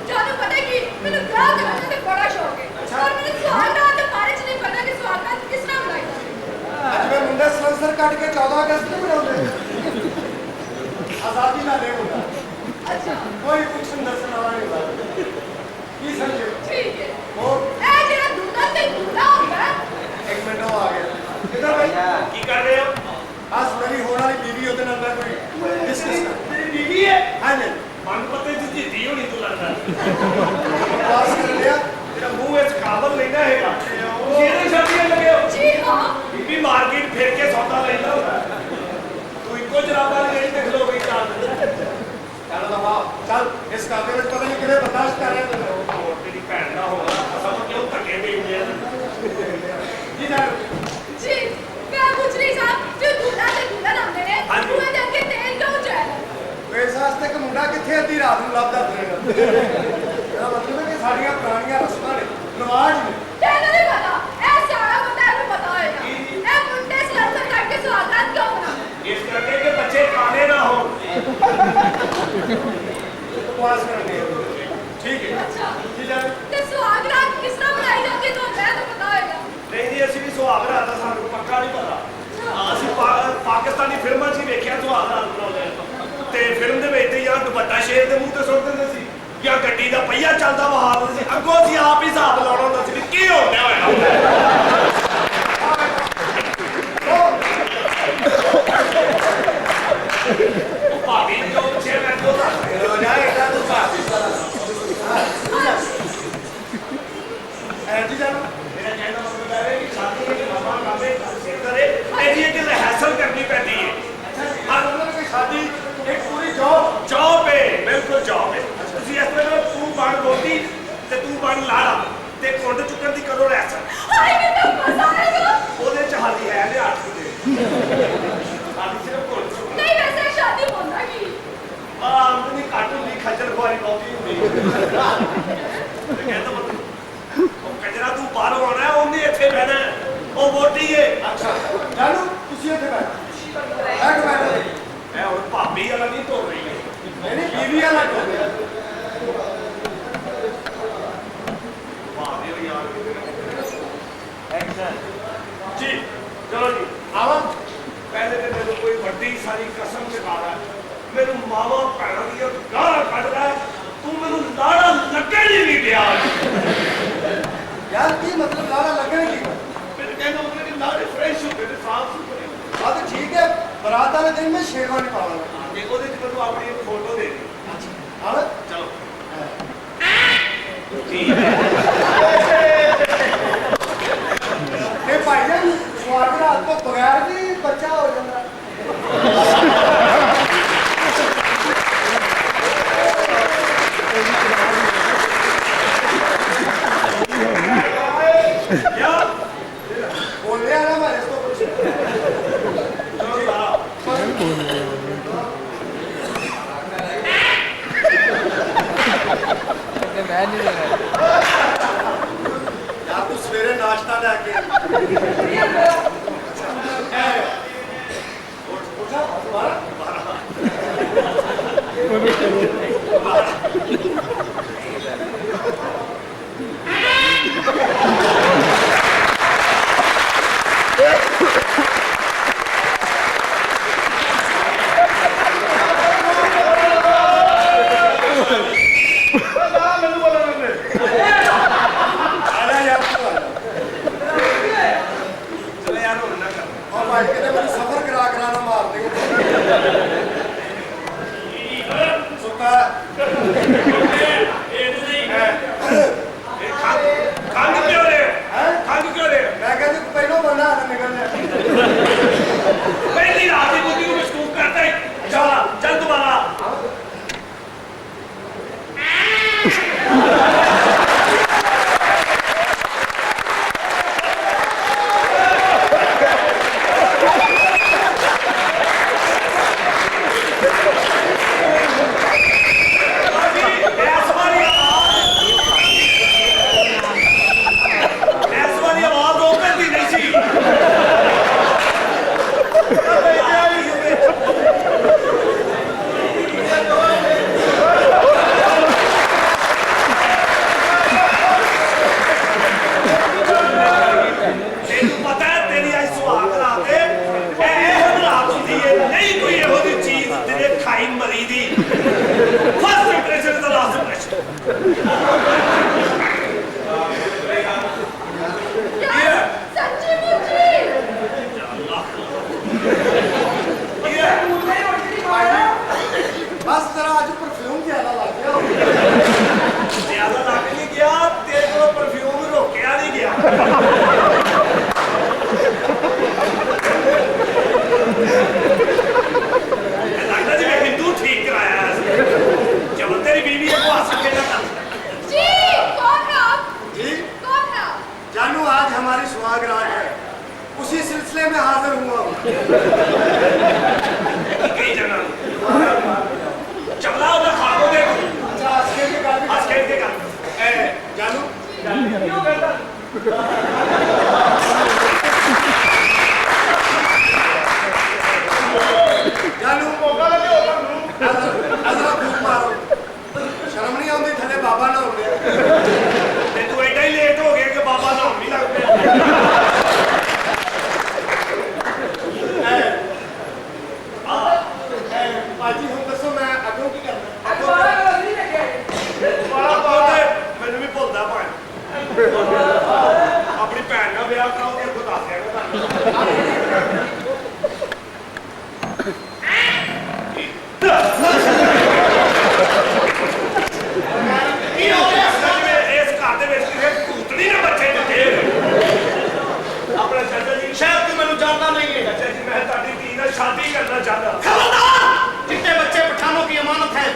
जानो पता है कि मैंने ब्याह करने से बड़ा शौक है और मैंने सुहागरात के बारे में नहीं पता कि सुहागरात किस तरह मनाई जाती है ਅੱਜ ਮੈਂ ਮੁੰਡੇ ਸਲੰਸਰ ਕੱਟ ਕੇ 14 ਅਗਸਤ ਨੂੰ ਬਣਾਉਂਦੇ ਆਜ਼ਾਦੀ ਨਾਲ ਨਹੀਂ ਹੁੰਦਾ अच्छा ਕੋਈ ਪੁੱਛਣ ਦੱਸਣ ਵਾਲਾ ਨਹੀਂ ਹੁੰਦਾ ਕੀ ਸਮਝੇ ठीक है ਹੋਰ ए जेड़ा दूल्हा ते दूल्हा होता है ਇੱਕ ਮਿੰਟ ਉਹ ਆ ਗਿਆ ਕਿੱਧਰ ਭਾਈ की कर रहे हो ਆਸ ਮੇਰੀ ਹੋਣ ਵਾਲੀ ਬੀਵੀ ਉਹਦੇ ਨਾਲ ਮੈਂ ਕੋਈ ਡਿਸਕਸ ਕਰ तेरी बीवी है ਹਾਂ ਜੀ मन पते जिद्दी दी होनी तू लगदा ਪਾਸ ਕਰ ਲਿਆ तेरा मुंह ਵਿੱਚ ਕਾਬਲ ਲੈਣਾ ਹੈਗਾ ਜਿਹੜੇ ਸ਼ਾਦੀਆਂ ਲੱਗੇ ਹੋ जी हाँ ਬੀਬੀ ਮਾਰਕੀਟ ਫੇਰ ਕੇ ਸੌਦਾ ਲੈਂਦਾ ਹੁੰਦਾ ਤੂੰ ਇੱਕੋ ਜਰਾਬਾਂ ਲਈ ਜਿਹੜੀ ਦੇਖ ਲੋ ਗਈ ਚਾਰ ਚੱਲ ਦਵਾ ਚੱਲ ਇਸ ਕਾਬੇ ਵਿੱਚ ਪਤਾ ਨਹੀਂ ਕਿਹੜੇ ਬਰਦਾਸ਼ਤ ਕਰ ਰਿਹਾ ਤੈਨੂੰ ਹੋਰ ਤੇਰੀ ਭੈਣ ਦਾ ਹੋਣਾ ਸਭ ਕਿਉਂ ਧੱਕੇ ਦੇਉਂਦੇ ਆ ਜੀ ਜਾਨ जी मैं पूछ रही साहब जो दूल्हा ते दुल्हन आते हैं हाँ जी। उन्हें देख के तेल क्यों जाएगा ਇਸ ਵਾਸਤੇ ਇੱਕ ਮੁੰਡਾ ਕਿੱਥੇ ਅੱਧੀ ਰਾਤ ਨੂੰ ਲੱਭਦਾ ਫਿਰੇਗਾ ਇਹਦਾ ਮਤਲਬ ਹੈ ਕਿ ਸਾਡੀਆਂ ਪੁਰਾਣੀਆਂ ਰਸਮਾਂ ਨੇ ਰਿਵਾਜ ਨੇ तेरे नहीं पता ऐसे आया बता है पता होएगा ए मुंडे सलंसर काट के सुहागरात क्यों मनाते हैं ਇਸ ਕਰਕੇ ਕਿ ਬੱਚੇ ਖਾਣੇ ਨਾ ਹੋਣ उपवास करने ठीक है अच्छा जी जान ते सुहागरात किस तरह मनाई जाती है तो मैं तो पता होएगा ਨਹੀਂ ਜੀ ਅਸੀਂ ਵੀ ਸੁਹਾਗ ਰਾਤ ਦਾ ਸਾਨੂੰ ਪੱਕਾ ਨਹੀਂ ਪਤਾ ਅਸੀਂ ਪਾਕਿਸਤਾਨੀ ਫਿਲਮਾਂ 'ਚ ਹੀ ਵੇਖਿਆ ਸੁਹਾਗ ਰਾਤ ਬਣਾਉਂਦੇ ਤੇ ਫਿਲਮ ਦੇ ਵਿੱਚ ਜਾਂ ਦੁਪੱਟਾ ਸ਼ੇਰ ਦੇ ਮੂੰਹ ਤੇ ਸੁੱਟ ਦਿੰਦੇ ਸੀ ਜਾਂ ਗੱਡੀ ਦਾ ਪਹੀਆ ਚੱਲਦਾ ਵਹਾ ਦਿੰਦੇ ਸੀ ਅੱਗੋਂ ਅਸੀਂ ਆਪ ਹੀ ਹਿਸਾਬ ਲਾਉਣਾ ਹੁੰਦਾ ਸੀ ਵੀ ਕੀ ਹੋ ਗਿਆ ਹੋਇਆ ਭਾਬੀ ਜੋ ਪਿੱਛੇ ਮੈਂ ਤੋਂ ਦੱਸ ਰਿਹਾ ਹੋ ਜਾਏ ਇਹਦਾ ਤੂੰ ਭਾਬੀ जी जान ਮੇਰਾ ਕਹਿਣ ਦਾ ਮਤਲਬ ਹੈ ਕਿ ਸ਼ਾਦੀ ਵਿੱਚ ਨਵਾਂ ਕਾਮੇ ਸਿਰ ਕਰੇ ਇਹਦੀ ਇੱਕ ਰਿਹਰਸਲ ਕਰਨੀ ਪੈਂਦੀ ਹੈ हाँ मतलब कि शादी एक पूरी जॉब जॉब है बिल्कुल जॉब है ਤੁਸੀਂ ਇਸ ਤਰ੍ਹਾਂ ਤੂੰ ਬਣ ਰੋਟੀ ਤੇ ਤੂੰ ਬਣ ਲਾੜਾ ਤੇ ਕੁੰਡ ਚੁੱਕਣ ਦੀ ਕਰੋ ਰਿਹਰਸਲ हाय कितना मजा आएगा ਉਹਦੇ ਚ ਹਾਲੀ ਹੈ ਲਿਆ ਦੇ ਹਾਲੀ ਸਿਰਫ ਕੁੰਡ ਚੁੱਕਣ नहीं वैसे शादी होना की ਆਮਦਨੀ ਘੱਟ ਹੁੰਦੀ ਖੱਜਲ ਖੁਆਰੀ ਬਹੁਤੀ ਹੁੰਦੀ ਤੇ ਕਹਿੰਦਾ ਮਤਲਬ ਉਹ ਕਜਰਾ ਤੂੰ ਬਾਹਰੋਂ ਆਉਣਾ ਹੈ, ਉਹਨੇ ਇੱਥੇ ਬਹਿਣਾ ਹੈ। ਉਹ ਵੋਟੀ ਏ अच्छा जानू खुशी है बैठ बैठ बैठ ਮੈਂ ਹੁਣ ਭਾਬੀ ਵਾਲਾ ਨਹੀਂ ਧੋ ਰਹੀ ਹੈ मेरी बीवी वाला हो गया ਭਾਬੀ ਹੋਈ ਆ जी चलो जी ਆਵਾਂ पहले तो मेरे कोई बड़ी सारी कसम चखा रहा है मेरे मावा भैन दी गाला कट रहा है तू मेनू लाड़ा लगे नहीं दिया यार की मतलब लाड़ा लगने की मेरे कहना मतलब कि लाड़े फ्रेश होते थे साफ सुथरे हाँ तो ठीक है बारात वाले दिन में शेरवानी पावांगा आगे ਉਹਦੇ ਚ ਮੈਨੂੰ ਆਪਣੀ ਇੱਕ ਫੋਟੋ ਦੇ ਦੇ हाँ चलो ये भाईजान स्वाद रात को बगैर भी बच्चा हो जाता या बोल रहे हैं ना मैं इसको कुछ चलो ला मैं नहीं लगा यार तू सवेरे नाश्ता लेके उठा दोबारा ਮੈਨੂੰ ਬੋਲਣ ਦੇ आजा यार तू आजा चले यार ਹੁਣ ਨਾ ਕਰ और भाई कहते मेरे सफर करा ना मार देंगे सुता खंग क्यों रहे खंग क्यों रहे मैं कहती तू पहले बना ना निकल जा पहली रात की बुद्धि को मशकूक करता है चल चल दोबारा बस जरा आज परफ्यूम ज्यादा लग गया ज्यादा लग नहीं गया तेरे को परफ्यूम रोकिया नहीं गया लगता जी मैं हिंदू ठीक कराया जब तेरी बीवी को आ सके ना जी कौन है आप जी कौन है आप जानू आज हमारी सुहागरात है उसी सिलसिले में हाजिर हुआ हूँ कई जगह चबला उधर खाबो दे अच्छा आजकल के गाने आज खेल के कर जानू क्यों करता जानू मौका लगे होता हूँ अजरा फूक मारो शर्म नहीं आती थले बाबा ना होने ते तू एडा ही लेट हो गया कि बाबा ना भी लग पे पाजी हम दसो मैं अगों की करना ਮੈਨੂੰ ਵੀ ਭੁੱਲਦਾ ਭਾਣ ਆਪਣੀ ਭੈਣ ਨਾਲ ਵਿਆਹ ਕਰਾਓ ਤੇ ਅੱਗੋਂ ਦੱਸ ਦਿਆਂਗਾ ਕੀ ਹੋ ਗਿਆ ਇਸ ਘਰ ਦੇ ਵਿੱਚ ਕਿਸੇ ਭੂਤਨੀ ਨੇ ਬੱਚੇ ਦਿੱਤੇ ਆਪਣਾ ਚਾਚਾ ਜੀ ਸ਼ਾਇਦ ਤੂੰ ਮੈਨੂੰ ਜਾਣਦਾ ਨਹੀਂ ਹੈ ਚਾਚਾ ਜੀ ਮੈਂ ਤੁਹਾਡੀ ਧੀ ਨਾਲ ਸ਼ਾਦੀ ਕਰਨਾ ਚਾਹੁੰਦਾ खबरदार चिट्टे बच्चे पठानों की अमानत है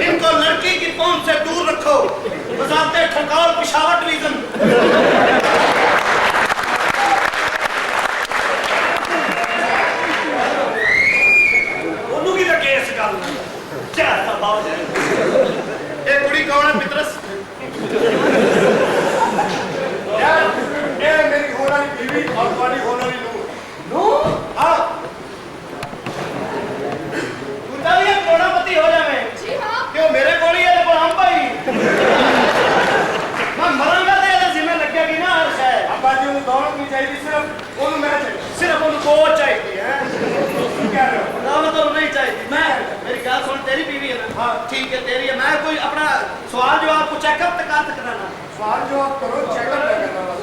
इनको लड़की की पहुंच से दूर रखो वजारत ठंगाल पिशावर डिवीजन ਉਹਨੂੰ ਕੀ ਲੱਗੇ ਇਸ ਗੱਲ ਨਾਲ ਚਾਹ ਤਾਂ ਬਾਹਰ ਜਾਏ ये कुड़ी कौन है पितरस यार ये मेरी होने वाली बीवी और तुम्हारी होने वाली नूर नू हाँ तू तो भी करोड़पति हो जावे जी हाँ क्यों मेरे को ही है हम भाई ਜਾਓ ਆਪ ਕਰੋ ਚੈੱਕਅਪ ਲੈ ਕੇ ਆਵਾਂ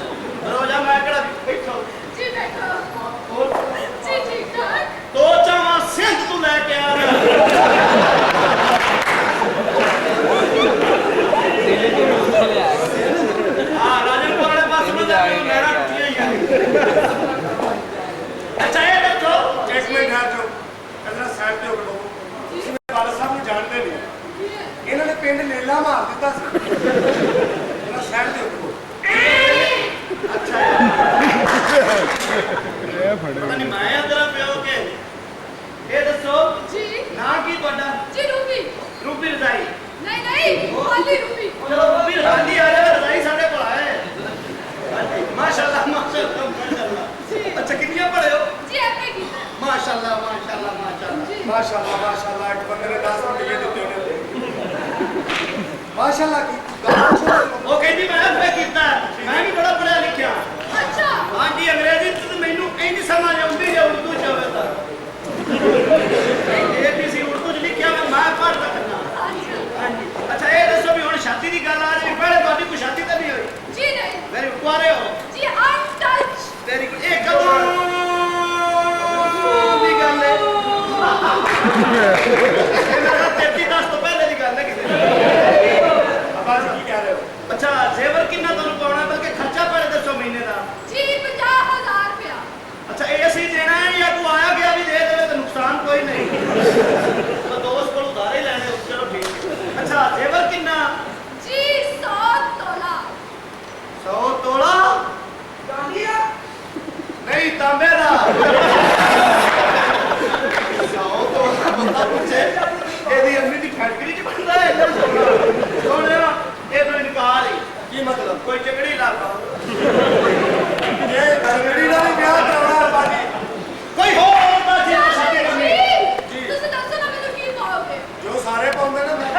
ਰੋਜ਼ਾ ਮੈਂ ਕਿਹੜਾ ਬੈਠਾ जी बैठो ਹੋਰ जी ठीक ठाक ਦੋ ਚਾਵਾਂ ਸਿੰਧ ਤੂੰ ਲੈ ਕੇ ਆ ਰਿਹਾ ਹਾਂ ਰਾਜਨਪੁਰ ਵਾਲੇ ਪਾਸੇ ਨੂੰ ਜਾ ਕੇ ਲੈਣਾ ਟੁੱਟੀਆਂ ਹੀ ਆ ਅੱਛਾ ਇਹ ਦੱਸੋ ਇੱਕ ਮਿੰਟ ਠਹਿਰ ਜਾਓ ਕਹਿੰਦਾ ਸਾਈਡ ਤੇ ਹੋ ਕੇ ਬਹੋ ਤੁਸੀਂ ਮੇਰੇ ਬਾਲ ਸਾਹਿਬ ਨੂੰ ਜਾਣਦੇ ਨਹੀਂ ਇਹਨਾਂ ਨੇ ਪਿੰਡ ਨੇਲਾ ਮਾਰ ਦਿੱਤਾ ਸੀ ਇਹਨਾਂ ਸਾਈਡ ਤੇ ਹੋ ਕੇ ਬਹੋ ਅੱਛਾ ਪਤਾ ਨਹੀਂ ਮੈਂ ਆ ਤੇਰਾ ਪਿਓ ਕੇ ਇਹ ਦੱਸੋ जी ਨਾਂ ਕੀ ਤੁਹਾਡਾ जी रूबी ਰੂਪੀ ਰਜ਼ਾਈ नहीं नहीं खाली रूबी ਚਲੋ ਰੂਪੀ ਰਜ਼ਾਈ ਆ ਜਾਵੇ ਰਜ਼ਾਈ ਸਾਡੇ ਕੋਲ ਆਏ ਮਾਸ਼ਾਅੱਲਾ ਮਾਸ਼ਾਅੱਲਾ ਮਾਸ਼ਾਅੱਲਾ ਅੱਛਾ ਕਿੰਨੀਆਂ ਪੜ੍ਹੇ ਹੋ जी आपने की ਮਾਸ਼ਾਅੱਲਾ ਮਾਸ਼ਾਅੱਲਾ ਮਾਸ਼ਾਅੱਲਾ ਮਾਸ਼ਾਅੱਲਾ ਮਾਸ਼ਾਅੱਲਾ ਇੱਕ ਬੰਦੇ ਨੇ 10 ਰੁਪਏ ਦਿੱਤੇ ਉਹਨੇ ਮਾਸ਼ਾਅੱਲਾ ਕੀ ਗੱਲ ਉਹ ਕਹਿੰਦੀ ਮੈਂ ਐਫਏ ਕੀਤਾ ਮੈਂ ਵੀ ਬੜਾ ਪੜ੍ਹਿਆ ਲਿਖਿਆ अच्छा ਹਾਂਜੀ ਅੰਗਰੇਜ਼ੀ ਚ ਤਾਂ ਮੈਨੂੰ ਇੰਨੀ ਸਮਝ ਆਉਂਦੀ ਜੇ ਉਰਦੂ ਚ ਹੋਵੇ ਤਾਂ ABC ਉਰਦੂ ਚ ਲਿਖਿਆ ਮੈਂ ਪੜ੍ਹ ਸਕਦਾ ਹਾਂਜੀ ਅੱਛਾ ਇਹ ਦੱਸੋ ਵੀ ਹੁਣ ਸ਼ਾਦੀ ਦੀ ਗੱਲ ਆ ਰਹੀ ਪਹਿਲੇ ਤੁਹਾਡੀ ਕੋਈ ਸ਼ਾਦੀ ਤਾਂ ਨਹੀਂ ਹੋਈ जी नहीं ਵੈਰੀ ਕੁਆਰੇ ਹੋ जी अनटच ਵੈਰੀ ਗੁੱਡ ਇਹ ਕਦੋਂ ਦੀ ਗੱਲ ਹੈ ਇਹ ਮੇਰਾ 33 ਤੋਂ ਪਹਿਲੇ ਦੀ ਗੱਲ ਹੈ ਕਿਤੇ ਆਵਾਜ਼ ਕੀ ਕਹਿ ਰਹੇ ਹੋ ਅੱਛਾ ਜ਼ੇਵਰ ਕਿੰਨਾ ਤੁਹਾਨੂੰ ਪਾਉਣਾ ਬਲਕਿ ਖਰਚਾ ਪਹਿਲੇ ਦੱਸੋ ਮਹੀਨੇ ਦਾ जी 50,000 रुपया ਅੱਛਾ ਇਹ ਅਸੀਂ ਦੇਣਾ ਹੈ ਜਾਂ ਕੋਈ ਆਇਆ ਗਿਆ ਵੀ ਦੇ ਦੇਵੇ ਤਾਂ ਨੁਕਸਾਨ ਕੋਈ ਨਹੀਂ ਤਾਂ ਦੋਸਤ ਕੋਲ ਉਧਾਰੇ ਲੈਣੇ ਚਲੋ ਠੀਕ ਹੈ ਅੱਛਾ ਜ਼ੇਵਰ ਕਿੰਨਾ जी 100 तोला 100 ਤੋਲਾ ਗਾਂਧੀਆ ਨਹੀਂ ਤਾਂਬੇ ਦਾ 100 ਤੋਲਾ ਬੰਦਾ ਪੁੱਛੇ ਇਹਦੀ ਅੰਮੀ ਦੀ ਫੈਕਟਰੀ ਚ ਬਣਦਾ ਹੈ ਸੋਹਣਿਆ ਇਹ ਤਾਂ ਇਨਕਾਰ ਹੀ ਕੀ ਮਤਲਬ ਕੋਈ ਝਗੜੀ ਲਾਗਾ ਇਹ ਗਰਗੜੀ ਦਾ ਵੀ ਵਿਆਹ ਕਰਾਉਣਾ ਬਾਜੀ ਕੋਈ ਹੋਰ ਤਾਂ ਜੀ ਸਾਡੇ ਕਰਨੀ जी तुसी दसो ना मैनू की पाओगे ਜੋ ਸਾਰੇ ਪਾਉਂਦੇ ਨੇ ਮੈਂ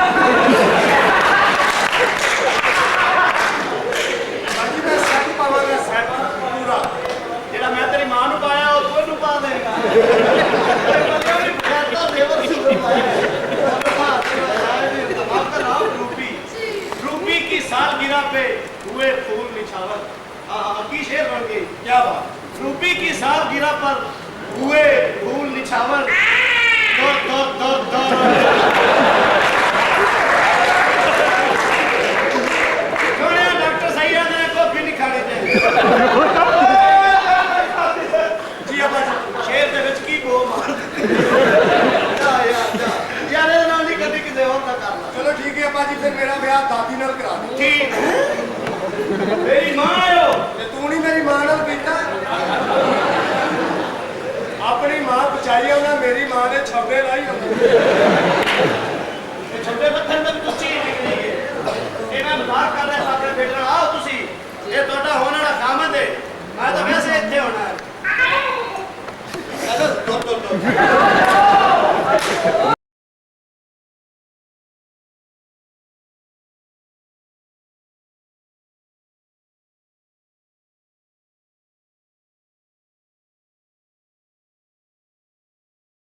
ਬਾਜੀ ਮੈਂ ਸੈੱਟ ਪਾਵਾਂਗਾ ਸੈੱਟ ਪੂਰਾ ਜਿਹੜਾ ਮੈਂ ਤੇਰੀ ਮਾਂ ਨੂੰ ਪਾਇਆ ਉਹ ਤੂੰ ਪਾ ਦੇਗਾ ਤਾਂ ਦੇਵਰ ਸੁਣ आपका नाम रूपी जी रूपी की सालगिरह पे हुए फूल निछावर की शेर बन गई क्या बात रूपी की सालगिरह पर हुए फूल निछावर दो दो दो दो डॉक्टर सही रहने को भी नहीं खाने थे जी ਆਪਾਂ ਸ਼ੇਰ ਦੇ ਵਿੱਚ ਕੀ ਗੋ ਮਾਰ ਦਿੱਤੀ ਯਾਰ ਇਹਦੇ ਨਾਲ ਨਹੀਂ ਕਦੀ ਕਿਸੇ ਹੋਰ ਦਾ ਕਰਨਾ ਚਲੋ ਠੀਕ ਹੈ ਬਾਜੀ ਫਿਰ ਮੇਰਾ ਵਿਆਹ ਦਾਦੀ ਨਾਲ ਕਰਾ ਦੇ ਠੀਕ ਮੇਰੀ ਮਾਂ ਆਇਓ ਤੇ ਤੂੰ ਨਹੀਂ ਮੇਰੀ ਮਾਂ ਨਾਲ ਕੀਤਾ ਆਪਣੀ ਮਾਂ ਬਚਾਈ ਉਹਨਾਂ ਮੇਰੀ ਮਾਂ ਨੇ ਛੱਬੇ ਲਾਈ ਹੁੰਦੀ ਇਹ ਛੱਡੇ ਪੱਥਰ ਤੱਕ ਤੁਸੀਂ ਨਿਕਲੀ ਹੈ ਇਹ ਮੈਂ ਮਜ਼ਾਕ ਕਰ ਰਿਹਾ ਸਾਡੇ ਬੇਟੇ ਨਾਲ ਆਓ ਤੁਸੀਂ ਇਹ ਤੁਹਾਡਾ ਹੋਣ ਵਾਲਾ ਕਾਮਦ ਹੈ ਮੈਂ ਤਾਂ ਵੈਸੇ ਇੱਥੇ ਹੋਣਾ ਹੈ